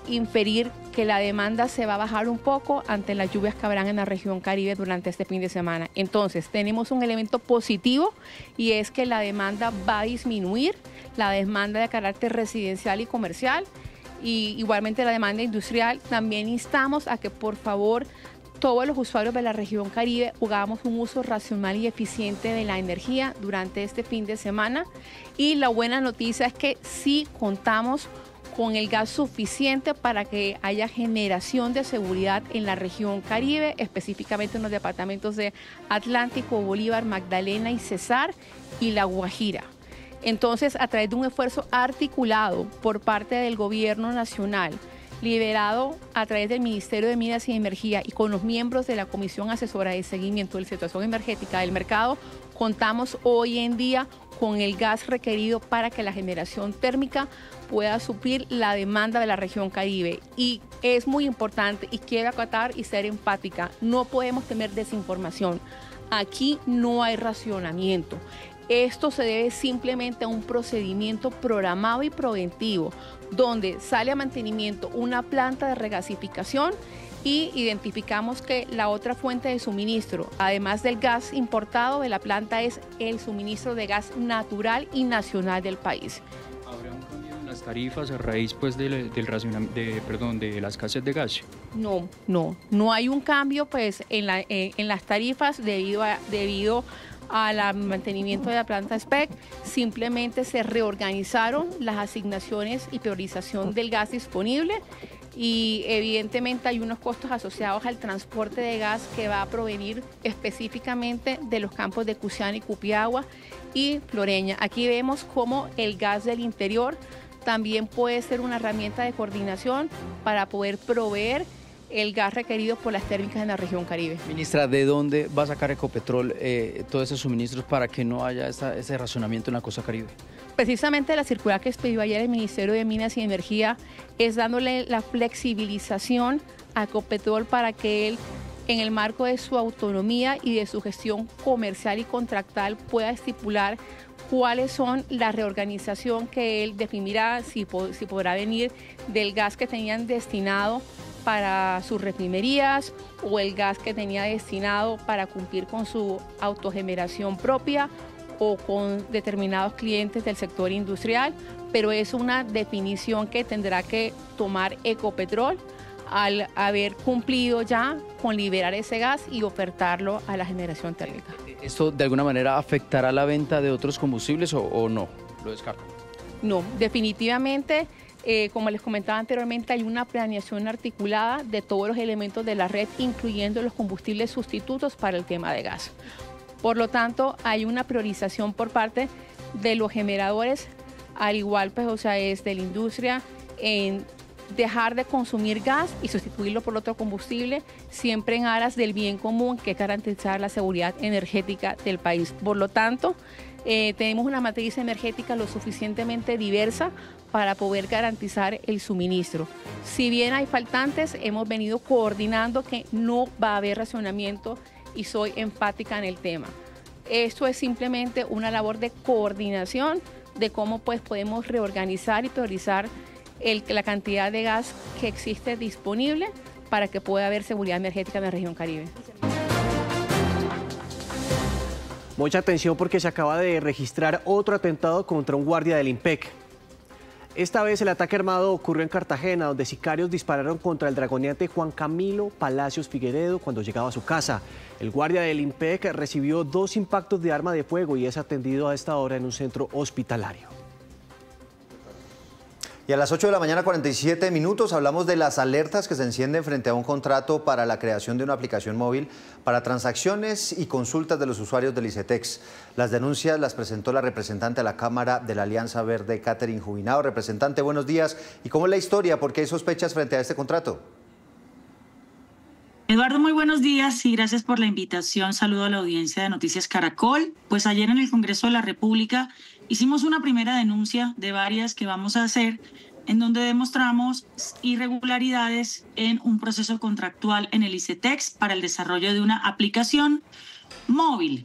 inferir que la demanda se va a bajar un poco ante las lluvias que habrán en la región Caribe durante este fin de semana. Entonces tenemos un elemento positivo y es que la demanda va a disminuir, la demanda de carácter residencial y comercial, y igualmente la demanda industrial. También instamos a que por favor todos los usuarios de la región Caribe hagamos un uso racional y eficiente de la energía durante este fin de semana. Y la buena noticia es que sí contamos con el gas suficiente para que haya generación de seguridad en la región Caribe, específicamente en los departamentos de Atlántico, Bolívar, Magdalena y Cesar y La Guajira. Entonces, a través de un esfuerzo articulado por parte del Gobierno Nacional, liderado a través del Ministerio de Minas y Energía y con los miembros de la Comisión Asesora de Seguimiento de la Situación Energética del Mercado, contamos hoy en día con el gas requerido para que la generación térmica pueda suplir la demanda de la región Caribe. Y es muy importante, y quiero acatar y ser empática, no podemos tener desinformación. Aquí no hay racionamiento. Esto se debe simplemente a un procedimiento programado y preventivo, donde sale a mantenimiento una planta de regasificación y identificamos que la otra fuente de suministro, además del gas importado de la planta, es el suministro de gas natural y nacional del país. ¿Habrá un cambio en las tarifas a raíz pues, de la escasez de gas? No hay un cambio pues, en las tarifas debido al mantenimiento de la planta SPEC. Simplemente se reorganizaron las asignaciones y priorización del gas disponible y evidentemente hay unos costos asociados al transporte de gas que va a provenir específicamente de los campos de Cusiana y Cupiagua y Floreña. Aquí vemos cómo el gas del interior también puede ser una herramienta de coordinación para poder proveer el gas requerido por las térmicas en la región Caribe. Ministra, ¿de dónde va a sacar Ecopetrol todos esos suministros para que no haya ese racionamiento en la costa Caribe? Precisamente la circular que expidió ayer el Ministerio de Minas y Energía es dándole la flexibilización a Ecopetrol para que él, en el marco de su autonomía y de su gestión comercial y contractual, pueda estipular cuáles son la reorganización que él definirá, si podrá venir del gas que tenían destinado para sus refinerías o el gas que tenía destinado para cumplir con su autogeneración propia o con determinados clientes del sector industrial, pero es una definición que tendrá que tomar Ecopetrol al haber cumplido ya con liberar ese gas y ofertarlo a la generación térmica. ¿Esto de alguna manera afectará la venta de otros combustibles o no? ¿Lo descartan? No, definitivamente. Como les comentaba anteriormente, hay una planeación articulada de todos los elementos de la red, incluyendo los combustibles sustitutos para el tema de gas. Por lo tanto, hay una priorización por parte de los generadores, al igual es de la industria, en dejar de consumir gas y sustituirlo por otro combustible, siempre en aras del bien común, que es garantizar la seguridad energética del país. Por lo tanto, tenemos una matriz energética lo suficientemente diversa para poder garantizar el suministro. Si bien hay faltantes, hemos venido coordinando que no va a haber racionamiento y soy enfática en el tema. Esto es simplemente una labor de coordinación de cómo podemos reorganizar y priorizar la cantidad de gas que existe disponible para que pueda haber seguridad energética en la región Caribe. Mucha atención porque se acaba de registrar otro atentado contra un guardia del IMPEC. Esta vez el ataque armado ocurrió en Cartagena, donde sicarios dispararon contra el dragoneante Juan Camilo Palacios Figueredo cuando llegaba a su casa. El guardia del IMPEC recibió 2 impactos de arma de fuego y es atendido a esta hora en un centro hospitalario. Y a las 8 de la mañana, 47 minutos, hablamos de las alertas que se encienden frente a un contrato para la creación de una aplicación móvil para transacciones y consultas de los usuarios del ICETEX. Las denuncias las presentó la representante a la Cámara de la Alianza Verde, Catherine Jubinao. Representante, buenos días. ¿Y cómo es la historia? ¿Por qué hay sospechas frente a este contrato? Eduardo, muy buenos días y gracias por la invitación. Saludo a la audiencia de Noticias Caracol. Pues ayer en el Congreso de la República hicimos una primera denuncia de varias que vamos a hacer, en donde demostramos irregularidades en un proceso contractual en el ICETEX para el desarrollo de una aplicación móvil.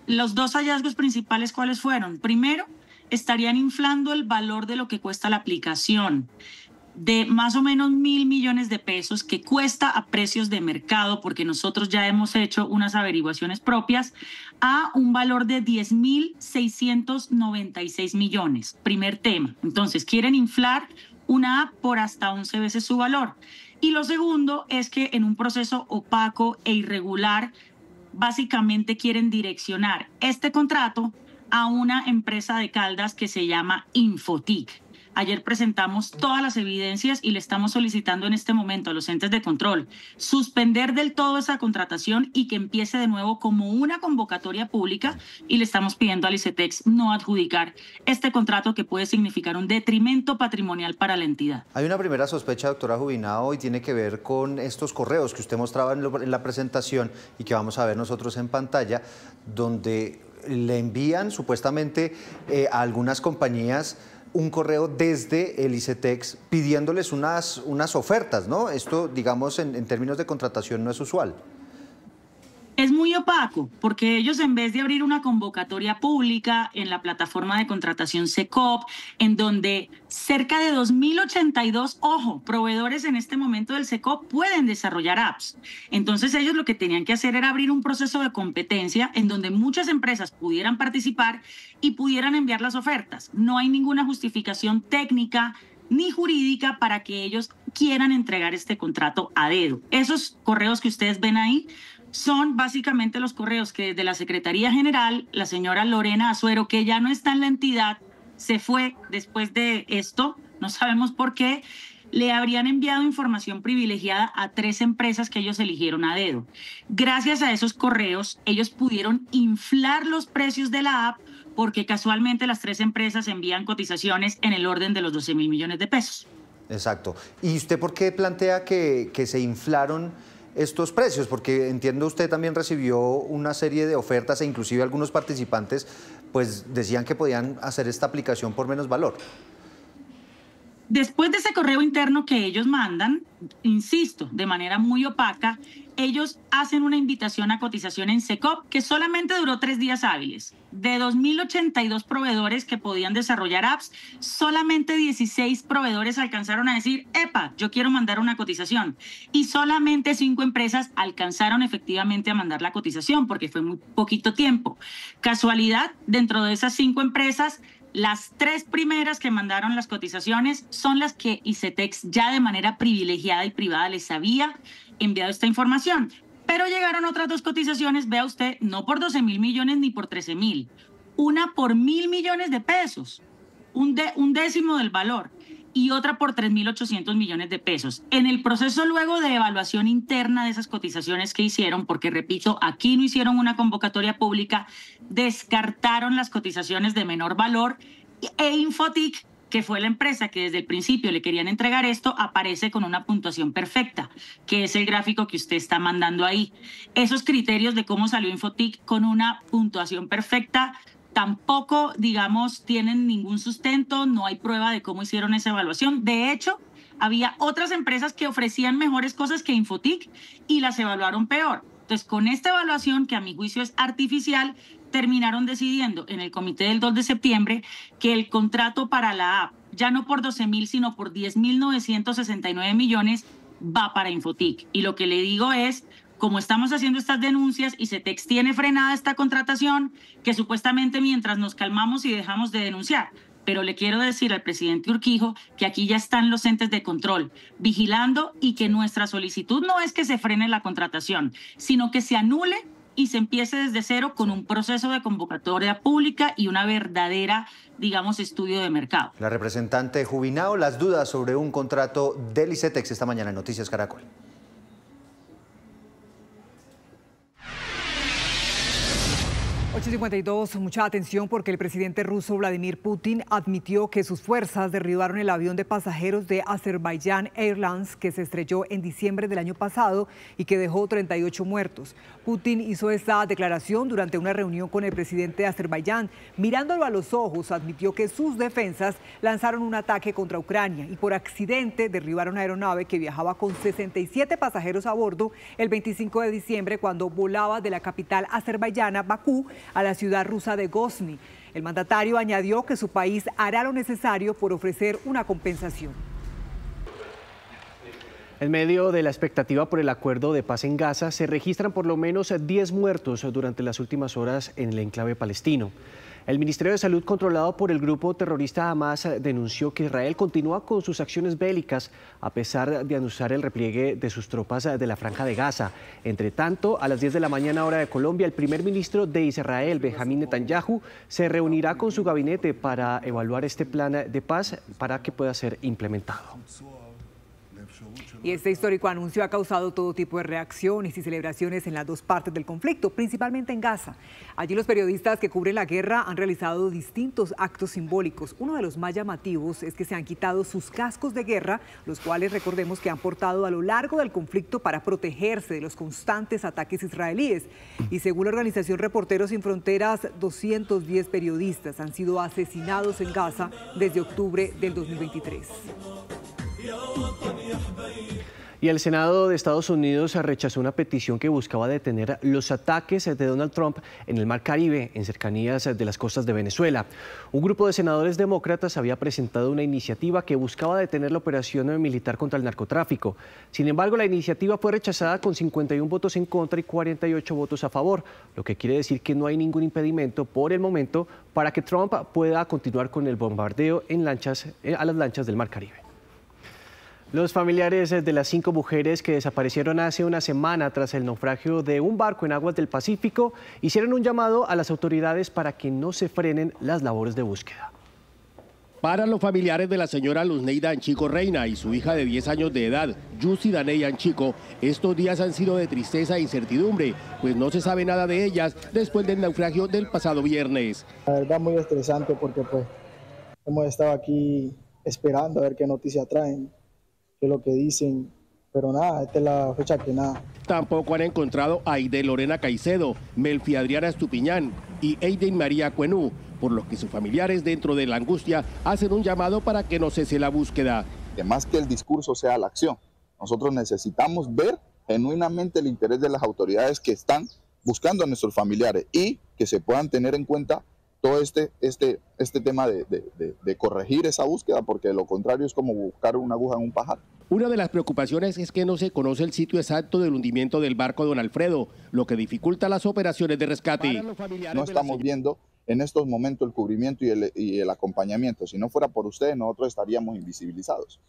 Los 2 hallazgos principales, ¿cuáles fueron? Primero, estarían inflando el valor de lo que cuesta la aplicación, de más o menos 1.000 millones de pesos que cuesta a precios de mercado, porque nosotros ya hemos hecho unas averiguaciones propias, a un valor de 10.696 millones. Primer tema. Entonces, quieren inflar una app por hasta 11 veces su valor. Y lo segundo es que en un proceso opaco e irregular, básicamente quieren direccionar este contrato a una empresa de Caldas que se llama Infotic. Ayer presentamos todas las evidencias y le estamos solicitando en este momento a los entes de control suspender del todo esa contratación y que empiece de nuevo como una convocatoria pública, y le estamos pidiendo al ICETEX no adjudicar este contrato que puede significar un detrimento patrimonial para la entidad. Hay una primera sospecha, doctora Jubinao, y tiene que ver con estos correos que usted mostraba en la presentación y que vamos a ver nosotros en pantalla, donde le envían supuestamente a algunas compañías un correo desde el ICETEX pidiéndoles unas ofertas, ¿no? Esto, digamos, en términos de contratación no es usual. Es muy opaco, porque ellos, en vez de abrir una convocatoria pública en la plataforma de contratación SECOP, en donde cerca de 2.082, ojo, proveedores en este momento del SECOP pueden desarrollar apps. Entonces ellos lo que tenían que hacer era abrir un proceso de competencia en donde muchas empresas pudieran participar y pudieran enviar las ofertas. No hay ninguna justificación técnica ni jurídica para que ellos quieran entregar este contrato a dedo. Esos correos que ustedes ven ahí son básicamente los correos que desde la Secretaría General, la señora Lorena Azuero, que ya no está en la entidad, se fue después de esto, no sabemos por qué, le habrían enviado información privilegiada a 3 empresas que ellos eligieron a dedo. Gracias a esos correos, ellos pudieron inflar los precios de la app porque casualmente las 3 empresas envían cotizaciones en el orden de los 12.000 millones de pesos. Exacto. ¿Y usted por qué plantea que se inflaron estos precios? Porque entiendo usted también recibió una serie de ofertas e inclusive algunos participantes pues decían que podían hacer esta aplicación por menos valor. Después de ese correo interno que ellos mandan, insisto, de manera muy opaca, ellos hacen una invitación a cotización en SECOP que solamente duró 3 días hábiles. De 2.082 proveedores que podían desarrollar apps, solamente 16 proveedores alcanzaron a decir, epa, yo quiero mandar una cotización. Y solamente 5 empresas alcanzaron efectivamente a mandar la cotización porque fue muy poquito tiempo. Casualidad, dentro de esas 5 empresas, las 3 primeras que mandaron las cotizaciones son las que ICETEX ya de manera privilegiada y privada les había enviado esta información. Pero llegaron otras 2 cotizaciones, vea usted, no por 12.000 millones ni por 13.000, una por 1.000 millones de pesos, un décimo del valor, y otra por 3.800 millones de pesos. En el proceso luego de evaluación interna de esas cotizaciones que hicieron, porque repito, aquí no hicieron una convocatoria pública, descartaron las cotizaciones de menor valor e Infotic, que fue la empresa que desde el principio le querían entregar esto, aparece con una puntuación perfecta, que es el gráfico que usted está mandando ahí. Esos criterios de cómo salió Infotic con una puntuación perfecta tampoco, digamos, tienen ningún sustento, no hay prueba de cómo hicieron esa evaluación. De hecho, había otras empresas que ofrecían mejores cosas que Infotic y las evaluaron peor. Entonces, con esta evaluación, que a mi juicio es artificial, terminaron decidiendo en el comité del 2 de septiembre que el contrato para la app, ya no por 12.000, sino por 10.969 millones, va para Infotic. Y lo que le digo es, como estamos haciendo estas denuncias y ICETEX tiene frenada esta contratación, que supuestamente mientras nos calmamos y dejamos de denunciar. Pero le quiero decir al presidente Urquijo que aquí ya están los entes de control vigilando y que nuestra solicitud no es que se frene la contratación, sino que se anule y se empiece desde cero con un proceso de convocatoria pública y una verdadera, digamos, estudio de mercado. La representante Jubinao, las dudas sobre un contrato del ICETEX esta mañana en Noticias Caracol. 8:52, mucha atención porque el presidente ruso Vladimir Putin admitió que sus fuerzas derribaron el avión de pasajeros de Azerbaijan Airlines que se estrelló en diciembre del año pasado y que dejó 38 muertos. Putin hizo esta declaración durante una reunión con el presidente de Azerbaiyán. Mirándolo a los ojos, admitió que sus defensas lanzaron un ataque contra Ucrania y por accidente derribaron una aeronave que viajaba con 67 pasajeros a bordo el 25 de diciembre cuando volaba de la capital azerbaiyana, Bakú, a la ciudad rusa de Grozny. El mandatario añadió que su país hará lo necesario por ofrecer una compensación. En medio de la expectativa por el acuerdo de paz en Gaza, se registran por lo menos 10 muertos durante las últimas horas en el enclave palestino. El Ministerio de Salud, controlado por el grupo terrorista Hamas, denunció que Israel continúa con sus acciones bélicas a pesar de anunciar el repliegue de sus tropas de la Franja de Gaza. Entre tanto, a las 10 de la mañana hora de Colombia, el primer ministro de Israel, Benjamín Netanyahu, se reunirá con su gabinete para evaluar este plan de paz para que pueda ser implementado. Y este histórico anuncio ha causado todo tipo de reacciones y celebraciones en las 2 partes del conflicto, principalmente en Gaza. Allí los periodistas que cubren la guerra han realizado distintos actos simbólicos. Uno de los más llamativos es que se han quitado sus cascos de guerra, los cuales recordemos que han portado a lo largo del conflicto para protegerse de los constantes ataques israelíes. Y según la organización Reporteros Sin Fronteras, 210 periodistas han sido asesinados en Gaza desde octubre del 2023. Y el Senado de Estados Unidos rechazó una petición que buscaba detener los ataques de Donald Trump en el Mar Caribe, en cercanías de las costas de Venezuela. Un grupo de senadores demócratas había presentado una iniciativa que buscaba detener la operación militar contra el narcotráfico. Sin embargo, la iniciativa fue rechazada con 51 votos en contra y 48 votos a favor, lo que quiere decir que no hay ningún impedimento por el momento para que Trump pueda continuar con el bombardeo a las lanchas del Mar Caribe. Los familiares de las 5 mujeres que desaparecieron hace una semana tras el naufragio de un barco en aguas del Pacífico hicieron un llamado a las autoridades para que no se frenen las labores de búsqueda. Para los familiares de la señora Luzneida Anchico Reina y su hija de 10 años de edad, Yusi Daney Anchico, estos días han sido de tristeza e incertidumbre, pues no se sabe nada de ellas después del naufragio del pasado viernes. La verdad muy estresante porque pues hemos estado aquí esperando a ver qué noticias traen, qué es lo que dicen, pero nada, esta es la fecha que nada. Tampoco han encontrado a Aide Lorena Caicedo, Melfi Adriana Estupiñán y Eiden María Cuenú, por lo que sus familiares, dentro de la angustia, hacen un llamado para que no cese la búsqueda. Que más que el discurso sea la acción, nosotros necesitamos ver genuinamente el interés de las autoridades que están buscando a nuestros familiares y que se puedan tener en cuenta todo este tema de corregir esa búsqueda, porque de lo contrario es como buscar una aguja en un pajar. Una de las preocupaciones es que no se conoce el sitio exacto del hundimiento del barco Don Alfredo, lo que dificulta las operaciones de rescate. No estamos viendo en estos momentos el cubrimiento y el acompañamiento. Si no fuera por ustedes, nosotros estaríamos invisibilizados.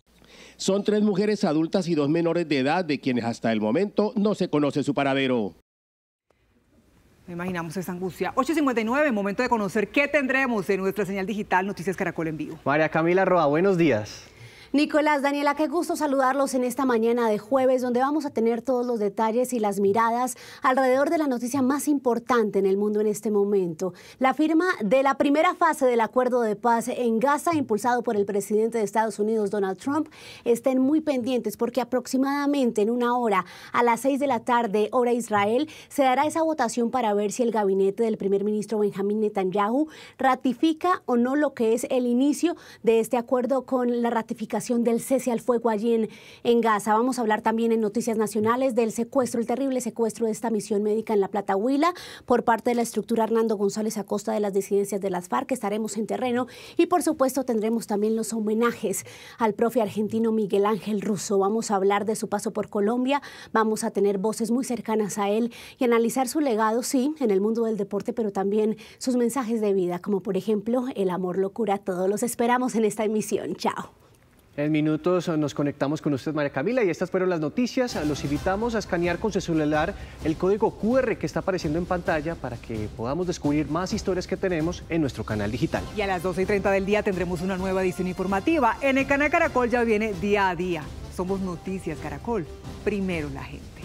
Son 3 mujeres adultas y 2 menores de edad, de quienes hasta el momento no se conoce su paradero. Imaginamos esa angustia. 8:59, momento de conocer qué tendremos en nuestra señal digital Noticias Caracol en vivo. María Camila Roa, buenos días. Nicolás, Daniela, qué gusto saludarlos en esta mañana de jueves, donde vamos a tener todos los detalles y las miradas alrededor de la noticia más importante en el mundo en este momento. La firma de la primera fase del acuerdo de paz en Gaza, impulsado por el presidente de Estados Unidos, Donald Trump. Estén muy pendientes porque aproximadamente en 1 hora, a las 6 de la tarde, hora Israel, se dará esa votación para ver si el gabinete del primer ministro Benjamín Netanyahu ratifica o no lo que es el inicio de este acuerdo con la ratificación del cese al fuego allí en Gaza. Vamos a hablar también en Noticias Nacionales del secuestro, el terrible secuestro de esta misión médica en La Plata, Huila, por parte de la estructura Hernando González a costa de las disidencias de las FARC. Estaremos en terreno y por supuesto tendremos también los homenajes al profe argentino Miguel Ángel Russo. Vamos a hablar de su paso por Colombia, vamos a tener voces muy cercanas a él y analizar su legado, sí, en el mundo del deporte, pero también sus mensajes de vida, como por ejemplo el amor lo cura todo. Los esperamos en esta emisión. Chao. En minutos nos conectamos con usted, María Camila, y estas fueron las noticias. Los invitamos a escanear con su celular el código QR que está apareciendo en pantalla para que podamos descubrir más historias que tenemos en nuestro canal digital. Y a las 12:30 del día tendremos una nueva edición informativa. En el canal Caracol ya viene Día a Día. Somos Noticias Caracol. Primero la gente.